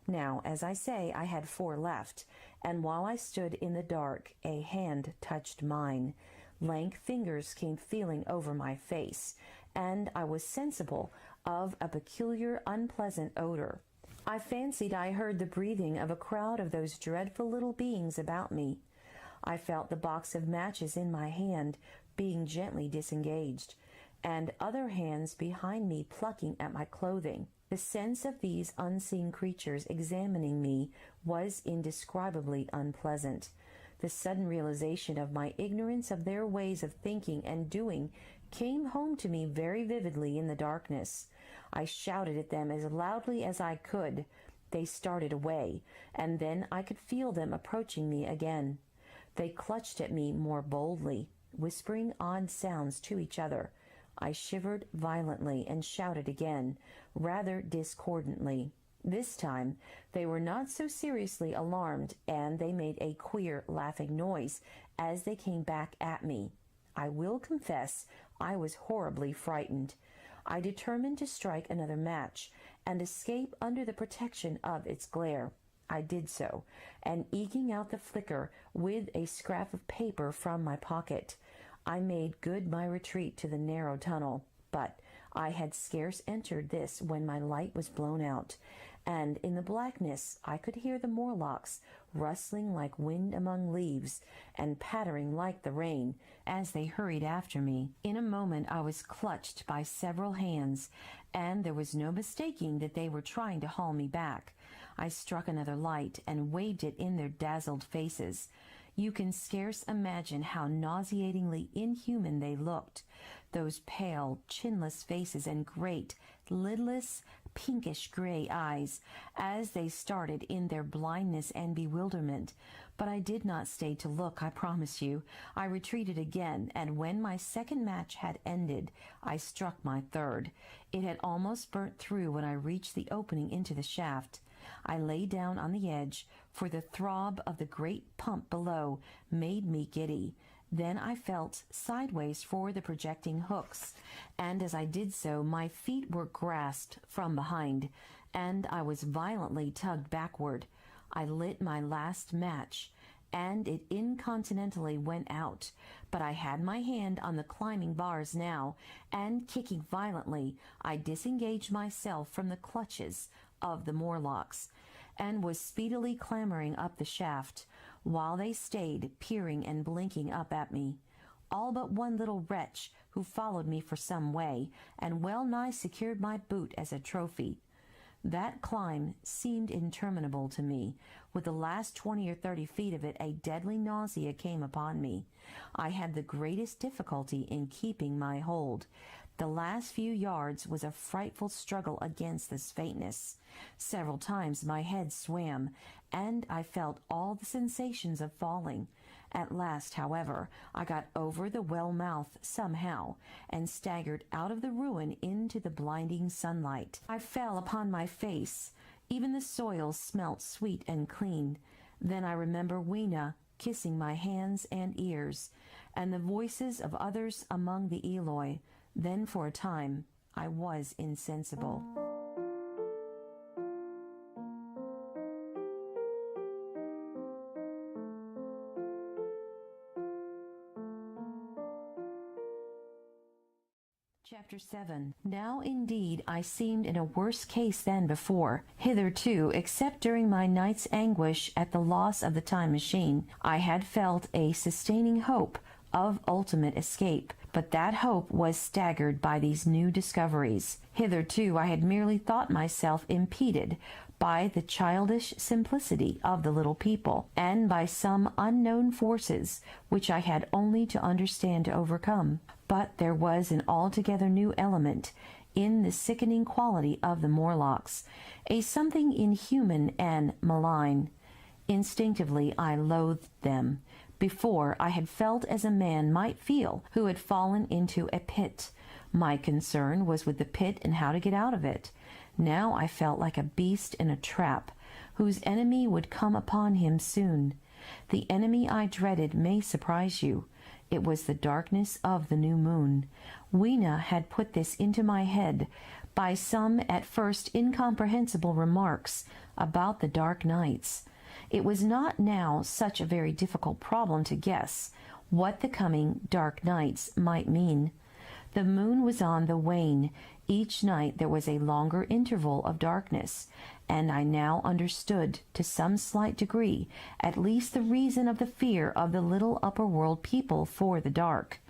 Now, as I say, I had 4 left, and while I stood in the dark, a hand touched mine. Lank fingers came feeling over my face, and I was sensible of a peculiar, unpleasant odor. I fancied I heard the breathing of a crowd of those dreadful little beings about me. I felt the box of matches in my hand being gently disengaged, and other hands behind me plucking at my clothing. The sense of these unseen creatures examining me was indescribably unpleasant. The sudden realization of my ignorance of their ways of thinking and doing came home to me very vividly in the darkness. I shouted at them as loudly as I could. They started away, and then I could feel them approaching me again. They clutched at me more boldly, whispering odd sounds to each other. I shivered violently and shouted again, rather discordantly. This time they were not so seriously alarmed, and they made a queer laughing noise as they came back at me. I will confess I was horribly frightened. I determined to strike another match and escape under the protection of its glare. I did so, and eking out the flicker with a scrap of paper from my pocket, I made good my retreat to the narrow tunnel. But I had scarce entered this when my light was blown out, and in the blackness I could hear the Morlocks rustling like wind among leaves and pattering like the rain as they hurried after me. In a moment I was clutched by several hands, and there was no mistaking that they were trying to haul me back. I struck another light and waved it in their dazzled faces. You can scarce imagine how nauseatingly inhuman they looked, those pale, chinless faces and great, lidless, pinkish gray eyes, as they started in their blindness and bewilderment. But I did not stay to look, I promise you. I retreated again, and when my second match had ended, I struck my third. It had almost burnt through when I reached the opening into the shaft. I lay down on the edge, for the throb of the great pump below made me giddy. Then I felt sideways for the projecting hooks, and as I did so, my feet were grasped from behind, and I was violently tugged backward. I lit my last match, and it incontinently went out, but I had my hand on the climbing bars now, and kicking violently, I disengaged myself from the clutches of the Morlocks, and was speedily clambering up the shaft, while they stayed peering and blinking up at me. All but one little wretch who followed me for some way, and well nigh secured my boot as a trophy. That climb seemed interminable to me. With the last 20 or 30 feet of it, a deadly nausea came upon me. I had the greatest difficulty in keeping my hold. The last few yards was a frightful struggle against this faintness. Several times my head swam, and I felt all the sensations of falling. At last, however, I got over the well mouth somehow, and staggered out of the ruin into the blinding sunlight. I fell upon my face. Even the soil smelt sweet and clean. Then I remember Weena kissing my hands and ears, and the voices of others among the Eloi. Then for a time I was insensible. Chapter 7. Now indeed I seemed in a worse case than before. Hitherto, except during my night's anguish at the loss of the time machine, I had felt a sustaining hope of ultimate escape, but that hope was staggered by these new discoveries. Hitherto I had merely thought myself impeded by the childish simplicity of the little people, and by some unknown forces which I had only to understand to overcome. But there was an altogether new element in the sickening quality of the Morlocks, a something inhuman and malign. Instinctively I loathed them. Before, I had felt as a man might feel who had fallen into a pit. My concern was with the pit and how to get out of it. Now I felt like a beast in a trap, whose enemy would come upon him soon. The enemy I dreaded may surprise you. It was the darkness of the new moon. Weena had put this into my head by some at first incomprehensible remarks about the dark nights. It was not now such a very difficult problem to guess what the coming dark nights might mean. The moon was on the wane. Each night there was a longer interval of darkness, and I now understood to some slight degree at least the reason of the fear of the little upper world people for the dark.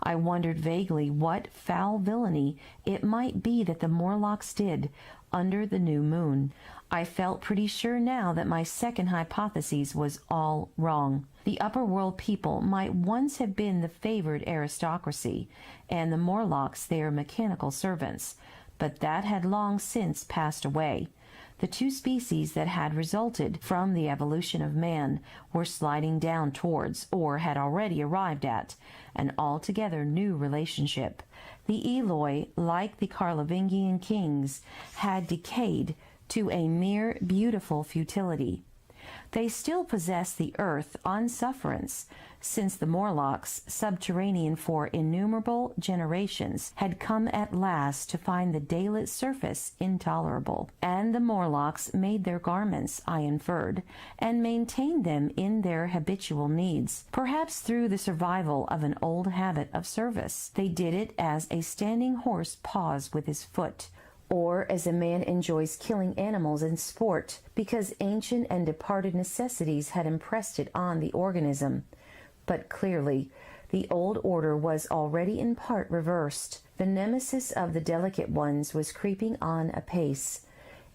I wondered vaguely what foul villainy it might be that the Morlocks did under the new moon. I felt pretty sure now that my second hypothesis was all wrong. The upper world people might once have been the favored aristocracy, and the Morlocks their mechanical servants, but that had long since passed away. The two species that had resulted from the evolution of man were sliding down towards, or had already arrived at, an altogether new relationship. The Eloi, like the Carlovingian kings, had decayed to a mere beautiful futility. They still possess the earth on sufferance, since the Morlocks, subterranean for innumerable generations, had come at last to find the daylit surface intolerable. And the Morlocks made their garments, I inferred, and maintained them in their habitual needs, perhaps through the survival of an old habit of service. They did it as a standing horse paws with his foot, or as a man enjoys killing animals in sport, because ancient and departed necessities had impressed it on the organism. But clearly, the old order was already in part reversed. The nemesis of the delicate ones was creeping on apace.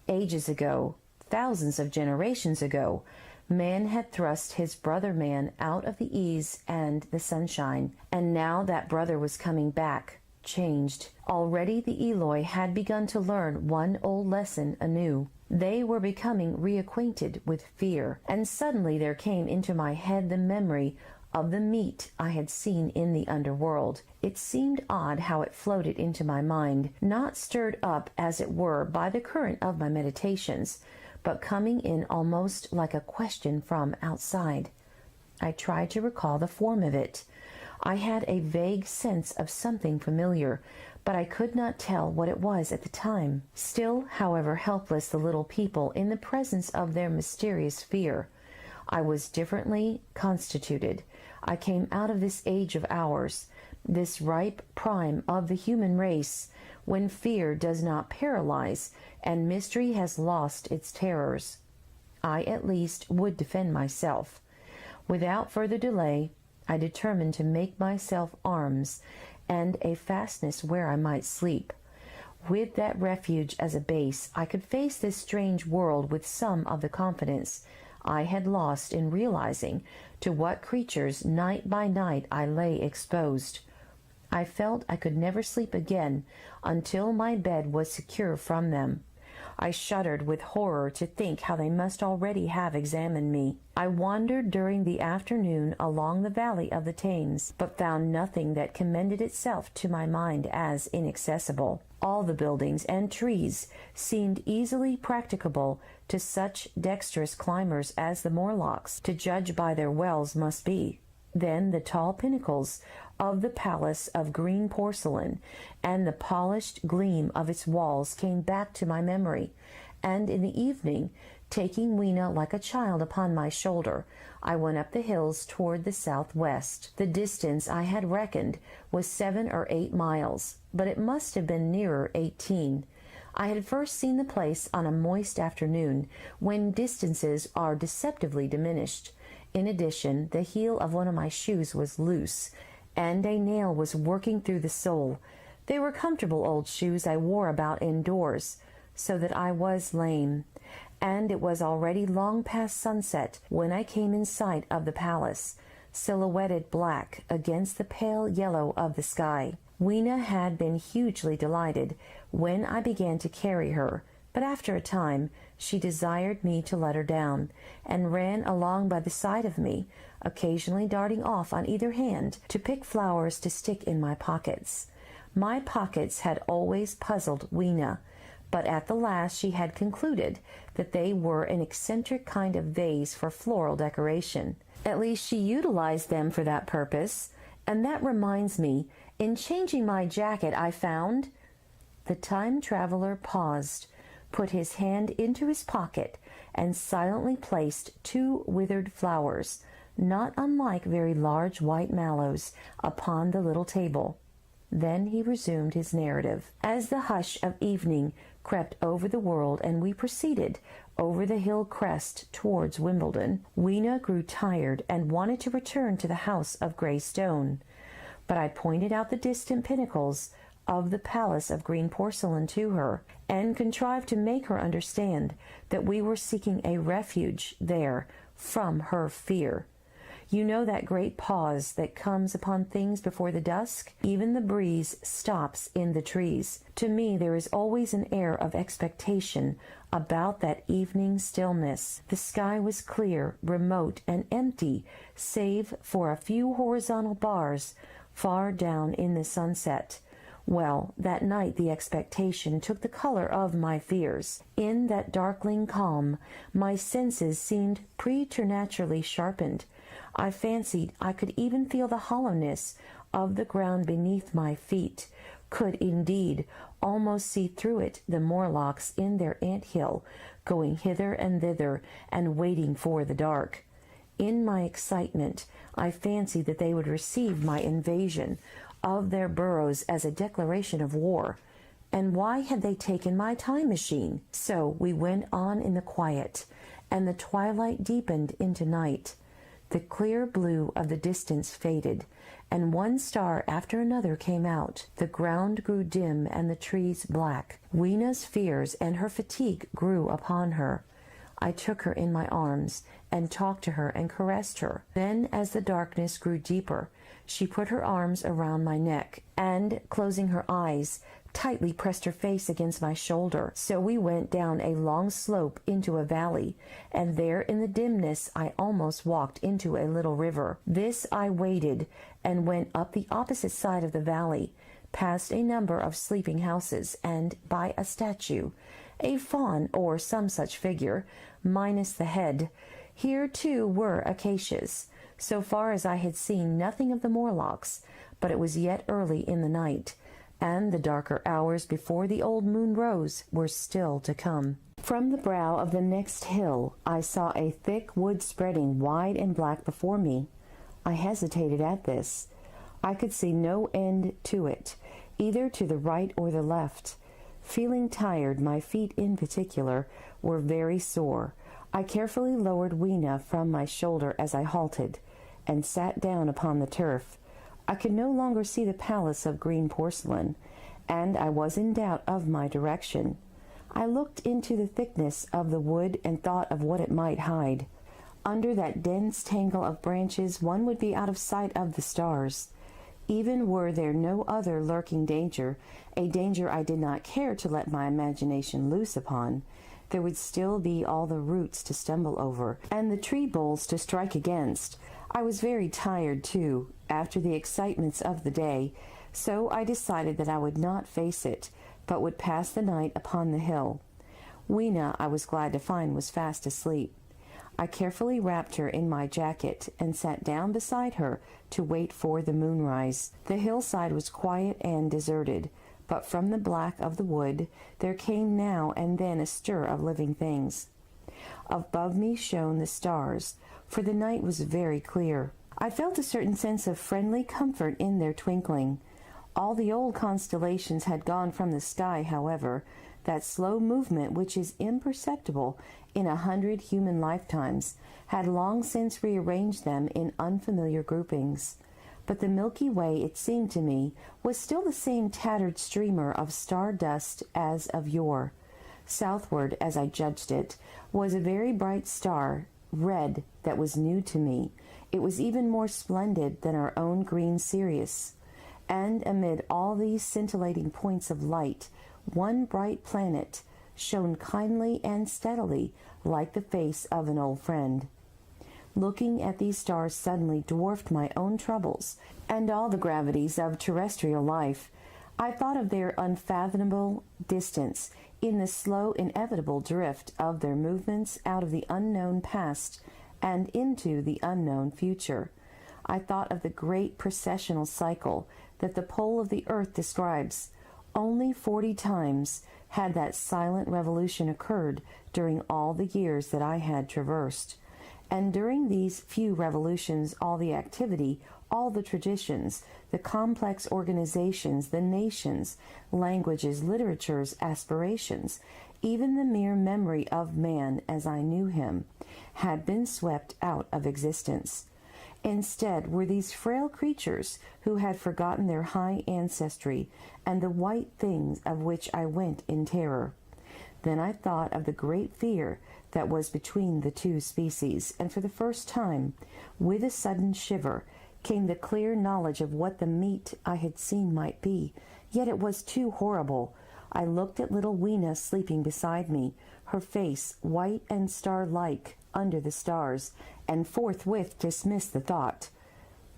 Ages ago, thousands of generations ago, man had thrust his brother man out of the ease and the sunshine, and now that brother was coming back, changed. Already the Eloi had begun to learn one old lesson anew. They were becoming reacquainted with fear, and suddenly there came into my head the memory of the meat I had seen in the underworld. It seemed odd how it floated into my mind, not stirred up, as it were, by the current of my meditations, but coming in almost like a question from outside. I tried to recall the form of it. I had a vague sense of something familiar, but I could not tell what it was at the time. Still, however helpless the little people in the presence of their mysterious fear, I was differently constituted. I came out of this age of ours, this ripe prime of the human race, when fear does not paralyze and mystery has lost its terrors. I at least would defend myself. Without further delay, I determined to make myself arms and a fastness where I might sleep. With that refuge as a base, I could face this strange world with some of the confidence I had lost in realizing to what creatures night by night I lay exposed. I felt I could never sleep again until my bed was secure from them. I shuddered with horror to think how they must already have examined me. I wandered during the afternoon along the valley of the Thames, but found nothing that commended itself to my mind as inaccessible. All the buildings and trees seemed easily practicable to such dexterous climbers as the Morlocks, to judge by their wells must be. Then the tall pinnacles of the palace of green porcelain and the polished gleam of its walls came back to my memory, and in the evening, taking Weena like a child upon my shoulder, I went up the hills toward the southwest. The distance I had reckoned was 7 or 8 miles, but it must have been nearer 18. I had first seen the place on a moist afternoon, when distances are deceptively diminished. In addition, the heel of one of my shoes was loose, and a nail was working through the sole. They were comfortable old shoes I wore about indoors, so that I was lame, and it was already long past sunset when I came in sight of the palace, silhouetted black against the pale yellow of the sky. Weena had been hugely delighted when I began to carry her, but after a time she desired me to let her down, and ran along by the side of me, occasionally darting off on either hand to pick flowers to stick in my pockets. My pockets had always puzzled Weena, but at the last she had concluded that they were an eccentric kind of vase for floral decoration. At least she utilized them for that purpose, and that reminds me, in changing my jacket I found— The time-traveler paused, put his hand into his pocket, and silently placed 2 withered flowers, not unlike very large white mallows, upon the little table. Then he resumed his narrative. As the hush of evening crept over the world and we proceeded over the hill crest towards Wimbledon, Weena grew tired and wanted to return to the house of grey stone. But I pointed out the distant pinnacles of the palace of green porcelain to her, and contrived to make her understand that we were seeking a refuge there from her fear. You know that great pause that comes upon things before the dusk? Even the breeze stops in the trees. To me there is always an air of expectation about that evening stillness. The sky was clear, remote, and empty, save for a few horizontal bars far down in the sunset. Well, that night the expectation took the color of my fears. In that darkling calm, my senses seemed preternaturally sharpened. I fancied I could even feel the hollowness of the ground beneath my feet, could indeed almost see through it the Morlocks in their ant-hill, going hither and thither and waiting for the dark. In my excitement, I fancied that they would receive my invasion of their burrows as a declaration of war, And why had they taken my time machine? So we went on in the quiet, and the twilight deepened into night. The clear blue of the distance faded, and one star after another came out. The ground grew dim and the trees black. Weena's fears and her fatigue grew upon her. I took her in my arms and talked to her and caressed her. Then, as the darkness grew deeper, she put her arms around my neck and, closing her eyes, tightly pressed her face against my shoulder. So we went down a long slope into a valley, and there in the dimness I almost walked into a little river. This I waded and went up the opposite side of the valley, past a number of sleeping houses, and by a statue, a faun or some such figure, minus the head. Here too were acacias. So far as I had seen nothing of the Morlocks, but it was yet early in the night, and the darker hours before the old moon rose were still to come. From the brow of the next hill I saw a thick wood spreading wide and black before me. I hesitated at this. I could see no end to it, either to the right or the left. Feeling tired, my feet in particular were very sore. I carefully lowered Weena from my shoulder as I halted, and sat down upon the turf. I could no longer see the palace of green porcelain, and I was in doubt of my direction. I looked into the thickness of the wood and thought of what it might hide. Under that dense tangle of branches one would be out of sight of the stars. Even were there no other lurking danger, a danger I did not care to let my imagination loose upon, there would still be all the roots to stumble over, and the tree boles to strike against. I was very tired, too, after the excitements of the day, so I decided that I would not face it, but would pass the night upon the hill. Weena, I was glad to find, was fast asleep. I carefully wrapped her in my jacket and sat down beside her to wait for the moonrise. The hillside was quiet and deserted, but from the black of the wood there came now and then a stir of living things. Above me shone the stars, for the night was very clear. I felt a certain sense of friendly comfort in their twinkling. All the old constellations had gone from the sky, however. That slow movement which is imperceptible in 100 human lifetimes had long since rearranged them in unfamiliar groupings. But the Milky Way, it seemed to me, was still the same tattered streamer of star-dust as of yore. Southward, as I judged it, was a very bright star, red, that was new to me. It was even more splendid than our own green Sirius. And amid all these scintillating points of light, one bright planet shone kindly and steadily like the face of an old friend. Looking at these stars suddenly dwarfed my own troubles and all the gravities of terrestrial life. I thought of their unfathomable distance in the slow, inevitable drift of their movements out of the unknown past and into the unknown future. I thought of the great precessional cycle that the pole of the earth describes. Only 40 times had that silent revolution occurred during all the years that I had traversed. And during these few revolutions, all the activity, all the traditions, the complex organizations, the nations, languages, literatures, aspirations, even the mere memory of man as I knew him, had been swept out of existence. Instead were these frail creatures who had forgotten their high ancestry and the white things of which I went in terror. Then I thought of the great fear that was between the two species, and for the first time, with a sudden shiver, came the clear knowledge of what the meat I had seen might be. Yet it was too horrible. I looked at little Weena sleeping beside me, her face white and star-like under the stars, and forthwith dismissed the thought.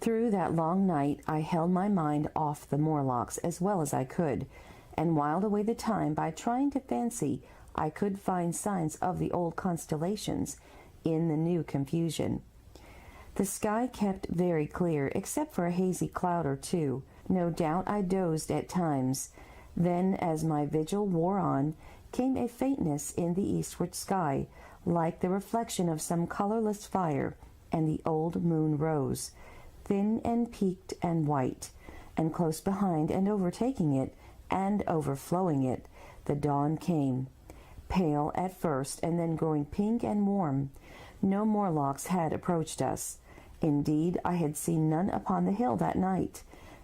Through that long night I held my mind off the Morlocks as well as I could, and whiled away the time by trying to fancy I could find signs of the old constellations in the new confusion. The sky kept very clear, except for a hazy cloud or two. No doubt I dozed at times. Then, as my vigil wore on, came a faintness in the eastward sky, like the reflection of some colorless fire, and the old moon rose, thin and peaked and white, and close behind and overtaking it, and overflowing it, the dawn came, pale at first and then growing pink and warm. No Morlocks had approached us. Indeed, I had seen none upon the hill that night,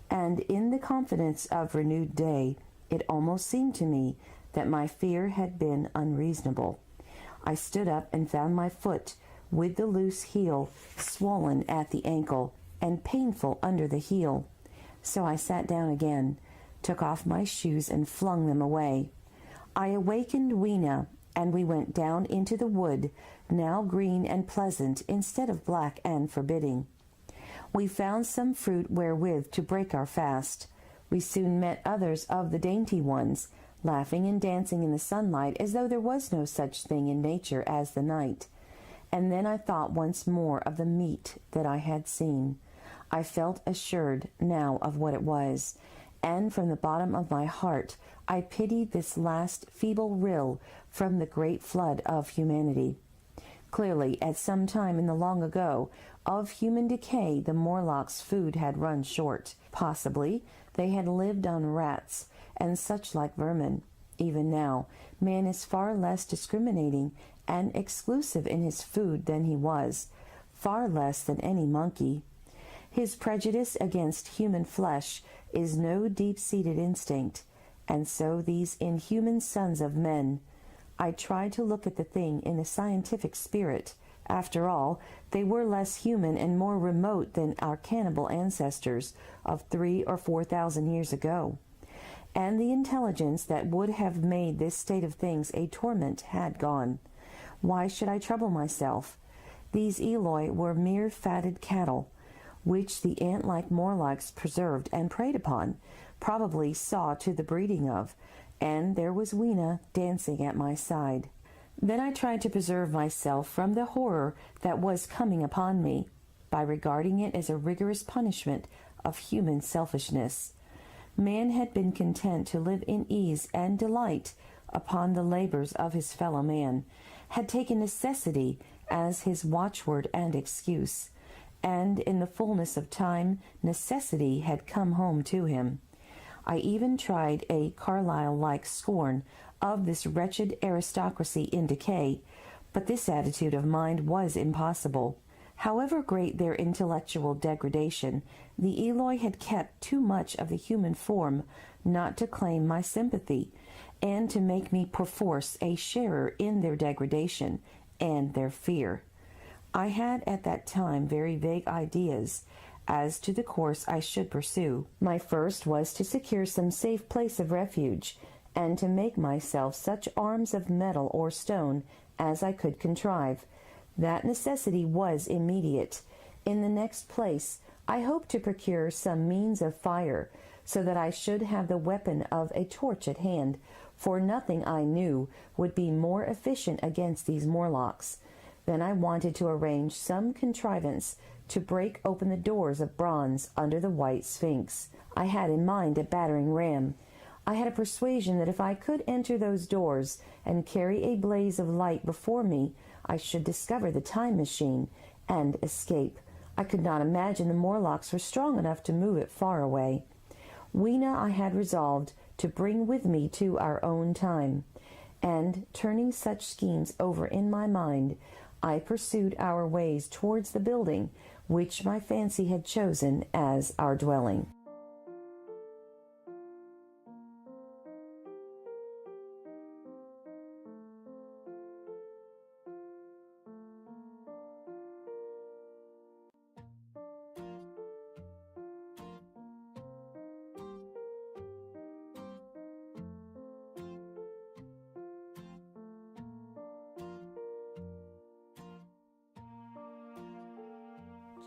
and in the confidence of renewed day, it almost seemed to me that my fear had been unreasonable. I stood up and found my foot, with the loose heel, swollen at the ankle and painful under the heel. So I sat down again, took off my shoes and flung them away. I awakened Weena, and we went down into the wood, now green and pleasant instead of black and forbidding. We found some fruit wherewith to break our fast. We soon met others of the dainty ones, laughing and dancing in the sunlight as though there was no such thing in nature as the night. And then I thought once more of the meat that I had seen. I felt assured now of what it was, and from the bottom of my heart I pitied this last feeble rill from the great flood of humanity. Clearly, at some time in the long ago of human decay, the Morlocks' food had run short. Possibly they had lived on rats and such like vermin. Even now, man is far less discriminating and exclusive in his food than he was, far less than any monkey. His prejudice against human flesh is no deep-seated instinct, and so these inhuman sons of men. I tried to look at the thing in a scientific spirit. After all, they were less human and more remote than our cannibal ancestors of 3,000 or 4,000 years ago. And the intelligence that would have made this state of things a torment had gone. Why should I trouble myself? These Eloi were mere fatted cattle, which the ant-like Morlocks preserved and preyed upon, probably saw to the breeding of, and there was Weena dancing at my side. Then I tried to preserve myself from the horror that was coming upon me, by regarding it as a rigorous punishment of human selfishness. Man had been content to live in ease and delight upon the labors of his fellow man, had taken necessity as his watchword and excuse, and in the fullness of time necessity had come home to him. I even tried a Carlyle-like scorn of this wretched aristocracy in decay, but this attitude of mind was impossible. However great their intellectual degradation, the Eloi had kept too much of the human form not to claim my sympathy, and to make me perforce a sharer in their degradation and their fear. I had at that time very vague ideas as to the course I should pursue. My first was to secure some safe place of refuge, and to make myself such arms of metal or stone as I could contrive. That necessity was immediate. In the next place, I hoped to procure some means of fire, so that I should have the weapon of a torch at hand, for nothing I knew would be more efficient against these Morlocks. Then I wanted to arrange some contrivance to break open the doors of bronze under the white sphinx. I had in mind a battering ram. I had a persuasion that if I could enter those doors and carry a blaze of light before me, I should discover the time machine and escape. I could not imagine the Morlocks were strong enough to move it far away. Weena I had resolved to bring with me to our own time, and, turning such schemes over in my mind, I pursued our ways towards the building which my fancy had chosen as our dwelling.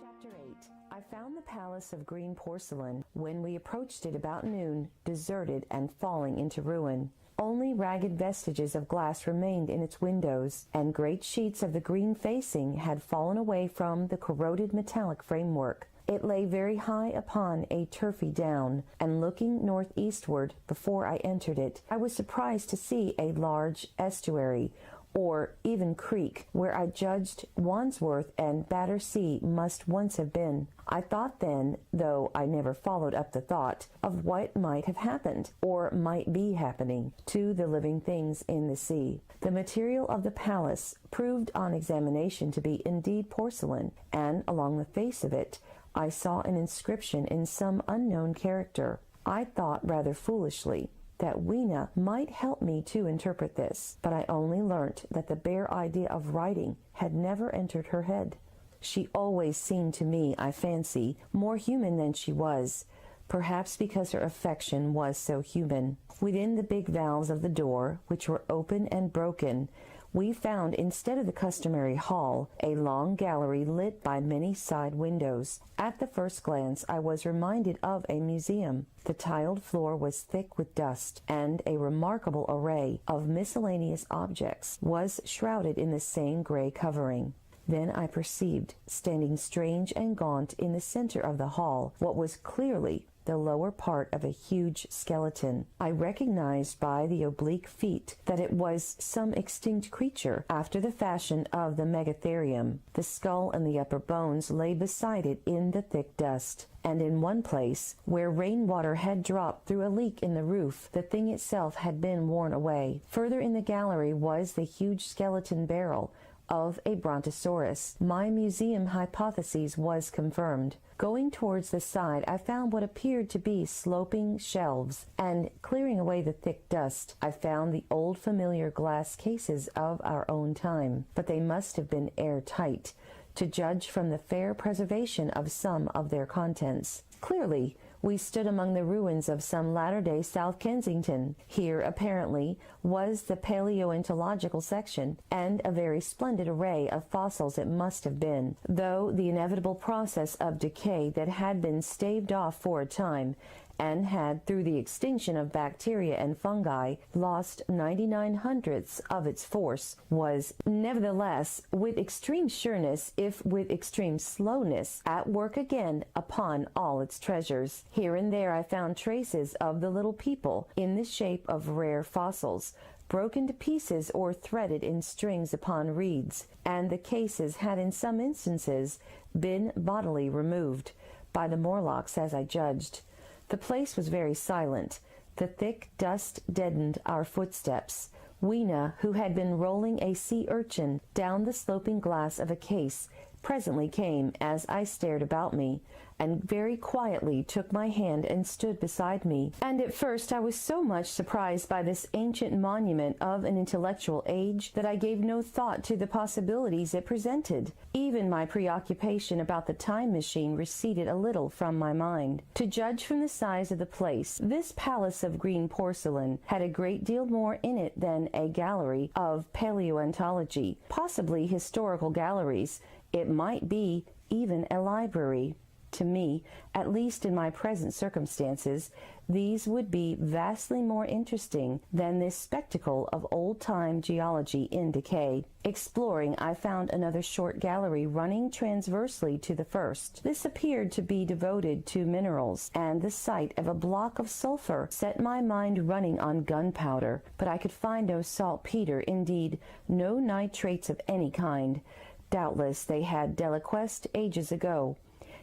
Chapter 8. I found the palace of green porcelain, when we approached it about noon, deserted and falling into ruin. Only ragged vestiges of glass remained in its windows, and great sheets of the green facing had fallen away from the corroded metallic framework. It lay very high upon a turfy down, and looking northeastward before I entered it, I was surprised to see a large estuary, or even creek, where I judged Wandsworth and Battersea must once have been. I thought then, though I never followed up the thought, of what might have happened, or might be happening, to the living things in the sea. The material of the palace proved on examination to be indeed porcelain, and along the face of it I saw an inscription in some unknown character. I thought rather foolishly that Weena might help me to interpret this, but I only learnt that the bare idea of writing had never entered her head. She always seemed to me, I fancy, more human than she was, perhaps because her affection was so human. Within the big valves of the door, which were open and broken, we found, instead of the customary hall, a long gallery lit by many side windows. At the first glance I was reminded of a museum. The tiled floor was thick with dust, and a remarkable array of miscellaneous objects was shrouded in the same gray covering. Then I perceived, standing strange and gaunt in the center of the hall, what was clearly the lower part of a huge skeleton. I recognized by the oblique feet that it was some extinct creature, after the fashion of the megatherium. The skull and the upper bones lay beside it in the thick dust, and in one place, where rainwater had dropped through a leak in the roof, the thing itself had been worn away. Further in the gallery was the huge skeleton barrel of a brontosaurus. My museum hypothesis was confirmed. Going towards the side, I found what appeared to be sloping shelves, and clearing away the thick dust, I found the old familiar glass cases of our own time, but they must have been airtight, to judge from the fair preservation of some of their contents. Clearly, we stood among the ruins of some latter-day South Kensington. Here, apparently, was the paleontological section, and a very splendid array of fossils it must have been, though the inevitable process of decay that had been staved off for a time, and had, through the extinction of bacteria and fungi, lost 99/100ths of its force, was nevertheless, with extreme sureness, if with extreme slowness, at work again upon all its treasures. Here and there I found traces of the little people, in the shape of rare fossils, broken to pieces or threaded in strings upon reeds, and the cases had in some instances been bodily removed, by the Morlocks as I judged. The place was very silent. The thick dust deadened our footsteps. Weena, who had been rolling a sea urchin down the sloping glass of a case, presently came as I stared about me, and very quietly took my hand and stood beside me. And at first I was so much surprised by this ancient monument of an intellectual age that I gave no thought to the possibilities it presented. Even my preoccupation about the time machine receded a little from my mind. To judge from the size of the place, this palace of green porcelain had a great deal more in it than a gallery of paleontology, possibly historical galleries. It might be even a library. To me, at least in my present circumstances, these would be vastly more interesting than this spectacle of old-time geology in decay. Exploring, I found another short gallery running transversely to the first. This appeared to be devoted to minerals, and the sight of a block of sulphur set my mind running on gunpowder, but I could find no saltpeter, indeed, no nitrates of any kind. Doubtless they had deliquesced ages ago.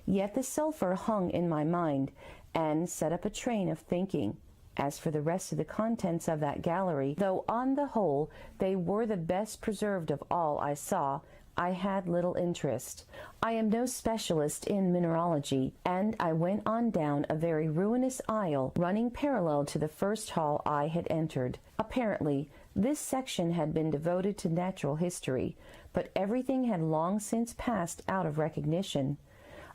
Yet the sulphur hung in my mind, and set up a train of thinking. As for the rest of the contents of that gallery, though on the whole they were the best preserved of all I saw, I had little interest. I am no specialist in mineralogy, and I went on down a very ruinous aisle running parallel to the first hall I had entered. Apparently, this section had been devoted to natural history, but everything had long since passed out of recognition.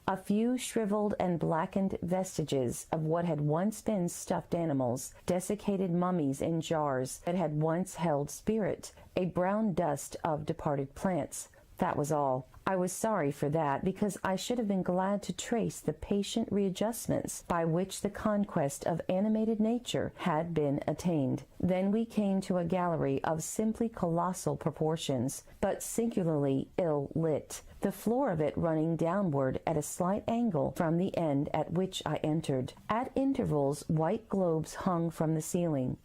A few shriveled and blackened vestiges of what had once been stuffed animals, desiccated mummies in jars that had once held spirit, a brown dust of departed plants. That was all. I was sorry for that, because I should have been glad to trace the patient readjustments by which the conquest of animated nature had been attained. Then we came to a gallery of simply colossal proportions, but singularly ill lit, the floor of it running downward at a slight angle from the end at which I entered. At intervals white globes hung from the ceiling.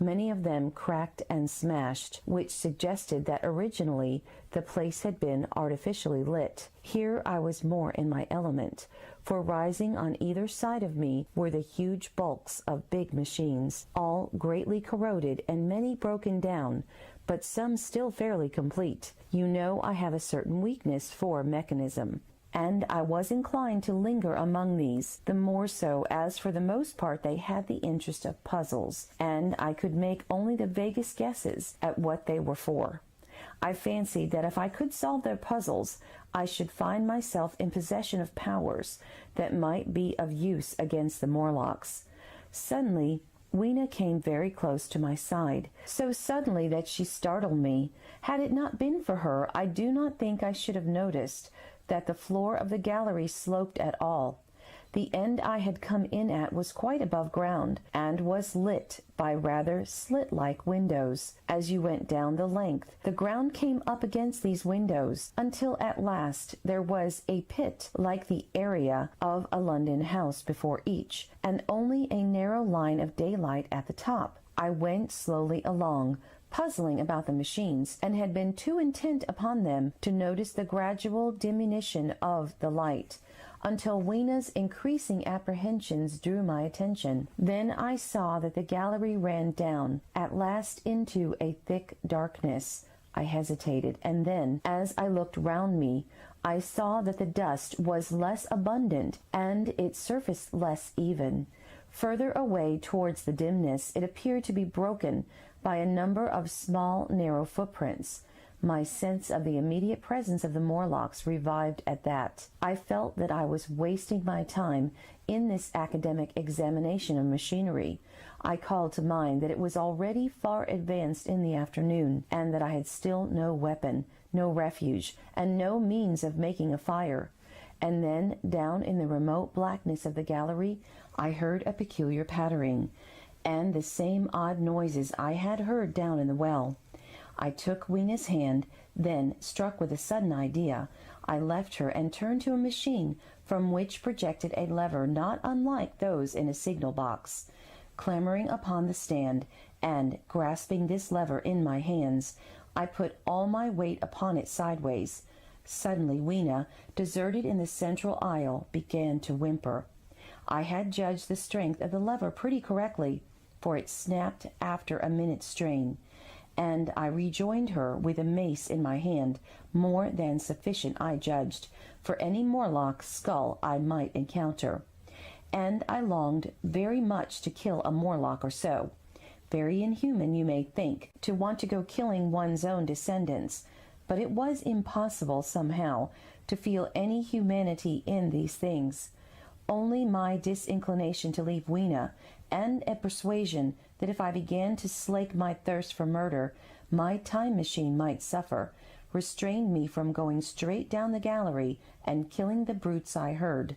many of them cracked and smashed, which suggested that originally the place had been artificially lit. Here I was more in my element, for rising on either side of me were the huge bulks of big machines, all greatly corroded and many broken down, but some still fairly complete. You know I have a certain weakness for mechanism, and I was inclined to linger among these, the more so as for the most part they had the interest of puzzles, and I could make only the vaguest guesses at what they were for. I fancied that if I could solve their puzzles, I should find myself in possession of powers that might be of use against the Morlocks. Suddenly, Weena came very close to my side, so suddenly that she startled me. Had it not been for her, I do not think I should have noticed that the floor of the gallery sloped at all. The end I had come in at was quite above ground, and was lit by rather slit-like windows. As you went down the length, the ground came up against these windows, until at last there was a pit like the area of a London house before each, and only a narrow line of daylight at the top. I went slowly along, puzzling about the machines, and had been too intent upon them to notice the gradual diminution of the light, until Weena's increasing apprehensions drew my attention. Then I saw that the gallery ran down, at last into a thick darkness. I hesitated, and then, as I looked round me, I saw that the dust was less abundant, and its surface less even. Further away towards the dimness, it appeared to be broken by a number of small, narrow footprints. My sense of the immediate presence of the Morlocks revived at that. I felt that I was wasting my time in this academic examination of machinery. I called to mind that it was already far advanced in the afternoon, and that I had still no weapon, no refuge, and no means of making a fire. And then, down in the remote blackness of the gallery, I heard a peculiar pattering, and the same odd noises I had heard down in the well. I took Weena's hand, then, struck with a sudden idea, I left her and turned to a machine from which projected a lever not unlike those in a signal box. Clambering upon the stand, and grasping this lever in my hands, I put all my weight upon it sideways. Suddenly Weena, deserted in the central aisle, began to whimper. I had judged the strength of the lever pretty correctly, for it snapped after a minute's strain, and I rejoined her with a mace in my hand, more than sufficient, I judged, for any Morlock skull I might encounter. And I longed very much to kill a Morlock or so. Very inhuman, you may think, to want to go killing one's own descendants, but it was impossible, somehow, to feel any humanity in these things. Only my disinclination to leave Weena, and a persuasion that if I began to slake my thirst for murder, my time machine might suffer, restrained me from going straight down the gallery and killing the brutes I heard.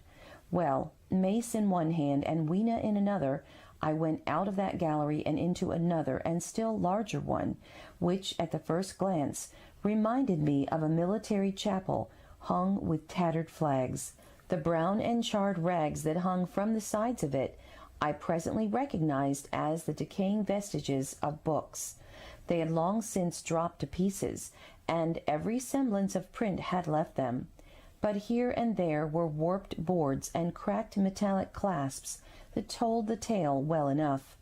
Well, mace in one hand and Weena in another, I went out of that gallery and into another and still larger one, which at the first glance reminded me of a military chapel hung with tattered flags. The brown and charred rags that hung from the sides of it I presently recognized as the decaying vestiges of books. They had long since dropped to pieces, and every semblance of print had left them. But here and there were warped boards and cracked metallic clasps that told the tale well enough.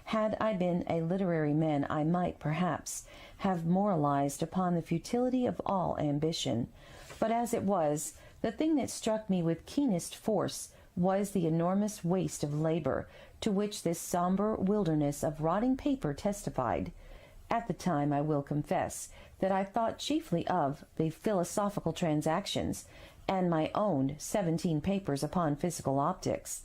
Had I been a literary man, I might, perhaps, have moralized upon the futility of all ambition. But as it was, the thing that struck me with keenest force was the enormous waste of labor to which this somber wilderness of rotting paper testified. At the time, I will confess that I thought chiefly of the Philosophical Transactions and my own 17 papers upon physical optics.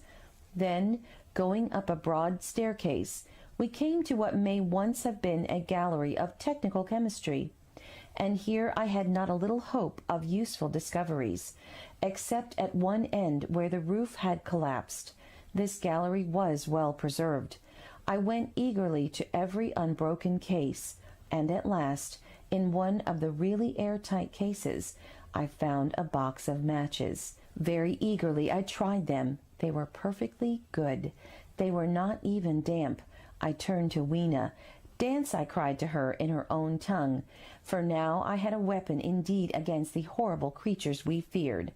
Then, going up a broad staircase, we came to what may once have been a gallery of technical chemistry, and here I had not a little hope of useful discoveries, except at one end where the roof had collapsed. This gallery was well preserved. I went eagerly to every unbroken case, and at last, in one of the really airtight cases, I found a box of matches. Very eagerly I tried them. They were perfectly good. They were not even damp. I turned to Weena. "Dance," I cried to her in her own tongue, for now I had a weapon indeed against the horrible creatures we feared.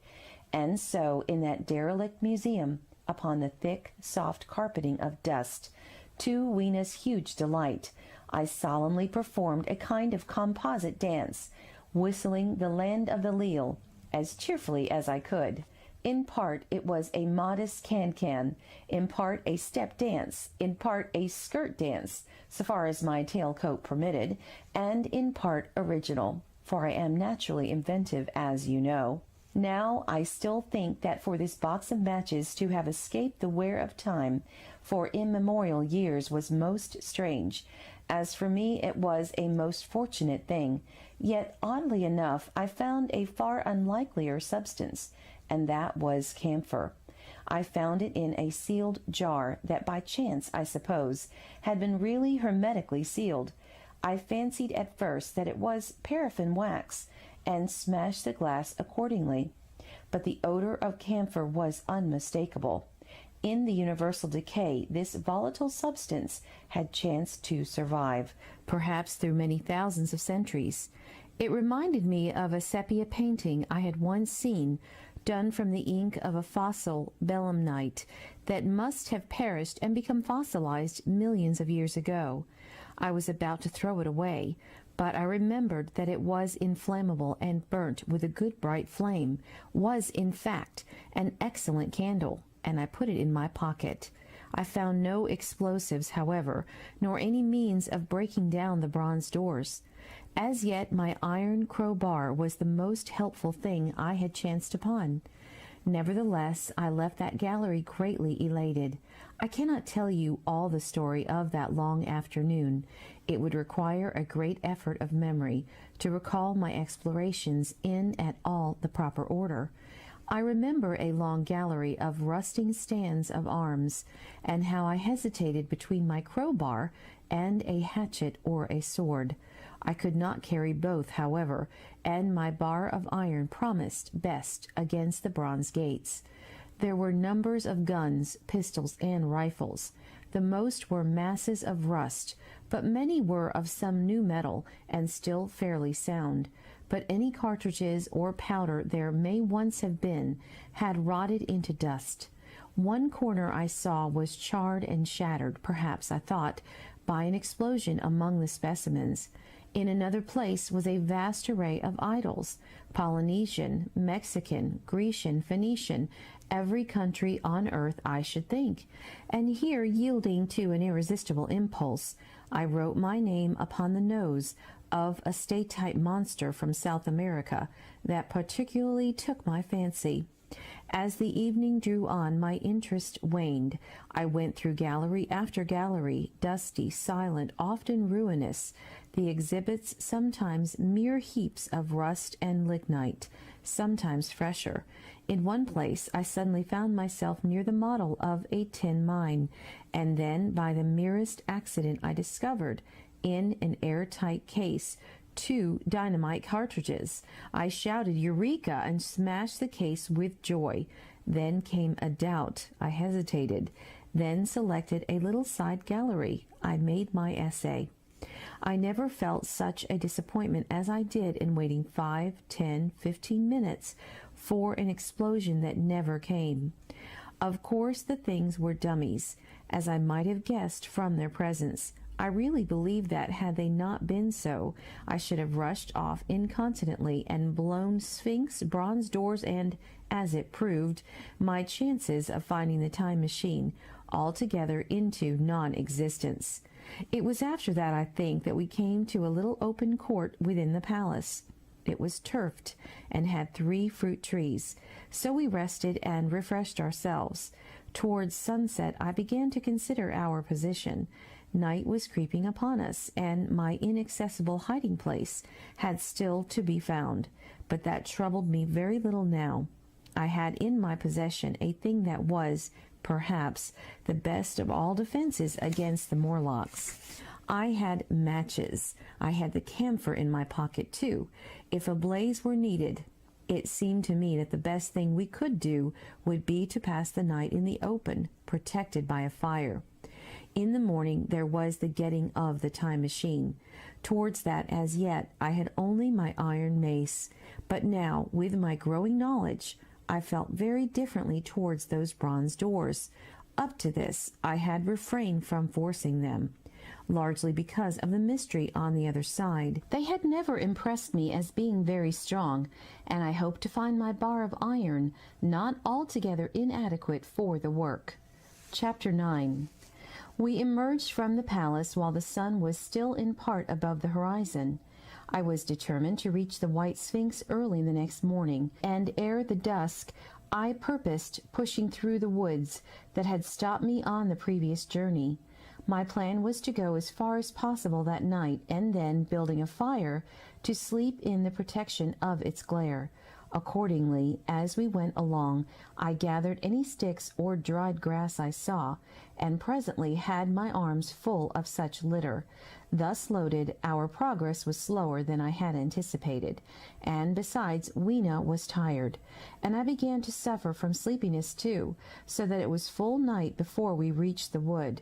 And so, in that derelict museum, upon the thick, soft carpeting of dust, to Weena's huge delight, I solemnly performed a kind of composite dance, whistling "The Land of the Leal" as cheerfully as I could. In part it was a modest can-can, in part a step dance, in part a skirt dance, so far as my tailcoat permitted, and in part original, for I am naturally inventive, as you know. Now I still think that for this box of matches to have escaped the wear of time for immemorial years was most strange. As for me, it was a most fortunate thing. Yet, oddly enough, I found a far unlikelier substance, and that was camphor. I found it in a sealed jar that by chance, I suppose, had been really hermetically sealed. I fancied at first that it was paraffin wax, and smashed the glass accordingly. But the odor of camphor was unmistakable. In the universal decay, this volatile substance had chanced to survive, perhaps through many thousands of centuries. It reminded me of a sepia painting I had once seen, done from the ink of a fossil belemnite that must have perished and become fossilized millions of years ago. I was about to throw it away, but I remembered that it was inflammable and burnt with a good bright flame, was, in fact, an excellent candle, and I put it in my pocket. I found no explosives, however, nor any means of breaking down the bronze doors. As yet my iron crowbar was the most helpful thing I had chanced upon. Nevertheless, I left that gallery greatly elated. I cannot tell you all the story of that long afternoon. It would require a great effort of memory to recall my explorations in at all the proper order. I remember a long gallery of rusting stands of arms, and how I hesitated between my crowbar and a hatchet or a sword. I could not carry both, however, and my bar of iron promised best against the bronze gates. There were numbers of guns, pistols, and rifles. The most were masses of rust, but many were of some new metal and still fairly sound. But any cartridges or powder there may once have been had rotted into dust. One corner I saw was charred and shattered, perhaps, I thought, by an explosion among the specimens. In another place was a vast array of idols, Polynesian, Mexican, Grecian, Phoenician, every country on earth, I should think. And here, yielding to an irresistible impulse, I wrote my name upon the nose of a state-type monster from South America that particularly took my fancy. As the evening drew on, my interest waned. I went through gallery after gallery, dusty, silent, often ruinous, the exhibits sometimes mere heaps of rust and lignite, sometimes fresher. In one place I suddenly found myself near the model of a tin mine, and then by the merest accident I discovered, in an airtight case, 2 dynamite cartridges. I shouted "Eureka!" and smashed the case with joy. Then came a doubt. I hesitated, then selected a little side gallery. I made my essay. I never felt such a disappointment as I did in waiting 5, 10, 15 minutes for an explosion that never came. Of course the things were dummies, as I might have guessed from their presence. I really believe that, had they not been so, I should have rushed off incontinently and blown Sphinx, bronze doors, and, as it proved, my chances of finding the time machine altogether into non-existence. It was after that, I think, that we came to a little open court within the palace. It was turfed and had 3 fruit trees. So we rested and refreshed ourselves. Towards sunset I began to consider our position. Night was creeping upon us, and my inaccessible hiding place had still to be found. But that troubled me very little now. I had in my possession a thing that was, perhaps, the best of all defenses against the Morlocks. I had matches. I had the camphor in my pocket, too. If a blaze were needed, it seemed to me that the best thing we could do would be to pass the night in the open, protected by a fire. In the morning there was the getting of the time machine. Towards that, as yet, I had only my iron mace, but now, with my growing knowledge, I felt very differently towards those bronze doors. Up to this, I had refrained from forcing them, largely because of the mystery on the other side. They had never impressed me as being very strong, and I hoped to find my bar of iron not altogether inadequate for the work. Chapter 9. We emerged from the palace while the sun was still in part above the horizon. I was determined to reach the White Sphinx early the next morning, and ere the dusk I purposed pushing through the woods that had stopped me on the previous journey. My plan was to go as far as possible that night, and then, building a fire, to sleep in the protection of its glare. Accordingly, as we went along, I gathered any sticks or dried grass I saw, and presently had my arms full of such litter. Thus loaded, our progress was slower than I had anticipated, and besides, Weena was tired, and I began to suffer from sleepiness too, so that it was full night before we reached the wood.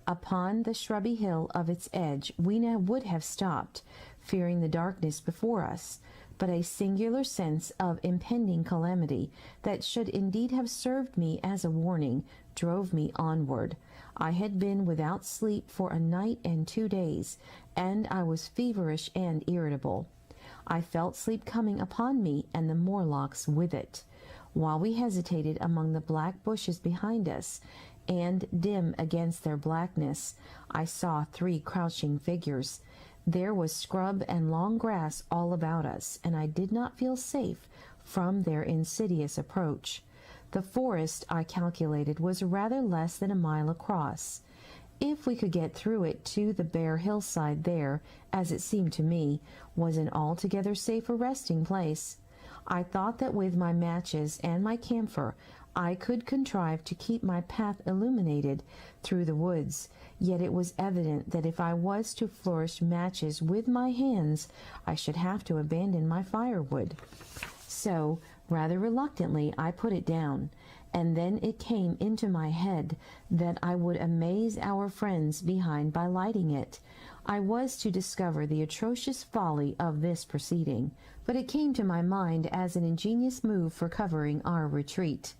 Upon the shrubby hill of its edge Weena would have stopped, fearing the darkness before us, but a singular sense of impending calamity that should indeed have served me as a warning drove me onward. I had been without sleep for a night and 2 days, and I was feverish and irritable. I felt sleep coming upon me, and the Morlocks with it. While we hesitated among the black bushes behind us, and dim against their blackness, I saw 3 crouching figures. There was scrub and long grass all about us, and I did not feel safe from their insidious approach. The forest, I calculated, was rather less than a mile across. If we could get through it to the bare hillside, there, as it seemed to me, was an altogether safer resting place. I thought that with my matches and my camphor I could contrive to keep my path illuminated through the woods, yet it was evident that if I was to flourish matches with my hands, I should have to abandon my firewood. So, rather reluctantly, I put it down, and then it came into my head that I would amaze our friends behind by lighting it. I was to discover the atrocious folly of this proceeding, but it came to my mind as an ingenious move for covering our retreat.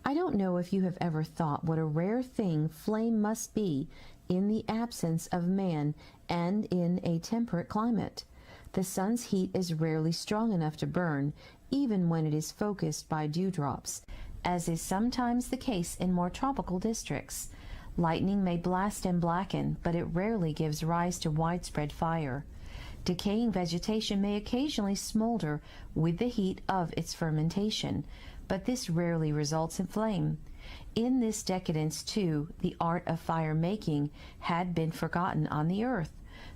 I don't know if you have ever thought what a rare thing flame must be in the absence of man and in a temperate climate. The sun's heat is rarely strong enough to burn, even when it is focused by dewdrops, as is sometimes the case in more tropical districts. Lightning may blast and blacken, but it rarely gives rise to widespread fire. Decaying vegetation may occasionally smolder with the heat of its fermentation, but this rarely results in flame. In this decadence, too, the art of fire-making had been forgotten on the earth.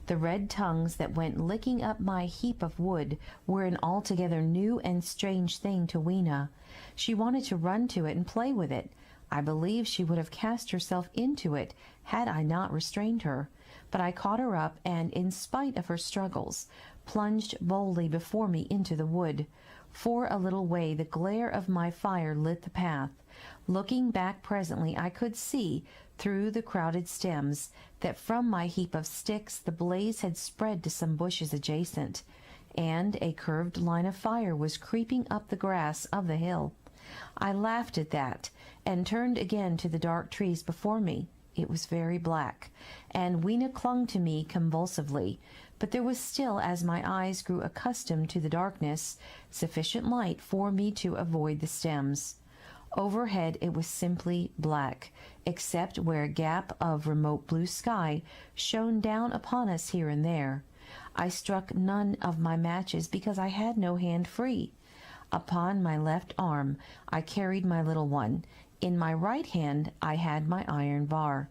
The red tongues that went licking up my heap of wood were an altogether new and strange thing to Weena. She wanted to run to it and play with it. I believe she would have cast herself into it had I not restrained her. But I caught her up, and, in spite of her struggles, plunged boldly before me into the wood. For a little way the glare of my fire lit the path. Looking back presently, I could see, through the crowded stems, that from my heap of sticks the blaze had spread to some bushes adjacent, and a curved line of fire was creeping up the grass of the hill. I laughed at that, and turned again to the dark trees before me. It was very black, and Weena clung to me convulsively, but there was still, as my eyes grew accustomed to the darkness, sufficient light for me to avoid the stems. Overhead it was simply black, except where a gap of remote blue sky shone down upon us here and there. I struck none of my matches because I had no hand free. Upon my left arm I carried my little one. In my right hand I had my iron bar.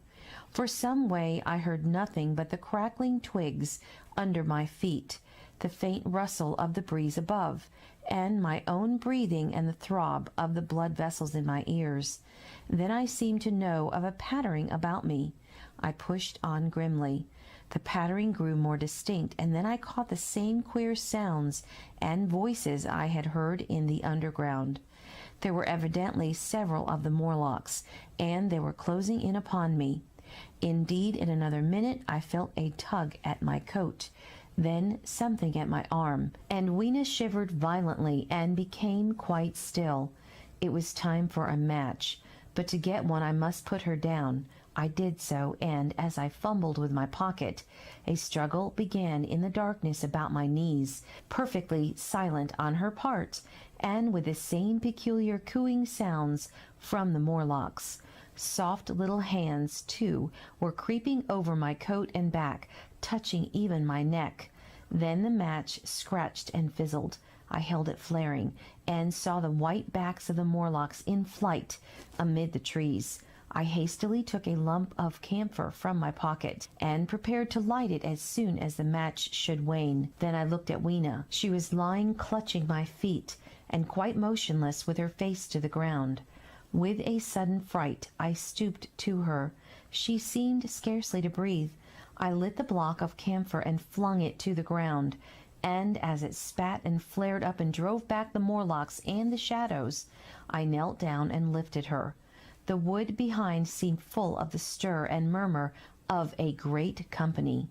For some way I heard nothing but the crackling twigs under my feet, the faint rustle of the breeze above, and my own breathing and the throb of the blood vessels in my ears. Then I seemed to know of a pattering about me. I pushed on grimly. The pattering grew more distinct, and then I caught the same queer sounds and voices I had heard in the underground. There were evidently several of the Morlocks, and they were closing in upon me. Indeed, in another minute I felt a tug at my coat, then something at my arm, and Weena shivered violently and became quite still. It was time for a match, but to get one I must put her down. I did so, and as I fumbled with my pocket, a struggle began in the darkness about my knees, perfectly silent on her part, and with the same peculiar cooing sounds from the Morlocks. Soft little hands, too, were creeping over my coat and back, touching even my neck. Then the match scratched and fizzled. I held it flaring, and saw the white backs of the Morlocks in flight amid the trees. I hastily took a lump of camphor from my pocket, and prepared to light it as soon as the match should wane. Then I looked at Weena. She was lying clutching my feet, and quite motionless with her face to the ground. With a sudden fright, I stooped to her. She seemed scarcely to breathe. I lit the block of camphor and flung it to the ground, and as it spat and flared up and drove back the Morlocks and the shadows, I knelt down and lifted her. The wood behind seemed full of the stir and murmur of a great company.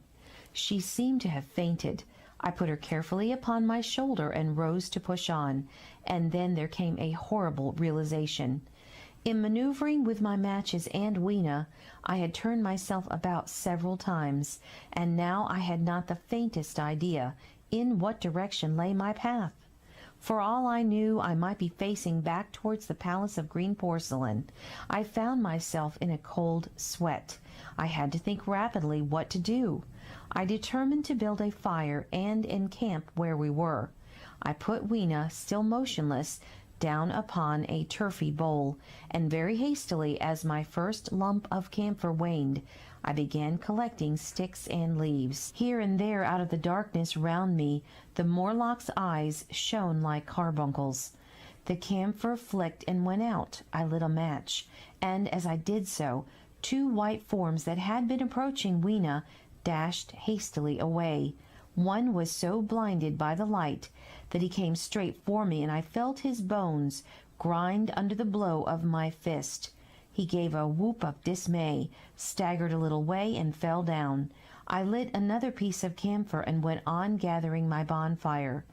She seemed to have fainted. I put her carefully upon my shoulder and rose to push on, and then there came a horrible realization. In maneuvering with my matches and Weena, I had turned myself about several times, and now I had not the faintest idea in what direction lay my path. For all I knew, I might be facing back towards the Palace of Green Porcelain. I found myself in a cold sweat. I had to think rapidly what to do. I determined to build a fire and encamp where we were. I put Weena, still motionless, down upon a turfy bowl, and very hastily, as my first lump of camphor waned, I began collecting sticks and leaves. Here and there out of the darkness round me the Morlock's eyes shone like carbuncles. The camphor flicked and went out. I lit a match, and as I did so, two white forms that had been approaching Weena dashed hastily away. One was so blinded by the light that he came straight for me, and I felt his bones grind under the blow of my fist. He gave a whoop of dismay, staggered a little way, and fell down. I lit another piece of camphor and went on gathering my bonfire.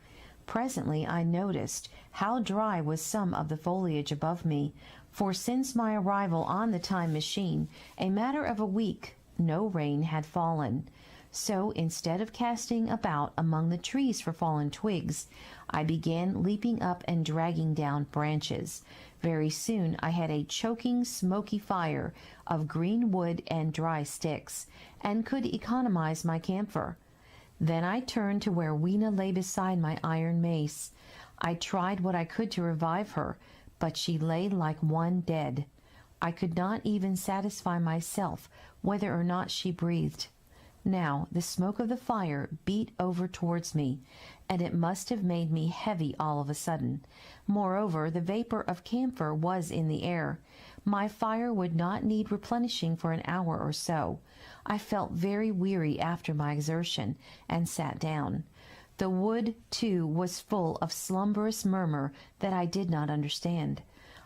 Presently I noticed how dry was some of the foliage above me, for since my arrival on the time machine, a matter of a week, no rain had fallen. So instead of casting about among the trees for fallen twigs, I began leaping up and dragging down branches. Very soon I had a choking, smoky fire of green wood and dry sticks, and could economize my camphor. Then I turned to where Weena lay beside my iron mace. I tried what I could to revive her, but she lay like one dead. I could not even satisfy myself whether or not she breathed. Now the smoke of the fire beat over towards me, and it must have made me heavy all of a sudden. Moreover, the vapor of camphor was in the air. My fire would not need replenishing for an hour or so. I felt very weary after my exertion, and sat down. The wood, too, was full of slumberous murmur that I did not understand.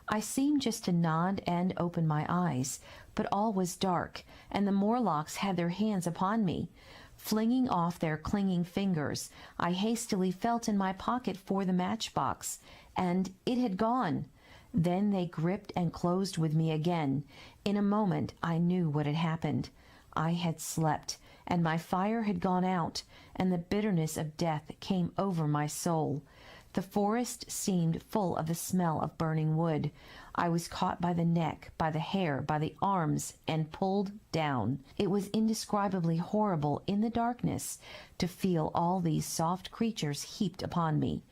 I seemed just to nod and open my eyes, but all was dark, and the Morlocks had their hands upon me. Flinging off their clinging fingers, I hastily felt in my pocket for the matchbox, and it had gone. Then they gripped and closed with me again. In a moment I knew what had happened. I had slept, and my fire had gone out, and the bitterness of death came over my soul. The forest seemed full of the smell of burning wood. I was caught by the neck, by the hair, by the arms, and pulled down. It was indescribably horrible in the darkness to feel all these soft creatures heaped upon me.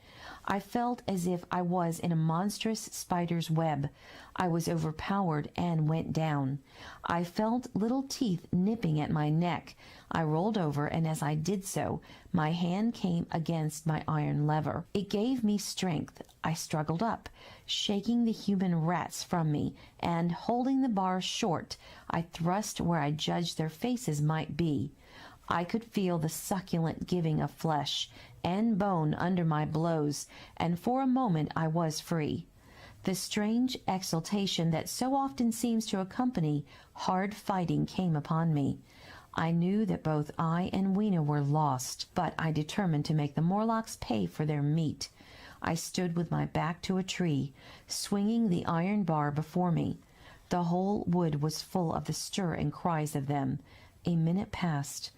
I felt as if I was in a monstrous spider's web. I was overpowered and went down. I felt little teeth nipping at my neck. I rolled over, and as I did so, my hand came against my iron lever. It gave me strength. I struggled up, shaking the human rats from me, and, holding the bar short, I thrust where I judged their faces might be. I could feel the succulent giving of flesh and bone under my blows, and for a moment I was free. The strange exultation that so often seems to accompany hard fighting came upon me. I knew that both I and Weena were lost, but I determined to make the Morlocks pay for their meat. I stood with my back to a tree, swinging the iron bar before me. The whole wood was full of the stir and cries of them. A minute passed.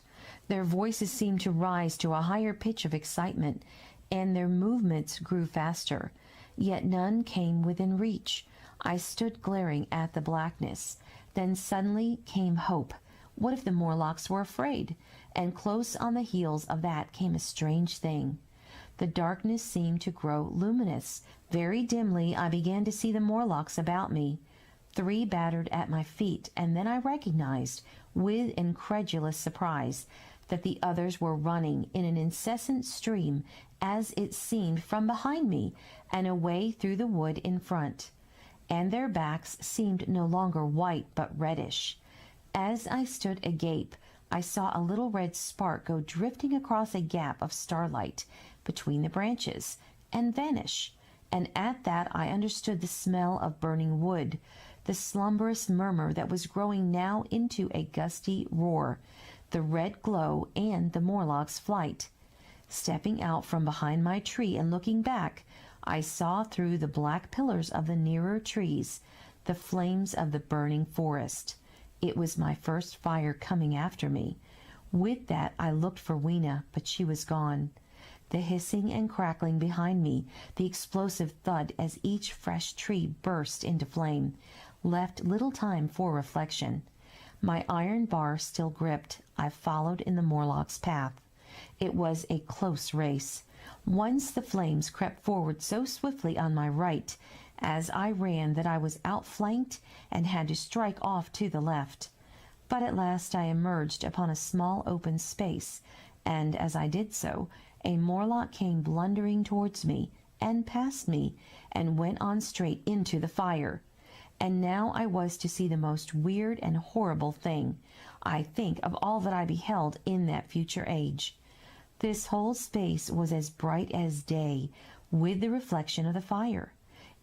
Their voices seemed to rise to a higher pitch of excitement, and their movements grew faster. Yet none came within reach. I stood glaring at the blackness. Then suddenly came hope. What if the Morlocks were afraid? And close on the heels of that came a strange thing. The darkness seemed to grow luminous. Very dimly I began to see the Morlocks about me. 3 battered at my feet, and then I recognized, with incredulous surprise, that the others were running in an incessant stream, as it seemed, from behind me and away through the wood in front. And their backs seemed no longer white but reddish. As I stood agape, I saw a little red spark go drifting across a gap of starlight between the branches and vanish, and at that I understood the smell of burning wood, the slumberous murmur that was growing now into a gusty roar, the red glow, and the Morlock's flight. Stepping out from behind my tree and looking back, I saw through the black pillars of the nearer trees the flames of the burning forest. It was my first fire coming after me. With that I looked for Weena, but she was gone. The hissing and crackling behind me, the explosive thud as each fresh tree burst into flame, left little time for reflection. My iron bar still gripped, I followed in the Morlock's path. It was a close race. Once the flames crept forward so swiftly on my right as I ran that I was outflanked and had to strike off to the left. But at last I emerged upon a small open space, and as I did so, a Morlock came blundering towards me, and past me, and went on straight into the fire. And now I was to see the most weird and horrible thing, I think, of all that I beheld in that future age. This whole space was as bright as day, with the reflection of the fire.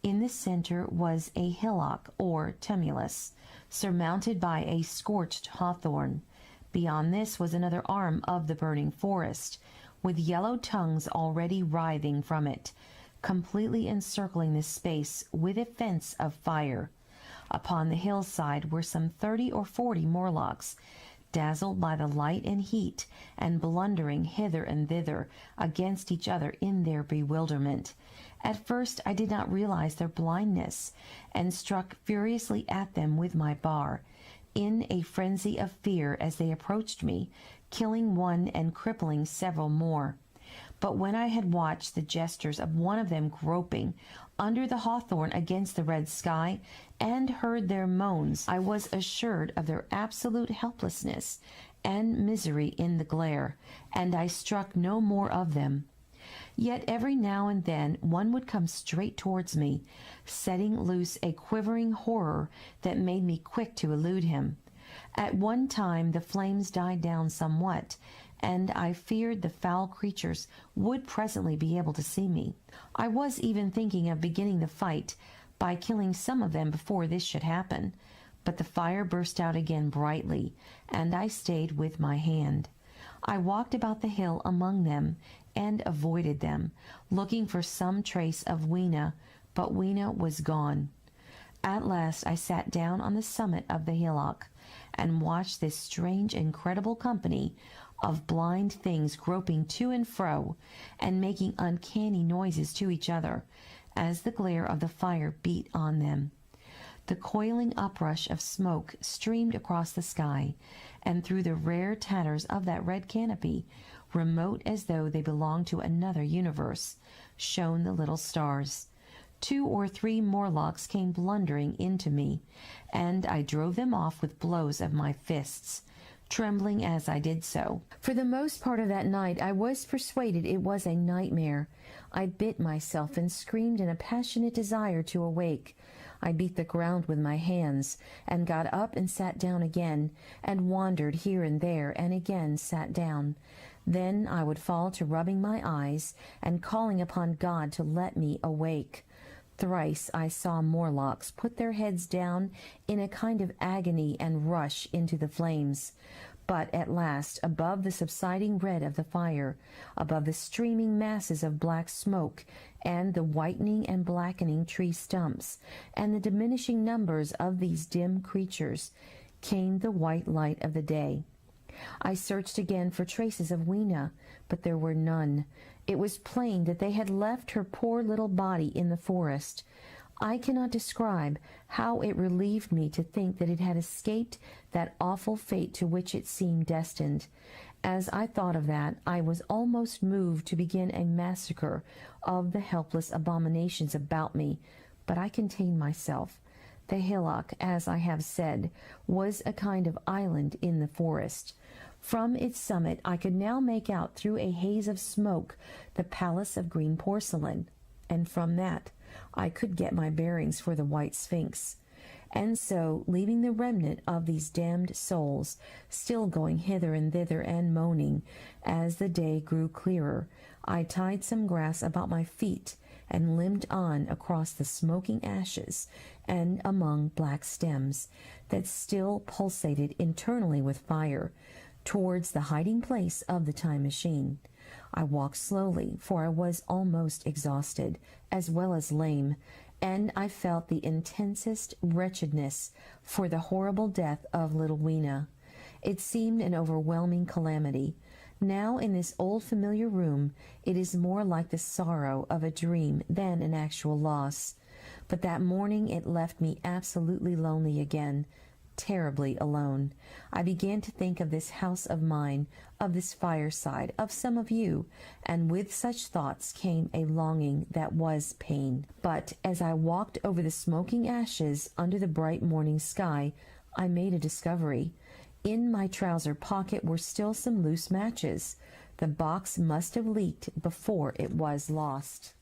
In the center was a hillock, or tumulus, surmounted by a scorched hawthorn. Beyond this was another arm of the burning forest, with yellow tongues already writhing from it, completely encircling this space with a fence of fire. Upon the hillside were some 30 or 40 Morlocks, dazzled by the light and heat, and blundering hither and thither against each other in their bewilderment. At first I did not realize their blindness, and struck furiously at them with my bar, in a frenzy of fear as they approached me, killing one and crippling several more. But when I had watched the gestures of one of them groping under the hawthorn against the red sky, and heard their moans, I was assured of their absolute helplessness and misery in the glare, and I struck no more of them. Yet every now and then one would come straight towards me, setting loose a quivering horror that made me quick to elude him. At one time the flames died down somewhat, and I feared the foul creatures would presently be able to see me. I was even thinking of beginning the fight by killing some of them before this should happen, but the fire burst out again brightly, and I stayed with my hand. I walked about the hill among them and avoided them, looking for some trace of Weena, but Weena was gone. At last I sat down on the summit of the hillock and watched this strange, incredible company of blind things groping to and fro and making uncanny noises to each other as the glare of the fire beat on them. The coiling uprush of smoke streamed across the sky, and through the rare tatters of that red canopy, remote as though they belonged to another universe, shone the little stars. 2 or 3 Morlocks came blundering into me, and I drove them off with blows of my fists, trembling as I did so. For the most part of that night I was persuaded it was a nightmare. I bit myself and screamed in a passionate desire to awake. I beat the ground with my hands, and got up and sat down again, and wandered here and there, and again sat down. Then I would fall to rubbing my eyes and calling upon God to let me awake. Thrice I saw Morlocks put their heads down in a kind of agony and rush into the flames. But at last, above the subsiding red of the fire, above the streaming masses of black smoke, and the whitening and blackening tree stumps, and the diminishing numbers of these dim creatures, came the white light of the day. I searched again for traces of Weena, but there were none. It was plain that they had left her poor little body in the forest. I cannot describe how it relieved me to think that it had escaped that awful fate to which it seemed destined. As I thought of that, I was almost moved to begin a massacre of the helpless abominations about me, but I contained myself. The hillock, as I have said, was a kind of island in the forest. From its summit I could now make out through a haze of smoke the palace of green porcelain, and from that I could get my bearings for the White Sphinx. And so, leaving the remnant of these damned souls, still going hither and thither and moaning, as the day grew clearer, I tied some grass about my feet and limped on across the smoking ashes and among black stems that still pulsated internally with fire, towards the hiding place of the time machine. I walked slowly, for I was almost exhausted, as well as lame, and I felt the intensest wretchedness for the horrible death of little Weena. It seemed an overwhelming calamity. Now in this old familiar room, it is more like the sorrow of a dream than an actual loss. But that morning it left me absolutely lonely again, terribly alone. I began to think of this house of mine, of this fireside, of some of you, and with such thoughts came a longing that was pain. But as I walked over the smoking ashes under the bright morning sky, I made a discovery. In my trouser pocket were still some loose matches. The box must have leaked before it was lost.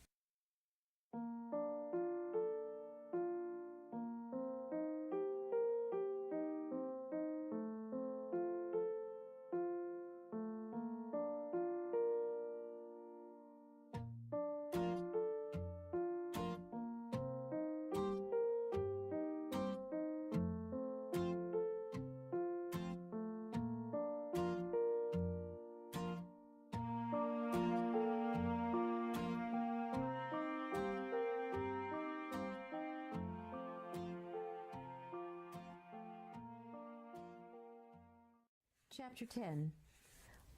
Chapter 10.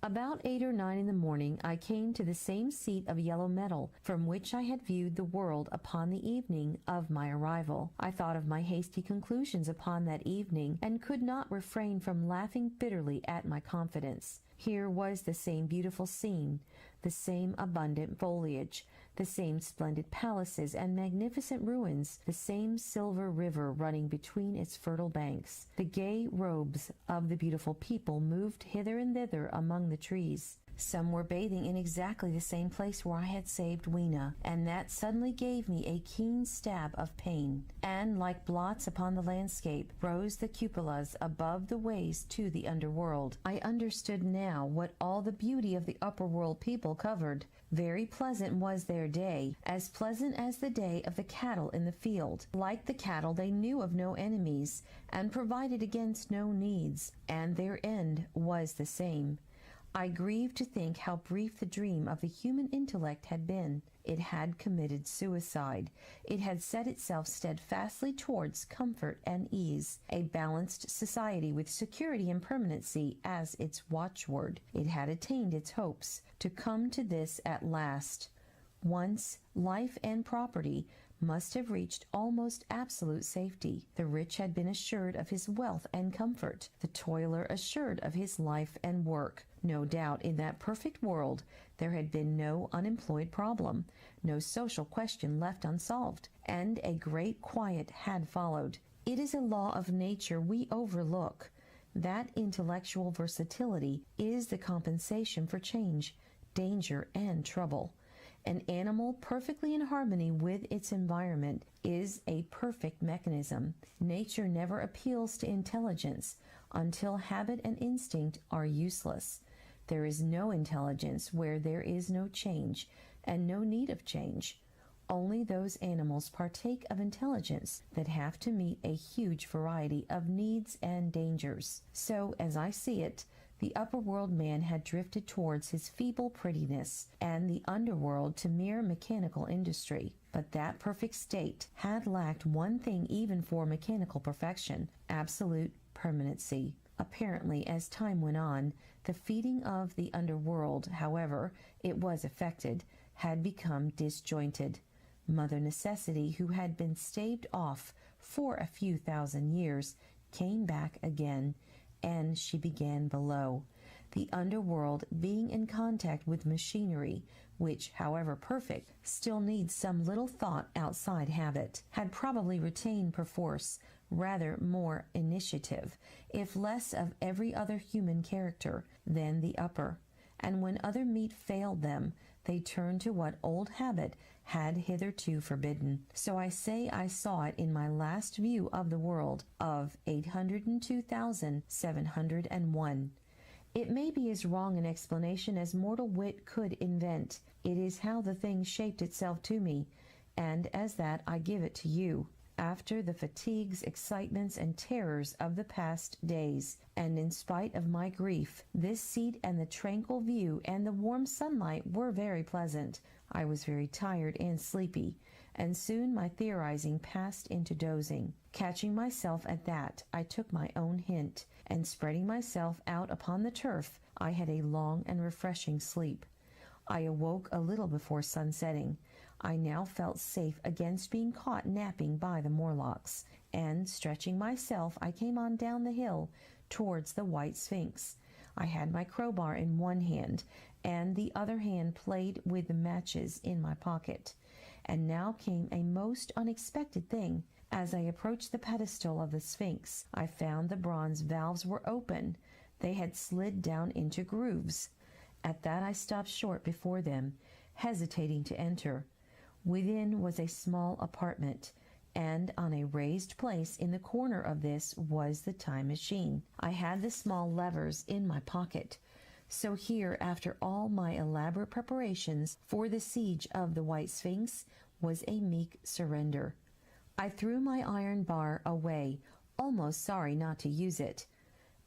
About 8 or 9 in the morning, I came to the same seat of yellow metal from which I had viewed the world upon the evening of my arrival. I thought of my hasty conclusions upon that evening, and could not refrain from laughing bitterly at my confidence. Here was the same beautiful scene, the same abundant foliage, the same splendid palaces and magnificent ruins, the same silver river running between its fertile banks. The gay robes of the beautiful people moved hither and thither among the trees. Some were bathing in exactly the same place where I had saved Weena, and that suddenly gave me a keen stab of pain. And like blots upon the landscape rose the cupolas above the ways to the underworld. I understood now what all the beauty of the upper world people covered. Very pleasant was their day, as pleasant as the day of the cattle in the field. Like the cattle, they knew of no enemies, and provided against no needs, and their end was the same. I grieved to think how brief the dream of the human intellect had been. It had committed suicide. It had set itself steadfastly towards comfort and ease, a balanced society with security and permanency as its watchword. It had attained its hopes. To come to this at last, once life and property must have reached almost absolute safety. The rich had been assured of his wealth and comfort, the toiler assured of his life and work. No doubt in that perfect world there had been no unemployed problem, no social question left unsolved, and a great quiet had followed. It is a law of nature we overlook. That intellectual versatility is the compensation for change, danger, and trouble. An animal perfectly in harmony with its environment is a perfect mechanism. Nature never appeals to intelligence until habit and instinct are useless. There is no intelligence where there is no change and no need of change. Only those animals partake of intelligence that have to meet a huge variety of needs and dangers. So, as I see it, the upper world man had drifted towards his feeble prettiness, and the underworld to mere mechanical industry. But that perfect state had lacked one thing even for mechanical perfection: absolute permanency. Apparently, as time went on, the feeding of the underworld, however it was effected, had become disjointed. Mother Necessity, who had been staved off for a few thousand years, came back again, and she began below. The underworld, being in contact with machinery, which, however perfect, still needs some little thought outside habit, had probably retained perforce rather more initiative, if less of every other human character, than the upper. And when other meat failed them, they turned to what old habit had hitherto forbidden. So I say I saw it in my last view of the world of 802,701. It may be as wrong an explanation as mortal wit could invent. It is how the thing shaped itself to me, and as that I give it to you. After the fatigues, excitements, and terrors of the past days, and in spite of my grief, this seat and the tranquil view and the warm sunlight were very pleasant. I was very tired and sleepy, and soon my theorizing passed into dozing. Catching myself at that, I took my own hint, and spreading myself out upon the turf, I had a long and refreshing sleep. I awoke a little before sunsetting. I now felt safe against being caught napping by the Morlocks, and, stretching myself, I came on down the hill towards the White Sphinx. I had my crowbar in one hand, and the other hand played with the matches in my pocket. And now came a most unexpected thing. As I approached the pedestal of the Sphinx, I found the bronze valves were open. They had slid down into grooves. At that I stopped short before them, hesitating to enter. Within was a small apartment, and on a raised place in the corner of this was the time machine. I had the small levers in my pocket. So here, after all my elaborate preparations for the siege of the White Sphinx, was a meek surrender. I threw my iron bar away, almost sorry not to use it.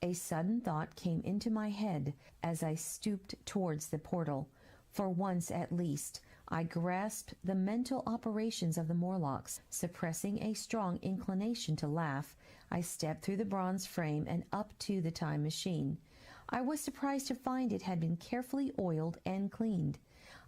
A sudden thought came into my head as I stooped towards the portal. For once at least, I grasped the mental operations of the Morlocks. Suppressing a strong inclination to laugh, I stepped through the bronze frame and up to the time machine. I was surprised to find it had been carefully oiled and cleaned.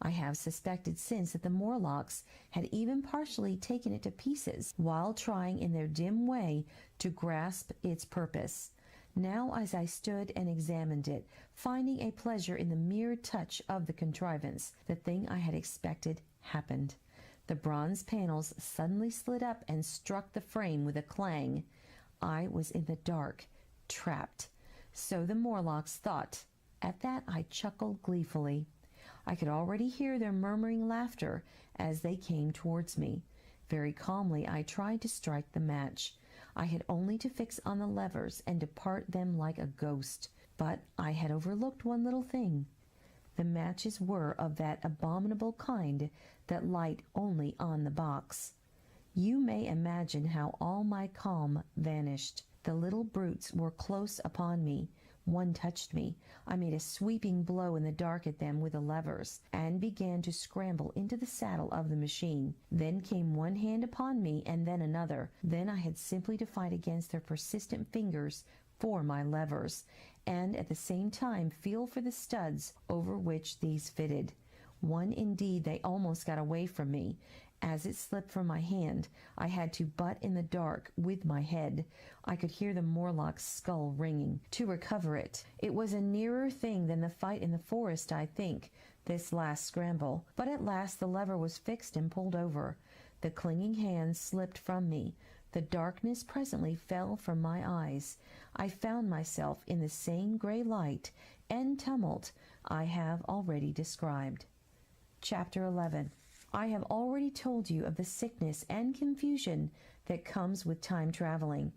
I have suspected since that the Morlocks had even partially taken it to pieces while trying in their dim way to grasp its purpose. Now, as I stood and examined it, finding a pleasure in the mere touch of the contrivance, the thing I had expected happened. The bronze panels suddenly slid up and struck the frame with a clang. I was in the dark, trapped. So the Morlocks thought. At that I chuckled gleefully. I could already hear their murmuring laughter as they came towards me. Very calmly I tried to strike the match. I had only to fix on the levers and depart them like a ghost. But I had overlooked one little thing. The matches were of that abominable kind that light only on the box. You may imagine how all my calm vanished. The little brutes were close upon me. One touched me. I made a sweeping blow in the dark at them with the levers, and began to scramble into the saddle of the machine. Then came one hand upon me, and then another. Then I had simply to fight against their persistent fingers for my levers, and at the same time feel for the studs over which these fitted. One indeed they almost got away from me. As it slipped from my hand, I had to butt in the dark with my head. I could hear the Morlock's skull ringing. To recover it, it was a nearer thing than the fight in the forest, I think, this last scramble. But at last the lever was fixed and pulled over. The clinging hand slipped from me. The darkness presently fell from my eyes. I found myself in the same gray light and tumult I have already described. Chapter 11. I have already told you of the sickness and confusion that comes with time traveling,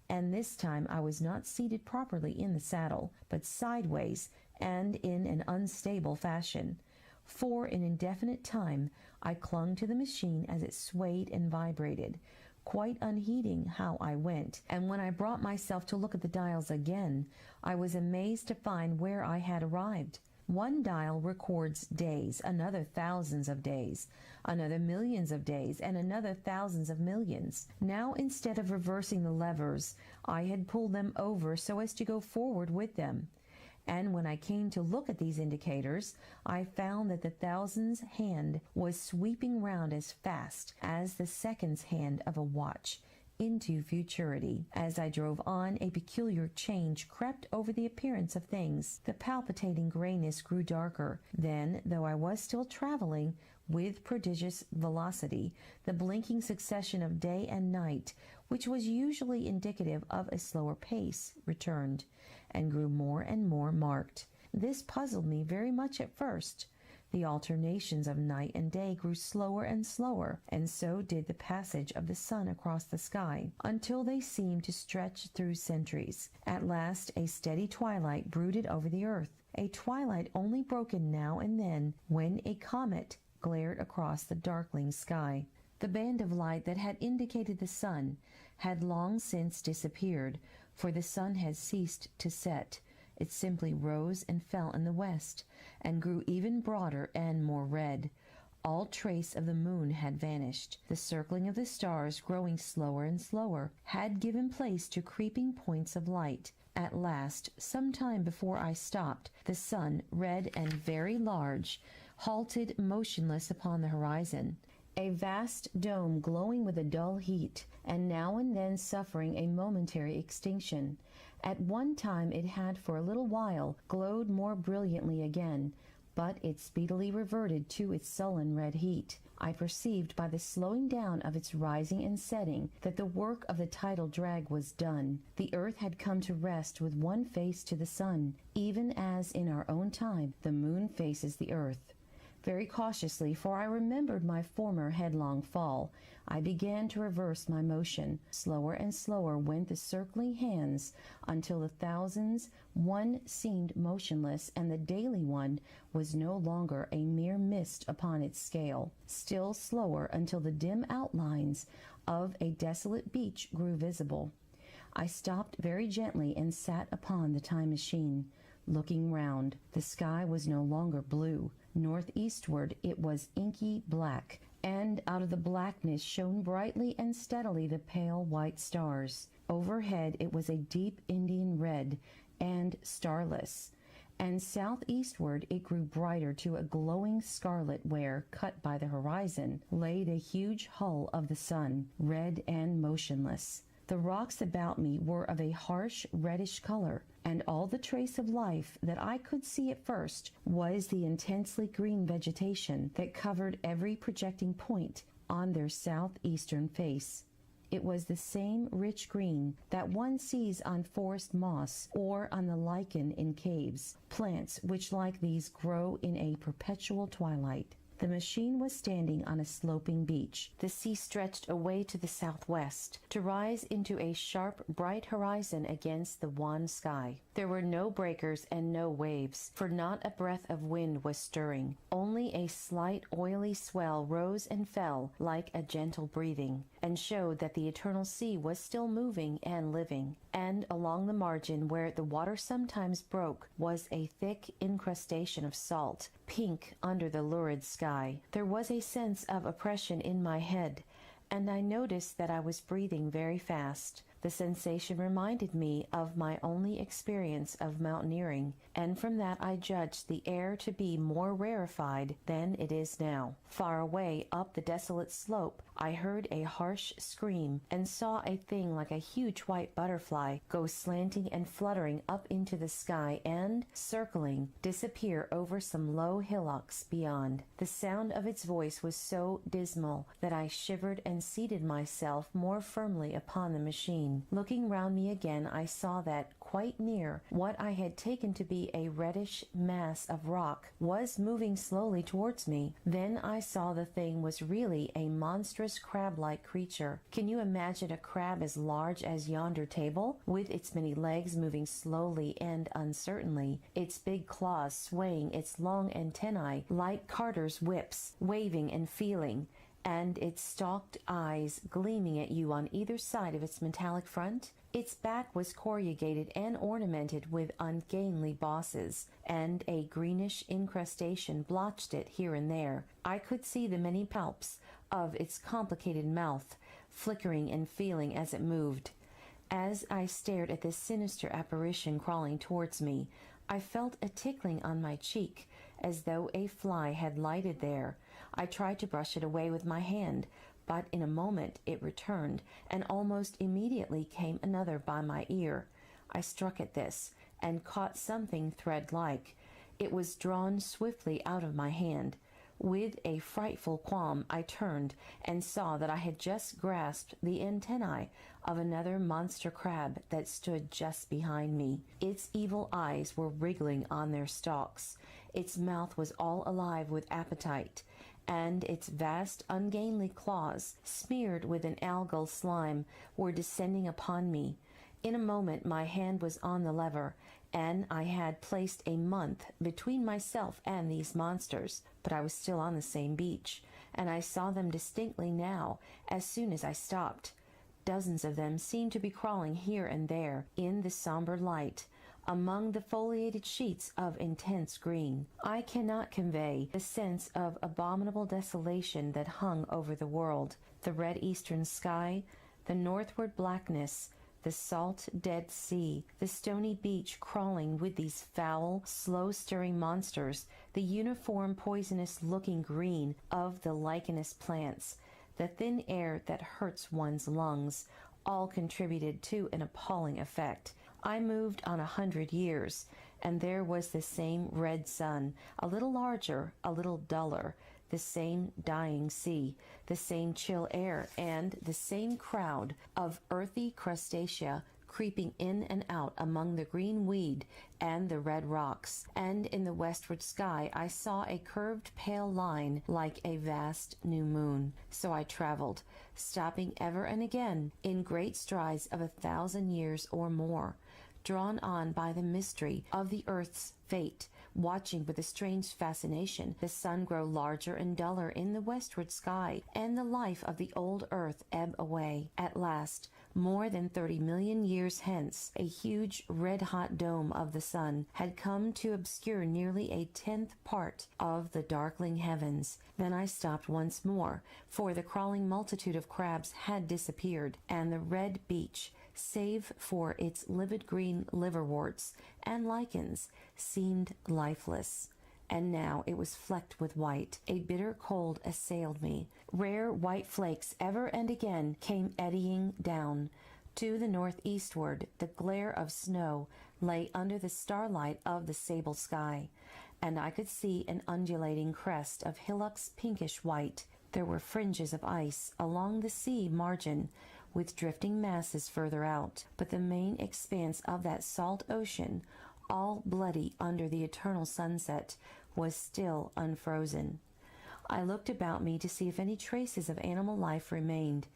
and this time I was not seated properly in the saddle, but sideways and in an unstable fashion. For an indefinite time I clung to the machine as it swayed and vibrated, quite unheeding how I went, and when I brought myself to look at the dials again, I was amazed to find where I had arrived. One dial records days, another thousands of days, another millions of days, and another thousands of millions. Now, instead of reversing the levers, I had pulled them over so as to go forward with them. And when I came to look at these indicators, I found that the thousands hand was sweeping round as fast as the seconds hand of a watch into futurity. As I drove on, a peculiar change crept over the appearance of things. The palpitating grayness grew darker. Then, though I was still traveling with prodigious velocity, the blinking succession of day and night, which was usually indicative of a slower pace, returned, and grew more and more marked. This puzzled me very much at first. The alternations of night and day grew slower and slower, and so did the passage of the sun across the sky, until they seemed to stretch through centuries. At last a steady twilight brooded over the earth, a twilight only broken now and then when a comet glared across the darkling sky. The band of light that had indicated the sun had long since disappeared, for the sun had ceased to set. It simply rose and fell in the west, and grew even broader and more red. All trace of the moon had vanished. The circling of the stars, growing slower and slower, had given place to creeping points of light. At last, some time before I stopped, the sun, red and very large, halted motionless upon the horizon, a vast dome glowing with a dull heat, and now and then suffering a momentary extinction. At one time it had for a little while glowed more brilliantly again, but it speedily reverted to its sullen red heat. I perceived by the slowing down of its rising and setting that the work of the tidal drag was done. The earth had come to rest with one face to the sun, even as in our own time the moon faces the earth. Very cautiously, for I remembered my former headlong fall, I began to reverse my motion. Slower and slower went the circling hands, until the thousands one seemed motionless, and the daily one was no longer a mere mist upon its scale. Still slower, until the dim outlines of a desolate beach grew visible. I stopped very gently and sat upon the time machine, looking round. The sky was no longer blue. Northeastward it was inky black, and out of the blackness shone brightly and steadily the pale white stars. Overhead it was a deep Indian red and starless, and southeastward it grew brighter to a glowing scarlet where, cut by the horizon, lay the huge hull of the sun, red and motionless. The rocks about me were of a harsh reddish color, and all the trace of life that I could see at first was the intensely green vegetation that covered every projecting point on their southeastern face. It was the same rich green that one sees on forest moss or on the lichen in caves, plants which like these grow in a perpetual twilight. The machine was standing on a sloping beach. The sea stretched away to the southwest, to rise into a sharp, bright horizon against the wan sky. There were no breakers and no waves, for not a breath of wind was stirring. Only a slight, oily swell rose and fell like a gentle breathing, and showed that the eternal sea was still moving and living. And along the margin, where the water sometimes broke, was a thick incrustation of salt, pink under the lurid sky. There was a sense of oppression in my head, and I noticed that I was breathing very fast. The sensation reminded me of my only experience of mountaineering, and from that I judged the air to be more rarefied than it is now. Far away up the desolate slope I heard a harsh scream, and saw a thing like a huge white butterfly go slanting and fluttering up into the sky and, circling, disappear over some low hillocks beyond. The sound of its voice was so dismal that I shivered and seated myself more firmly upon the machine. nothing. Looking round me again, I saw that, quite near, what I had taken to be a reddish mass of rock was moving slowly towards me. Then I saw the thing was really a monstrous crab-like creature. Can you imagine a crab as large as yonder table, with its many legs moving slowly and uncertainly, its big claws swaying, its long antennae like carters' whips, waving and feeling, and its stalked eyes gleaming at you on either side of its metallic front? Its back was corrugated and ornamented with ungainly bosses, and a greenish incrustation blotched it here and there. I could see the many palps of its complicated mouth flickering and feeling as it moved. As I stared at this sinister apparition crawling towards me, I felt a tickling on my cheek, as though a fly had lighted there. I tried to brush it away with my hand, but in a moment it returned, and almost immediately came another by my ear. I struck at this, and caught something thread-like. It was drawn swiftly out of my hand. With a frightful qualm, I turned, and saw that I had just grasped the antennae of another monster crab that stood just behind me. Its evil eyes were wriggling on their stalks. Its mouth was all alive with appetite, and its vast ungainly claws, smeared with an algal slime, were descending upon me. In a moment my hand was on the lever, and I had placed a month between myself and these monsters, but I was still on the same beach, and I saw them distinctly now as soon as I stopped. Dozens of them seemed to be crawling here and there in the somber light, among the foliated sheets of intense green. I cannot convey the sense of abominable desolation that hung over the world. The red eastern sky, the northward blackness, the salt dead sea, the stony beach crawling with these foul, slow-stirring monsters, the uniform poisonous-looking green of the lichenous plants, the thin air that hurts one's lungs, all contributed to an appalling effect. I moved on 100 years, and there was the same red sun, a little larger, a little duller, the same dying sea, the same chill air, and the same crowd of earthy crustacea creeping in and out among the green weed and the red rocks. And in the westward sky I saw a curved pale line like a vast new moon. So I traveled, stopping ever and again in great strides of 1,000 years or more, drawn on by the mystery of the earth's fate, watching with a strange fascination the sun grow larger and duller in the westward sky, and the life of the old earth ebb away. At last, more than 30 million years hence, a huge red-hot dome of the sun had come to obscure nearly a 10th part of the darkling heavens. Then I stopped once more, for the crawling multitude of crabs had disappeared, and the red beach, save for its livid green liverworts and lichens, seemed lifeless. And now it was flecked with white. A bitter cold assailed me. Rare white flakes ever and again came eddying down. To the northeastward, the glare of snow lay under the starlight of the sable sky, and I could see an undulating crest of hillocks pinkish white. There were fringes of ice along the sea margin, with drifting masses further out, but the main expanse of that salt ocean, all bloody under the eternal sunset, was still unfrozen. I looked about me to see if any traces of animal life remained.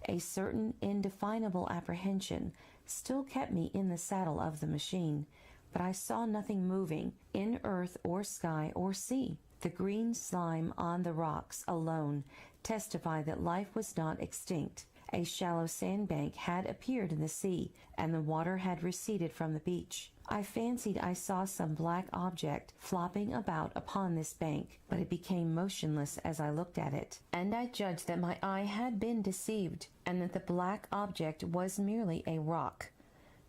A certain indefinable apprehension still kept me in the saddle of the machine, but I saw nothing moving in earth or sky or sea. The green slime on the rocks alone testified that life was not extinct. A shallow sandbank had appeared in the sea, and the water had receded from the beach. I fancied I saw some black object flopping about upon this bank, but it became motionless as I looked at it, and I judged that my eye had been deceived, and that the black object was merely a rock.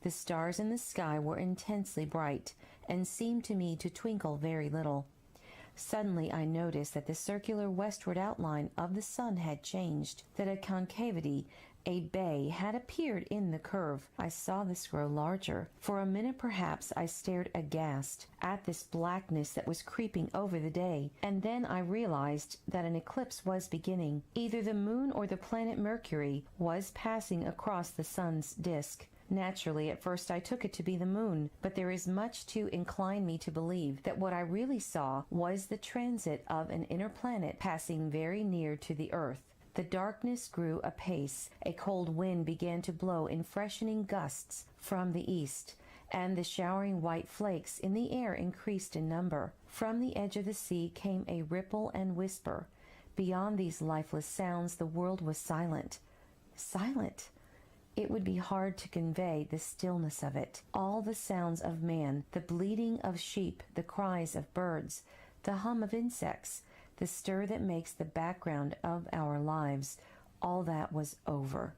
The stars in the sky were intensely bright, and seemed to me to twinkle very little. Suddenly I noticed that the circular westward outline of the sun had changed, that a concavity A bay had appeared in the curve. I saw this grow larger. For a minute perhaps I stared aghast at this blackness that was creeping over the day, and then I realized that an eclipse was beginning. Either the moon or the planet Mercury was passing across the sun's disk. Naturally, at first I took it to be the moon, but there is much to incline me to believe that what I really saw was the transit of an inner planet passing very near to the earth. The darkness grew apace. A cold wind began to blow in freshening gusts from the east, and the showering white flakes in the air increased in number. From the edge of the sea came a ripple and whisper. Beyond these lifeless sounds, the world was silent. Silent! It would be hard to convey the stillness of it. All the sounds of man, the bleating of sheep, the cries of birds, the hum of insects, the stir that makes the background of our lives, all that was over.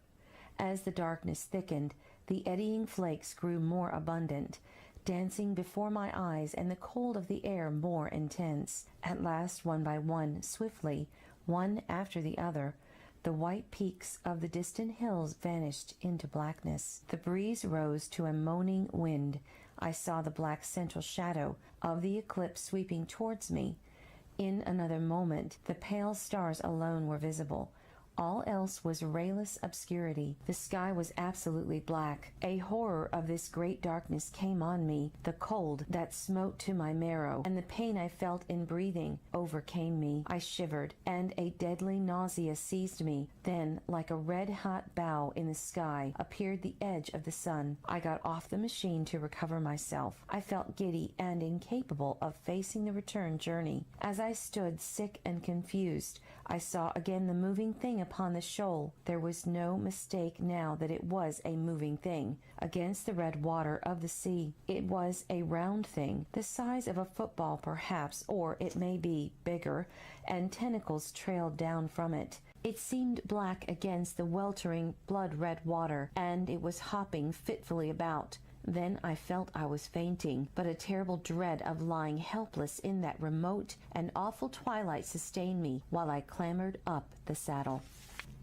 As the darkness thickened, the eddying flakes grew more abundant, dancing before my eyes, and the cold of the air more intense. At last, one by one, swiftly, one after the other, the white peaks of the distant hills vanished into blackness. The breeze rose to a moaning wind. I saw the black central shadow of the eclipse sweeping towards me. In another moment, the pale stars alone were visible. All else was rayless obscurity. The sky was absolutely black. A horror of this great darkness came on me. The cold that smote to my marrow, and the pain I felt in breathing, overcame me. I shivered, and a deadly nausea seized me. Then, like a red-hot bow in the sky, appeared the edge of the sun. I got off the machine to recover myself. I felt giddy and incapable of facing the return journey. As I stood sick and confused, I saw again the moving thing upon the shoal. There was no mistake now that it was a moving thing against the red water of the sea. It was a round thing, the size of a football perhaps, or it may be bigger, and tentacles trailed down from it. It seemed black against the weltering blood-red water, and it was hopping fitfully about. Then I felt I was fainting, but a terrible dread of lying helpless in that remote and awful twilight sustained me while I clambered up the saddle.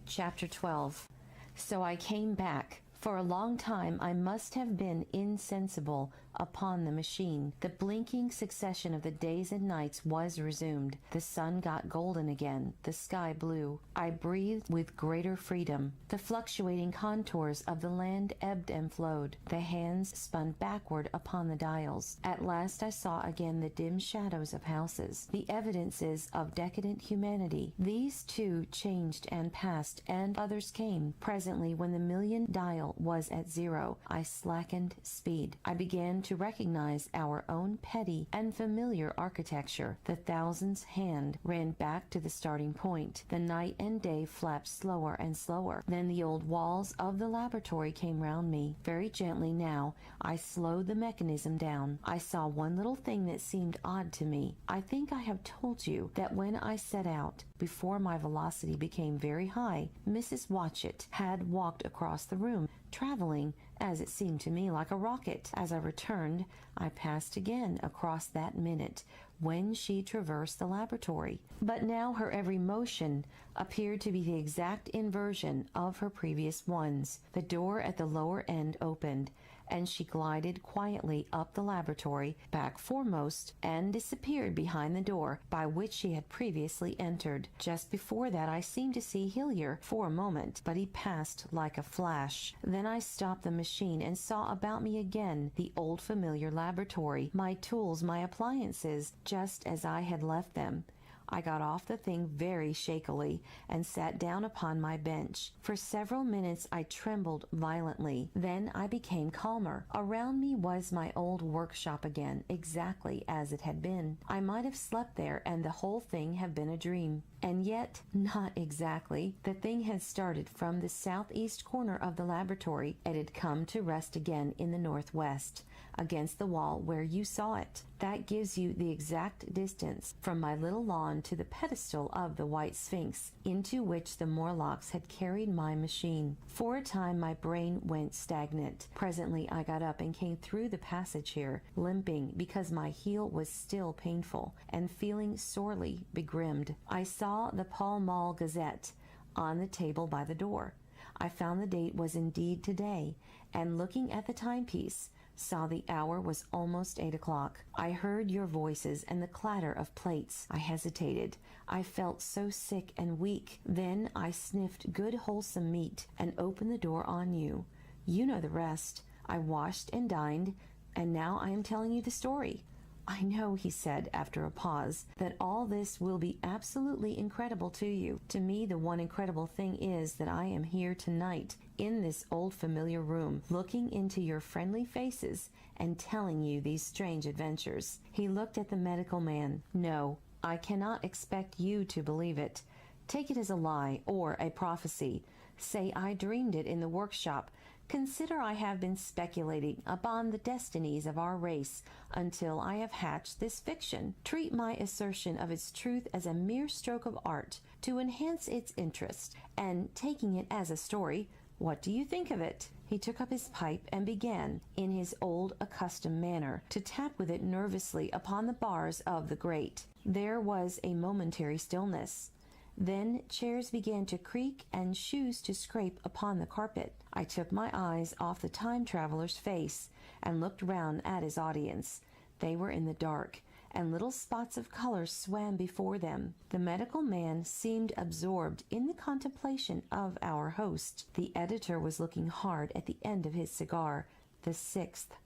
Chapter 12. So I came back. For a long time I must have been insensible upon the machine. The blinking succession of the days and nights was resumed. The sun got golden again, the sky blue. I breathed with greater freedom. The fluctuating contours of the land ebbed and flowed. The hands spun backward upon the dials. At last I saw again the dim shadows of houses, the evidences of decadent humanity. These too changed and passed, and others came. Presently, when the million dial was at zero, I slackened speed. I began to recognize our own petty and familiar architecture. The thousands' hand ran back to the starting point. The night and day flapped slower and slower. Then the old walls of the laboratory came round me. Very gently now I slowed the mechanism down. I saw one little thing that seemed odd to me. I think I have told you that when I set out, before my velocity became very high, Mrs. Watchett had walked across the room, traveling, as it seemed to me, like a rocket. As I returned, I passed again across that minute when she traversed the laboratory. But now her every motion appeared to be the exact inversion of her previous ones. The door at the lower end opened, and she glided quietly up the laboratory, back foremost, and disappeared behind the door by which she had previously entered. Just before that I seemed to see Hillier for a moment, but he passed like a flash. Then I stopped the machine and saw about me again the old familiar laboratory, my tools, my appliances, just as I had left them. I got off the thing very shakily and sat down upon my bench. For several minutes I trembled violently. Then I became calmer. Around me was my old workshop again, exactly as it had been. I might have slept there and the whole thing have been a dream. And yet, not exactly. The thing had started from the southeast corner of the laboratory. It had come to rest again in the northwest, against the wall where you saw it. That gives you the exact distance from my little lawn to the pedestal of the White Sphinx, into which the Morlocks had carried my machine. For a time my brain went stagnant. Presently I got up and came through the passage here, limping because my heel was still painful, and feeling sorely begrimed. I saw the Pall Mall Gazette on the table by the door. I found the date was indeed today, and looking at the timepiece, saw the hour was almost 8 o'clock. I heard your voices and the clatter of plates. I hesitated. I felt so sick and weak. Then I sniffed good wholesome meat and opened the door on you. You know the rest. I washed and dined, and now I am telling you the story. I know, he said after a pause, that all this will be absolutely incredible to you. To me, the one incredible thing is that I am here tonight, in this old familiar room, looking into your friendly faces and telling you these strange adventures. He looked at the medical man. No, I cannot expect you to believe it. Take it as a lie or a prophecy. Say I dreamed it in the workshop. Consider I have been speculating upon the destinies of our race until I have hatched this fiction. Treat my assertion of its truth as a mere stroke of art to enhance its interest, and taking it as a story, what do you think of it? He took up his pipe and began, in his old accustomed manner, to tap with it nervously upon the bars of the grate. There was a momentary stillness. Then chairs began to creak and shoes to scrape upon the carpet. I took my eyes off the time traveler's face and looked round at his audience. They were in the dark, and little spots of color swam before them. The medical man seemed absorbed in the contemplation of our host. The editor was looking hard at the end of his cigar, the sixth.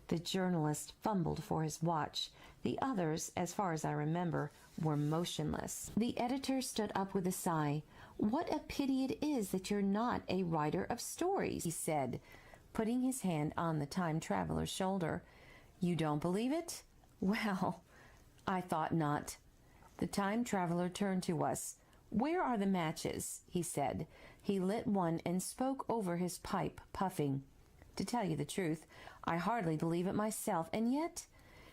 The journalist fumbled for his watch. The others, as far as I remember, were motionless. The editor stood up with a sigh. "What a pity it is that you're not a writer of stories," he said, putting his hand on the time traveler's shoulder. "You don't believe it? Well, I thought not." The time traveler turned to us. "Where are the matches?" he said. He lit one and spoke over his pipe, puffing. To tell you the truth, I hardly believe it myself, and yet...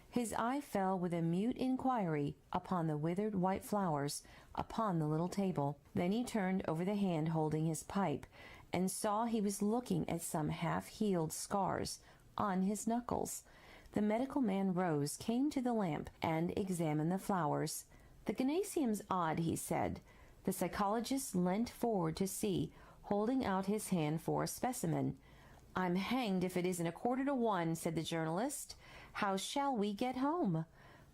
His eye fell with a mute inquiry upon the withered white flowers upon the little table. Then he turned over the hand holding his pipe, and saw he was looking at some half-healed scars on his knuckles. The medical man rose, came to the lamp, and examined the flowers. "The gymnasium's odd," he said. The psychologist leant forward to see, holding out his hand for a specimen. "I'm hanged if it isn't 1:45, said the journalist. "How shall we get home?"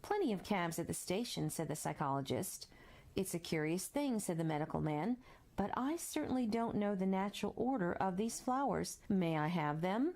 "Plenty of cabs at the station," said the psychologist. "It's a curious thing," said the medical man, "but I certainly don't know the natural order of these flowers. May I have them?"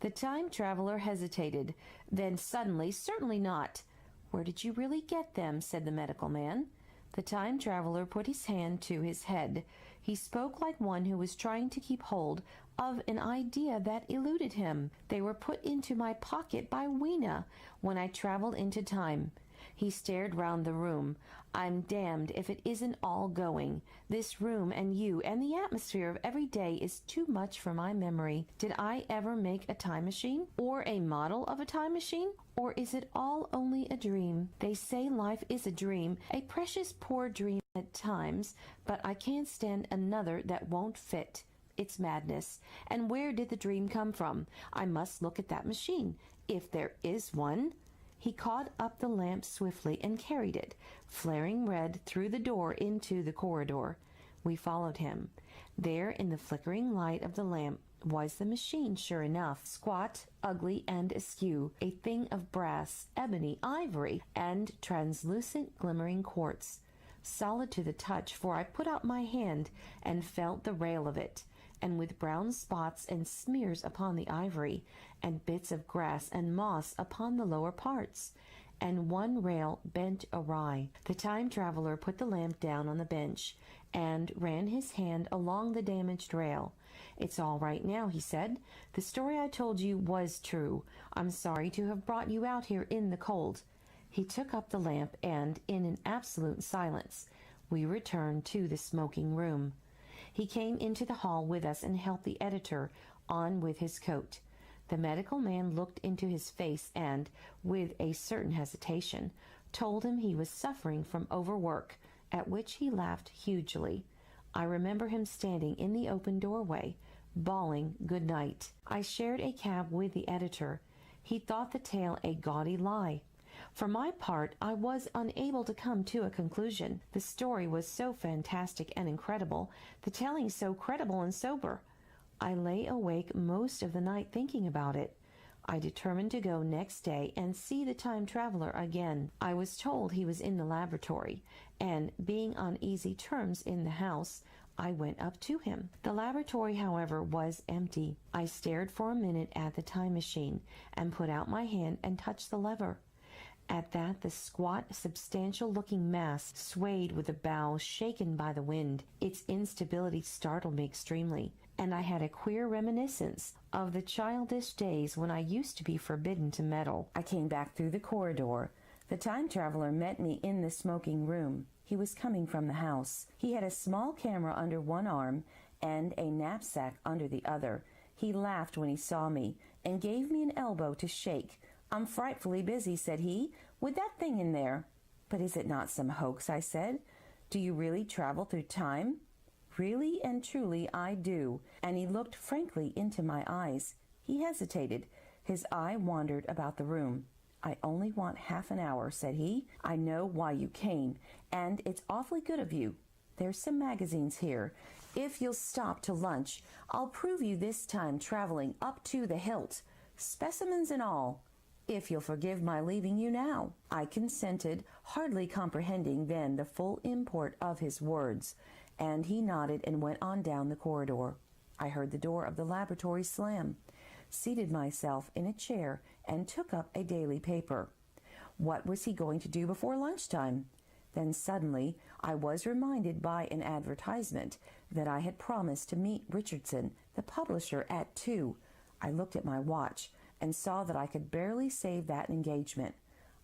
The time traveler hesitated. Then suddenly, "Certainly not." "Where did you really get them?" said the medical man. The time traveler put his hand to his head. He spoke like one who was trying to keep hold of an idea that eluded him. "They were put into my pocket by Weena when I traveled into time." He stared round the room. "I'm damned if it isn't all going. This room and you and the atmosphere of every day is too much for my memory. Did I ever make a time machine? Or a model of a time machine? Or is it all only a dream? They say life is a dream, a precious poor dream at times, but I can't stand another that won't fit. It's madness. And where did the dream come from? I must look at that machine, if there is one." He caught up the lamp swiftly and carried it, flaring red, through the door into the corridor. We followed him. There, in the flickering light of the lamp, was the machine, sure enough, squat, ugly, and askew, a thing of brass, ebony, ivory, and translucent glimmering quartz. Solid to the touch, for I put out my hand and felt the rail of it, and with brown spots and smears upon the ivory, and bits of grass and moss upon the lower parts, and one rail bent awry. The time traveler put the lamp down on the bench, and ran his hand along the damaged rail. "It's all right now," he said. "The story I told you was true. I'm sorry to have brought you out here in the cold." He took up the lamp, and, in an absolute silence, we returned to the smoking room. He came into the hall with us and helped the editor on with his coat. The medical man looked into his face and, with a certain hesitation, told him he was suffering from overwork, at which he laughed hugely. I remember him standing in the open doorway, bawling good night. I shared a cab with the editor. He thought the tale a gaudy lie. For my part, I was unable to come to a conclusion. The story was so fantastic and incredible, the telling so credible and sober. I lay awake most of the night thinking about it. I determined to go next day and see the time traveler again. I was told he was in the laboratory, and being on easy terms in the house, I went up to him. The laboratory, however, was empty. I stared for a minute at the time machine and put out my hand and touched the lever. At that, the squat, substantial-looking mass swayed with the bow shaken by the wind. Its instability startled me extremely, and I had a queer reminiscence of the childish days when I used to be forbidden to meddle. I came back through the corridor. The time traveler met me in the smoking room. He was coming from the house. He had a small camera under one arm and a knapsack under the other. He laughed when he saw me and gave me an elbow to shake. "I'm frightfully busy," said he, "with that thing in there." "But is it not some hoax?" I said. "Do you really travel through time?" "Really and truly I do." And he looked frankly into my eyes. He hesitated. His eye wandered about the room. "I only want half an hour," said he. "I know why you came, and it's awfully good of you. There's some magazines here. If you'll stop to lunch, I'll prove you this time traveling up to the hilt, specimens and all. If you'll forgive my leaving you now." I consented, hardly comprehending then the full import of his words, and he nodded and went on down the corridor. I heard the door of the laboratory slam, seated myself in a chair, and took up a daily paper. What was he going to do before lunchtime? Then suddenly I was reminded by an advertisement that I had promised to meet Richardson, the publisher, at 2. I looked at my watch and saw that I could barely save that engagement.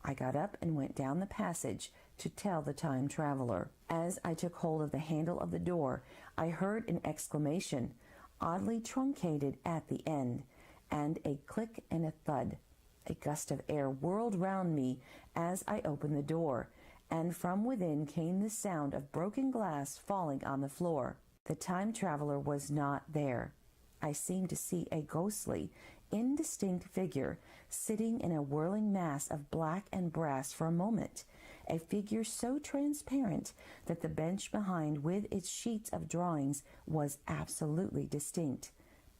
I got up and went down the passage to tell the time traveler. As I took hold of the handle of the door, I heard an exclamation, oddly truncated at the end, and a click and a thud. A gust of air whirled round me as I opened the door, and from within came the sound of broken glass falling on the floor. The time traveler was not there. I seemed to see a ghostly, indistinct figure sitting in a whirling mass of black and brass for a moment, a figure so transparent that the bench behind with its sheets of drawings was absolutely distinct.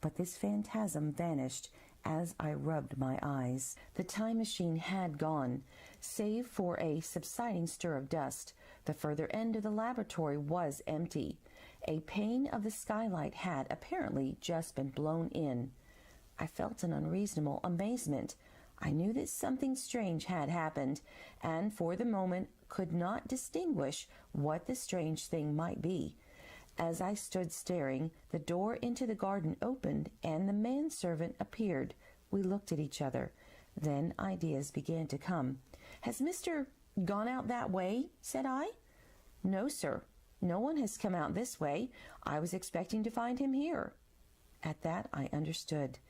But this phantasm vanished as I rubbed my eyes. The time machine had gone, save for a subsiding stir of dust. The further end of the laboratory was empty. A pane of the skylight had apparently just been blown in. I felt an unreasonable amazement. I knew that something strange had happened, and for the moment could not distinguish what the strange thing might be. As I stood staring, the door into the garden opened, and the manservant appeared. We looked at each other. Then ideas began to come. "Has Mr. gone out that way?" said I. "No, sir. No one has come out this way. I was expecting to find him here." At that I understood.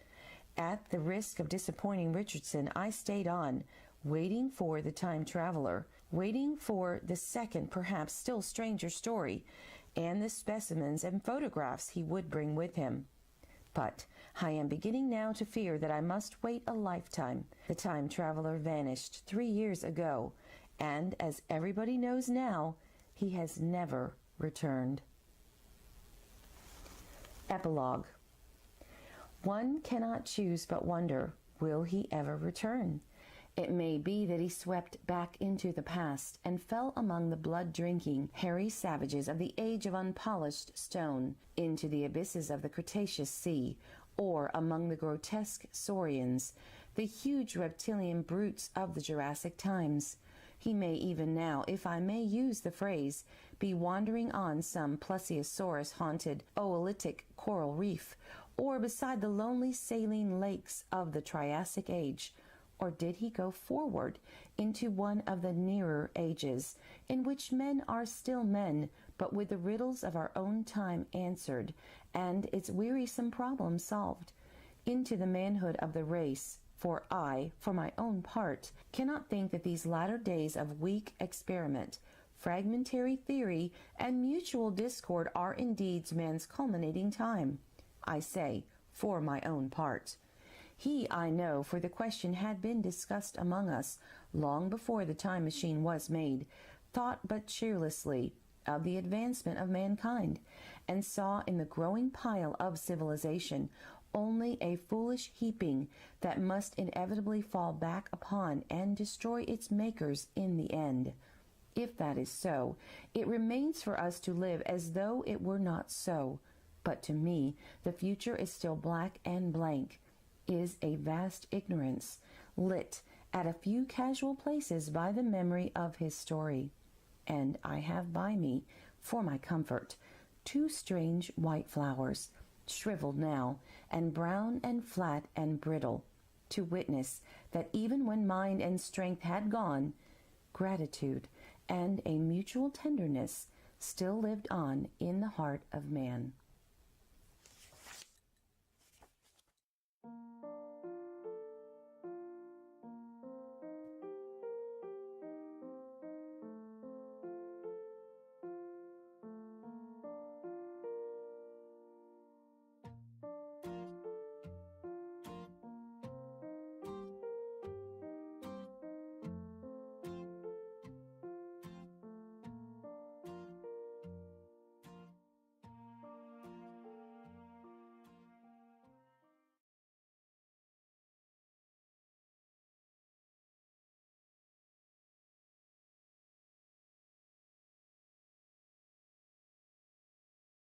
At the risk of disappointing Richardson, I stayed on, waiting for the time traveler, waiting for the second, perhaps still stranger story, and the specimens and photographs he would bring with him. But I am beginning now to fear that I must wait a lifetime. The time traveler vanished 3 years ago, and as everybody knows now, he has never returned. Epilogue. One cannot choose but wonder, will he ever return? It may be that he swept back into the past and fell among the blood-drinking, hairy savages of the age of unpolished stone, into the abysses of the Cretaceous Sea, or among the grotesque saurians, the huge reptilian brutes of the Jurassic times. He may even now, if I may use the phrase, be wandering on some plesiosaurus-haunted oolitic coral reef, or beside the lonely saline lakes of the Triassic Age. Or did he go forward into one of the nearer ages, in which men are still men, but with the riddles of our own time answered, and its wearisome problems solved, into the manhood of the race? For I, for my own part, cannot think that these latter days of weak experiment, fragmentary theory, and mutual discord are indeed man's culminating time. I say, for my own part. He, I know, for the question had been discussed among us long before the time machine was made, thought but cheerlessly of the advancement of mankind, and saw in the growing pile of civilization only a foolish heaping that must inevitably fall back upon and destroy its makers in the end. If that is so, it remains for us to live as though it were not so. But to me, the future is still black and blank, is a vast ignorance, lit at a few casual places by the memory of his story. And I have by me, for my comfort, 2 strange white flowers, shriveled now, and brown and flat and brittle, to witness that even when mind and strength had gone, gratitude and a mutual tenderness still lived on in the heart of man.